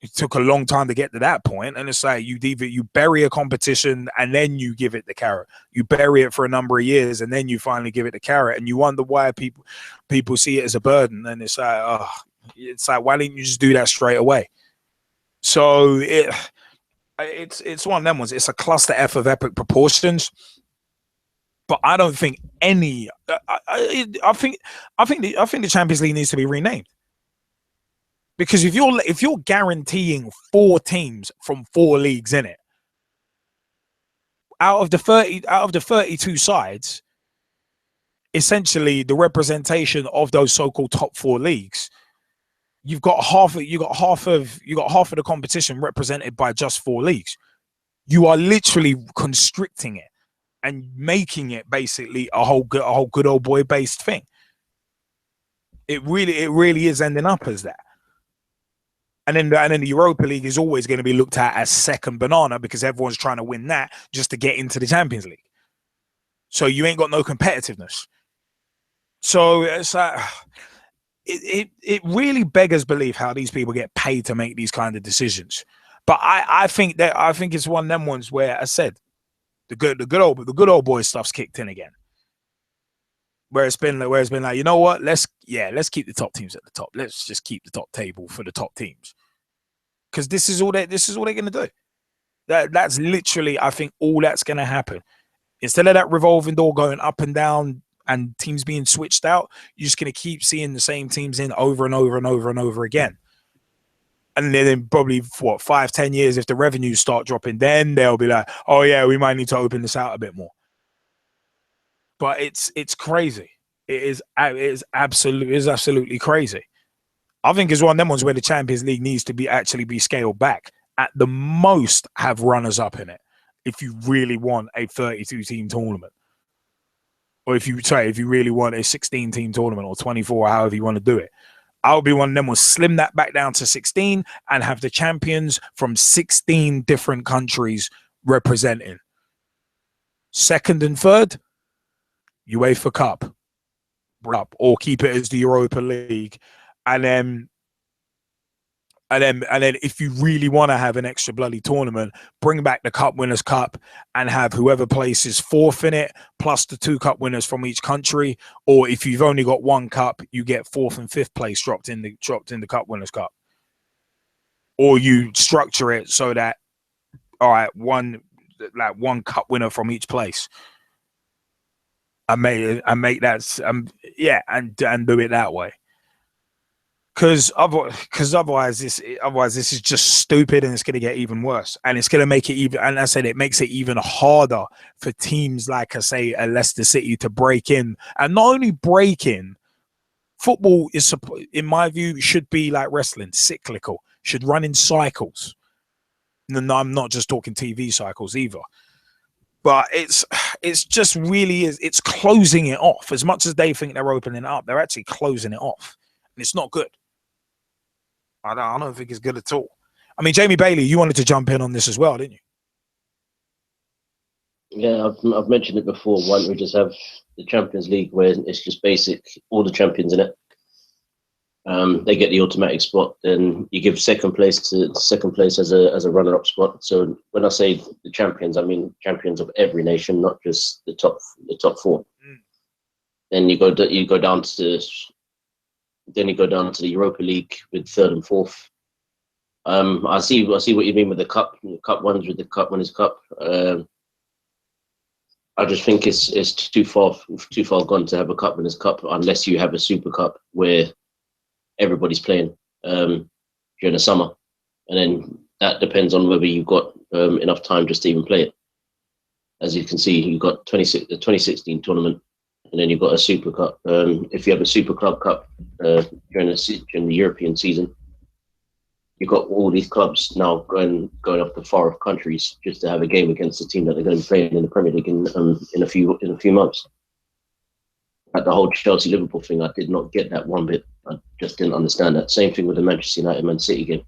Speaker 1: It took a long time to get to that point, and it's like you bury a competition and then you give it the carrot. You bury it for a number of years and then you finally give it the carrot, and you wonder why people see it as a burden. And it's like, why didn't you just do that straight away? So it's one of them ones. It's a cluster F of epic proportions. But I don't think any. I think the Champions League needs to be renamed, because if you're guaranteeing 4 teams from 4 leagues in it, out of the 32 sides, essentially the representation of those so-called top 4 leagues, you've got half of the competition represented by just 4 leagues. You are literally constricting it and making it basically a whole good old boy based thing. It really is ending up as that. And then the Europa League is always going to be looked at as second banana because everyone's trying to win that just to get into the Champions League. So you ain't got no competitiveness. So it's like, it really beggars belief how these people get paid to make these kind of decisions. But I think it's one of them ones where I said the good old boy stuff's kicked in again. Where it's been like, you know what? Let's keep the top teams at the top. Let's just keep the top table for the top teams. Because this is all they're gonna do. That's literally, I think, all that's gonna happen. Instead of that revolving door going up and down and teams being switched out, you're just gonna keep seeing the same teams in over and over and over and over again. And then probably 5-10 years, if the revenues start dropping, then they'll be like, oh yeah, we might need to open this out a bit more. But it's crazy. It is absolutely crazy. I think it's one of them ones where the Champions League needs to actually be scaled back. At the most, have runners up in it if you really want a 32-team tournament, or if you really want a 16-team tournament or 24, however you want to do it. I'll be one of them. Will slim that back down to 16 and have the champions from 16 different countries representing. Second and third, UEFA Cup, or keep it as the Europa League, and then if you really want to have an extra bloody tournament, bring back the Cup Winners' Cup and have whoever places fourth in it plus the 2 cup winners from each country. Or if you've only got 1 cup, you get 4th and 5th place dropped in the Cup Winners' Cup. Or you structure it so that, all right, one cup winner from each place. And make that and do it that way. Because otherwise this is just stupid, and it's going to get even worse, and it's going to make it even. And I said it makes it even harder for teams like, I say, a Leicester City to break in, and not only break in. Football is, in my view, should be like wrestling, cyclical. Should run in cycles. No, I'm not just talking TV cycles either. But it's just really is. It's closing it off. As much as they think they're opening it up, they're actually closing it off, and it's not good. I don't think it's good at all. I mean, Jamie Bailey, you wanted to jump in on this as well, didn't you?
Speaker 13: Yeah, I've mentioned it before. Why don't we just have the Champions League where it's just basic, all the champions in it? They get the automatic spot. Then you give second place as a runner-up spot. So when I say the champions, I mean champions of every nation, not just the top 4. Then you go down to the Europa League with 3rd and 4th. I see what you mean with the cup ones with the Cup Winners' Cup. I just think it's too far gone to have a Cup Winners' Cup unless you have a Super Cup where everybody's playing during the summer, and then that depends on whether you've got enough time just to even play it. As you can see, you've got the 2016 tournament, and then you've got a Super Cup. If you have a Super Club Cup during the European season, you've got all these clubs now going up to far off countries just to have a game against the team that they're going to be playing in the Premier League in a few months. Like the whole Chelsea-Liverpool thing, I did not get that one bit. I just didn't understand that. Same thing with the Manchester United-Man City game.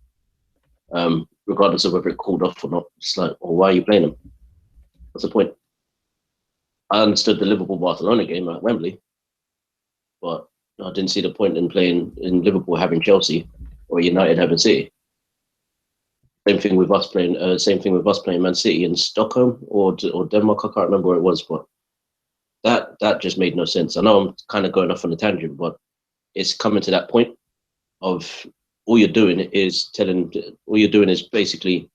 Speaker 13: Regardless of whether it called off or not, it's like, well, why are you playing them? What's the point? I understood the Liverpool-Barcelona game at Wembley, but I didn't see the point in playing in Liverpool having Chelsea or United having City. Same thing with us playing Man City in Stockholm or Denmark. I can't remember where it was, but that just made no sense. I know I'm kind of going off on a tangent, but it's coming to that point of all you're doing is basically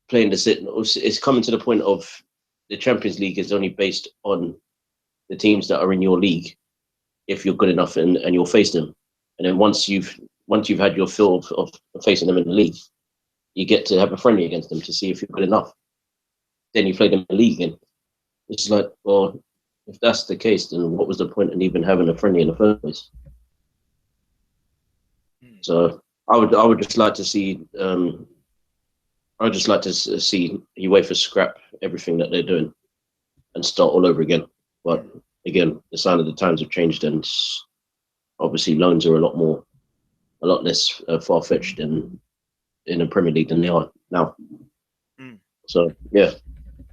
Speaker 13: playing the sit. It's coming to the point of the Champions League is only based on the teams that are in your league if you're good enough and you'll face them. And then once you've had your fill of facing them in the league, you get to have a friendly against them to see if you're good enough. Then you play them in the league again. It's like, well, if that's the case, then what was the point in even having a friendly in the first place? So I would just like to see UEFA scrap everything that they're doing and start all over again. But again, the sign of the times have changed, and obviously loans are a lot less far-fetched in the Premier League than they are now. So yeah.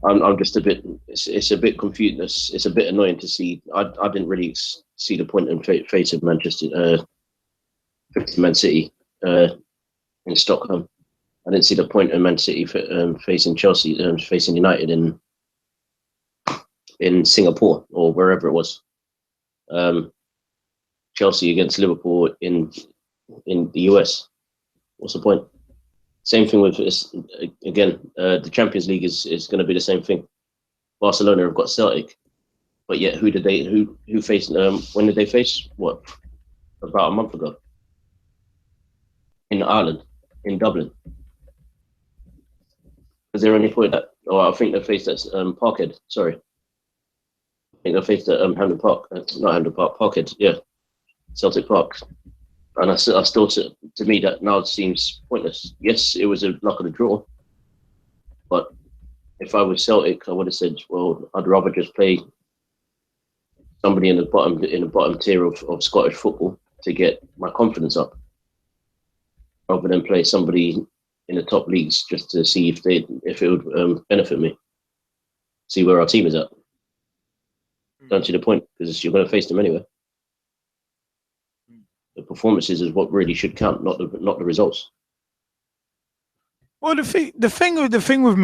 Speaker 13: I'm just a bit. It's a bit confused. It's a bit annoying to see. I didn't really see the point in facing Man City in Stockholm. I didn't see the point of Man City facing Chelsea, facing United in Singapore or wherever it was. Chelsea against Liverpool in the US. What's the point? Same thing with again. The Champions League is going to be the same thing. Barcelona have got Celtic, but yet who faced? When did they face? What? About a month ago. In Ireland, in Dublin. Is there any point that? Oh, I think they faced at Parkhead. Sorry. I think they faced at Hampden Park. Not Hampden Park. Parkhead. Yeah. Celtic Park. And I still, to me, that now seems pointless. Yes, it was a luck of the draw. But if I was Celtic, I would have said, well, I'd rather just play somebody in the bottom tier of Scottish football to get my confidence up, rather than play somebody in the top leagues just to see if it would benefit me. See where our team is at. Don't see the point, because you're going to face them anyway. The performances is what really should count, not the results.
Speaker 1: Well, the thing with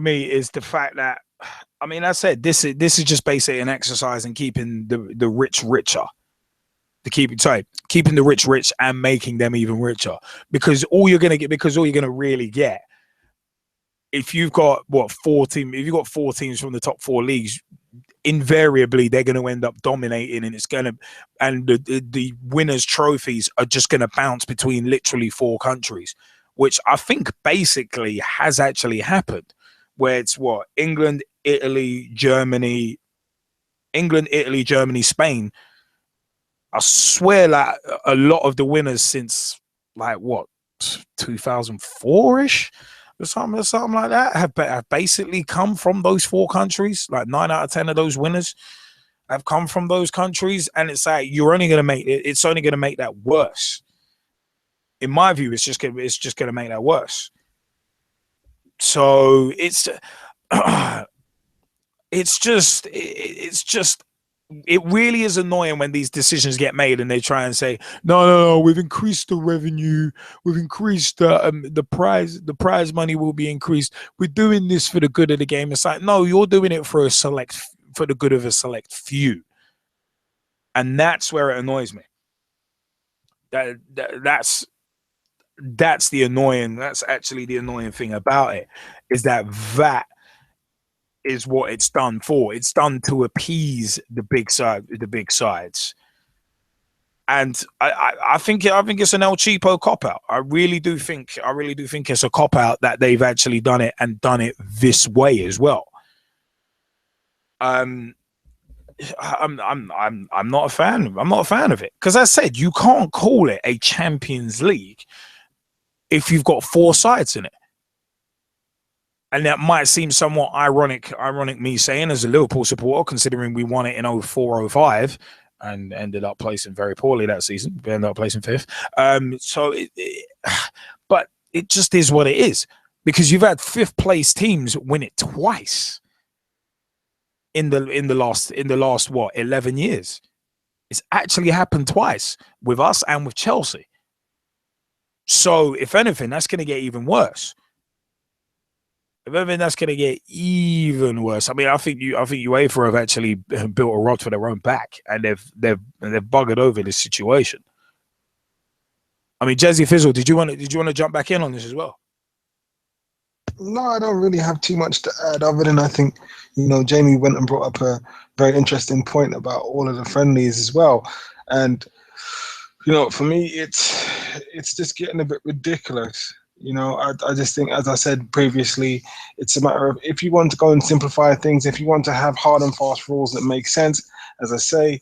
Speaker 1: me is the fact that, I mean, I said this is just basically an exercise in keeping the rich richer. Keeping the rich rich and making them even richer, because all you're gonna really get, if you've got 4 teams from the top 4 leagues, invariably they're going to end up dominating, and the winners' trophies are just going to bounce between literally 4 countries, which I think basically has actually happened, where it's England, Italy, Germany, Spain. I swear, like, a lot of the winners since 2004-ish or something like that have basically come from those 4 countries. Like 9 out of 10 of those winners have come from those countries, and it's like it's only going to make that worse. In my view, it's just going to make that worse. So it really is annoying when these decisions get made and they try and say, no, we've increased the revenue, we've increased the prize money will be increased, we're doing this for the good of the game. It's like, no, you're doing it for the good of a select few, and that's where it annoys me. That's actually the annoying thing about it, is that is what it's done for. It's done to appease the big sides, and I think it's an El Cheapo cop out. I really do think it's a cop out that they've actually done it, and done it this way as well. I'm not a fan. I'm not a fan of it, because I said you can't call it a Champions League if you've got 4 sides in it. And that might seem somewhat ironic me saying as a Liverpool supporter, considering we won it in 04-05 and ended up placing very poorly that season. We ended up placing 5th. But it just is what it is, because you've had 5th place teams win it twice in the last 11 years. It's actually happened twice, with us and with Chelsea. So if anything, that's going to get even worse. If anything, that's going to get even worse. I mean, I think UEFA have actually built a rod for their own back, and they've buggered over this situation. I mean, Jazzy Fizzle, did you want to jump back in on this as well?
Speaker 2: No, I don't really have too much to add, other than I think, Jamie went and brought up a very interesting point about all of the friendlies as well. And, for me, it's just getting a bit ridiculous. I just think, as I said previously, it's a matter of, if you want to go and simplify things, if you want to have hard and fast rules that make sense, as I say,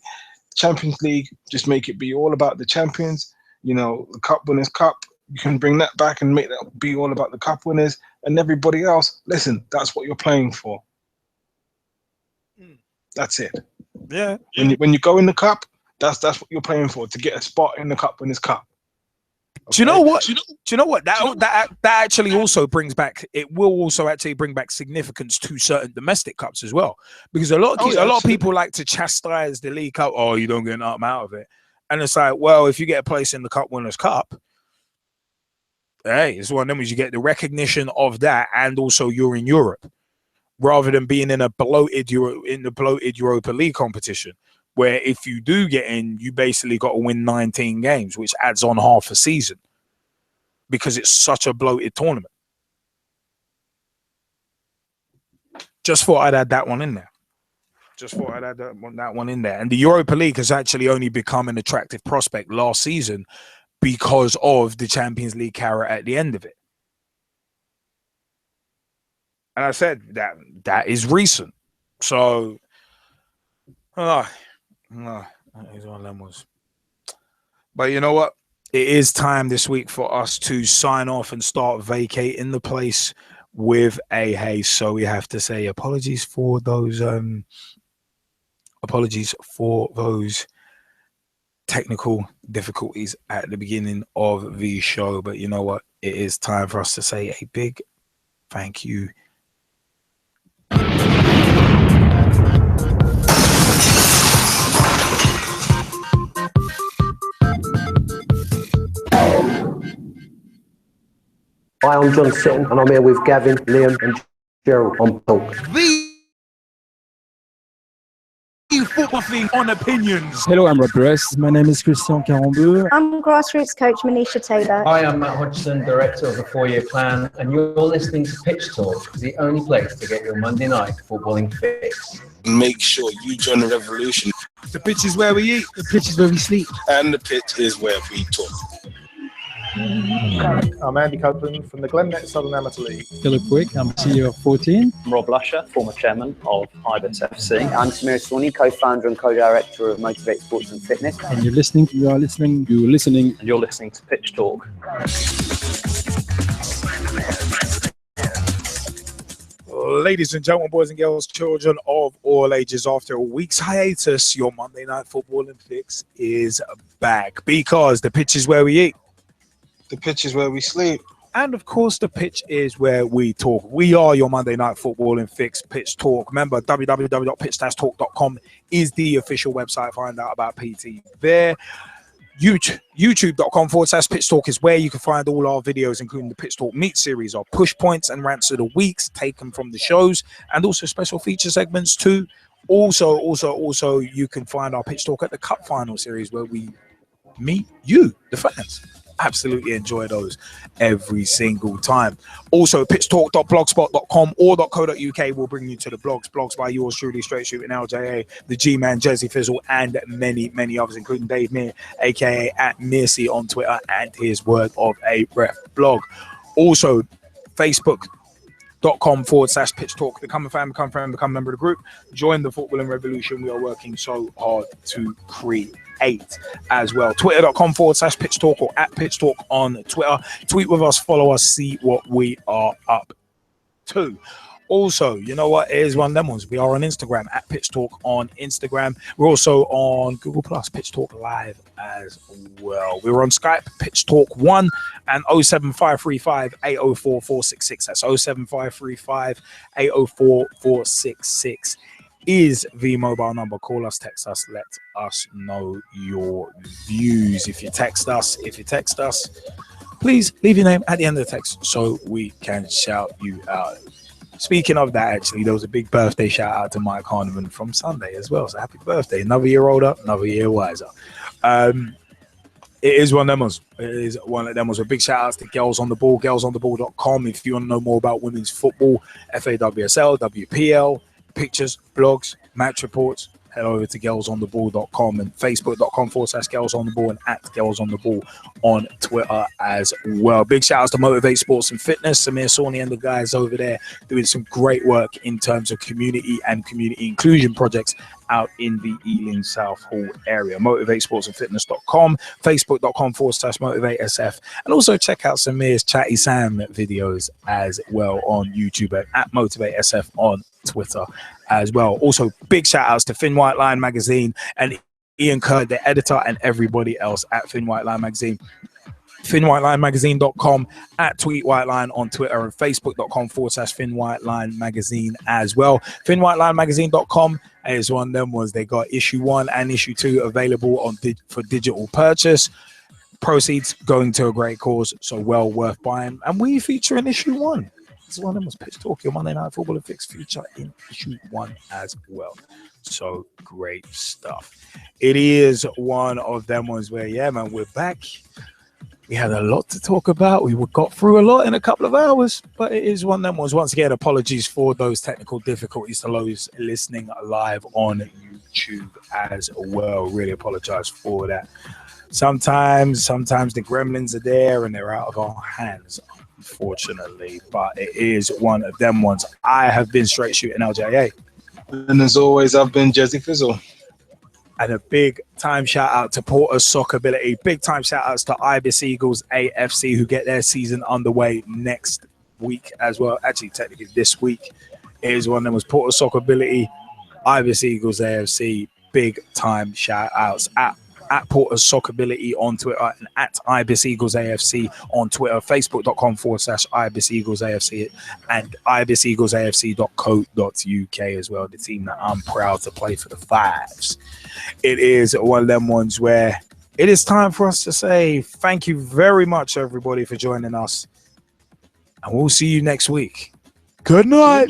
Speaker 2: Champions League, just make it be all about the champions. The Cup Winners' Cup, you can bring that back and make that be all about the Cup winners, and everybody else, listen, that's what you're playing for. That's it.
Speaker 1: Yeah.
Speaker 2: When you go in the Cup, that's what you're playing for, to get a spot in the Cup Winners' Cup.
Speaker 1: Okay. Do you know what? That actually also brings back. It will also actually bring back significance to certain domestic cups as well, because a lot of people like to chastise the League Cup. Oh, you don't get nothing out of it, and it's like, well, if you get a place in the Cup Winners' Cup, Hey, it's one of them is you get the recognition of that, and also you're in Europe, rather than being in the bloated Europa League competition, where if you do get in, you basically got to win 19 games, which adds on half a season because it's such a bloated tournament. Just thought I'd add that one in there. And the Europa League has actually only become an attractive prospect last season because of the Champions League carrot at the end of it. And I said that is recent. So, that is one of them ones. But you know what? It is time this week for us to sign off and start vacating the place with a haze. So we have to say apologies for those technical difficulties at the beginning of the show. But you know what? It is time for us to say a big thank you.
Speaker 3: Hi, I'm John Sitton, and I'm here with Gavin, Liam, and Gerald on Talk.
Speaker 1: Football thing on opinions.
Speaker 5: Hello, I'm Rob Dress. My name is Christian Carambeu.
Speaker 4: I'm grassroots coach Manisha Taylor.
Speaker 15: Hi, I'm Matt Hodgson, director of the 4-Year Plan, and you're listening to Pitch Talk, the only place to get your Monday night footballing fix.
Speaker 16: Make sure you join the revolution.
Speaker 1: The pitch is where we eat.
Speaker 7: The pitch is where we sleep.
Speaker 16: And the pitch is where we talk.
Speaker 8: I'm Andy Copeland from the Glennet Southern Amateur League.
Speaker 5: Philip Wick, I'm CEO of 14.
Speaker 9: I'm Rob Lusher, former chairman of Ibis FC.
Speaker 17: I'm Samir Sonely, co-founder and co-director of Motivate Sports and Fitness.
Speaker 5: And you're listening
Speaker 9: to Pitch Talk.
Speaker 1: Ladies and gentlemen, boys and girls, children of all ages, after a week's hiatus, your Monday night footballing fix is back because the pitch is where we eat.
Speaker 2: The pitch is where we sleep.
Speaker 1: And of course, the pitch is where we talk. We are your Monday night footballing fix, Pitch Talk. Remember, www.pitch-talk.com is the official website. Find out about PT there. YouTube.com/Pitch Talk is where you can find all our videos, including the Pitch Talk Meet series, our push points and rants of the weeks taken from the shows, and also special feature segments too. Also, you can find our Pitch Talk at the Cup Final series where we meet you, the fans. Absolutely enjoy those every single time. Also, pitchtalk.blogspot.com or .co.uk will bring you to the blogs by yours truly, Straight Shooting LJA, the G-Man, Jezzy Fizzle, and many others, including Dave Meir, aka at Mearsey on Twitter, and his Word of a Ref blog. Also, Facebook.com/Pitch Talk. Become a fan, become a member of the group. Join the footballing revolution we are working so hard to create as well. Twitter.com/Pitch Talk or at Pitch Talk on Twitter. Tweet with us, follow us, see what we are up to. Also, you know what? It is one of them ones. We are on Instagram at Pitch Talk on Instagram. We're also on Google Plus, Pitch Talk Live as well. We're on Skype, Pitch Talk 1 and 07535 804 466. That's 07535 804 466. Is the mobile number. Call us, text us, let us know your views. If you text us, please leave your name at the end of the text so we can shout you out. Speaking of that, actually, there was a big birthday shout out to Mike Harneman from Sunday as well. So happy birthday. Another year older, another year wiser. It is one of them ones. It is one of them ones. A big shout outs to Girls on the Ball, girlsontheball.com. If you want to know more about women's football, FAWSL, WPL, pictures, blogs, match reports, head over to girlsontheball.com and facebook.com/girlsontheball and at girlsontheball on Twitter as well. Big shout outs to Motivate Sports and Fitness, Samir Sonely and the guys over there doing some great work in terms of community and community inclusion projects out in the Ealing South Hall area. MotivateSportsAndFitness.com, Facebook.com/MotivateSF, and also check out Samir's Chatty Sam videos as well on YouTube and at MotivateSF on Twitter as well. Also, big shout outs to Thin White Line Magazine and Ian Kerr, the editor, and everybody else at Thin White Line Magazine. ThinWhiteLineMagazine.com, at Tweet White Line on Twitter, and Facebook.com/Thin White Line Magazine as well. ThinWhiteLineMagazine.com is one of them ones. They got issue 1 and issue 2 available on for digital purchase. Proceeds going to a great cause, so well worth buying. And we feature in issue 1. This one of them was Pitch Talk, your Monday Night Football and Fix feature in issue 1 as well. So great stuff. It is one of them ones where, yeah, man, we're back. We had a lot to talk about. We got through a lot in a couple of hours, but it is one of them ones. Once again, apologies for those technical difficulties to those listening live on YouTube as well. Really apologize for that. Sometimes the gremlins are there and they're out of our hands, unfortunately, but it is one of them ones. I have been Straight Shooting LJA.
Speaker 2: And as always, I've been Jezzy Fizzle.
Speaker 1: And a big time shout out to Porter's Sockability. Big time shout outs to Ibis Eagles AFC, who get their season underway next week as well. Actually, technically this week. It is one of them was Porter's Sockability, Ibis Eagles AFC. Big time shout outs at Porter's Sockability on Twitter and at Ibis Eagles AFC on Twitter, facebook.com/Ibis Eagles AFC and ibiseaglesafc.co.uk as well, the team that I'm proud to play for the Fives. It is one of them ones where it is time for us to say thank you very much, everybody, for joining us. And we'll see you next week. Good night.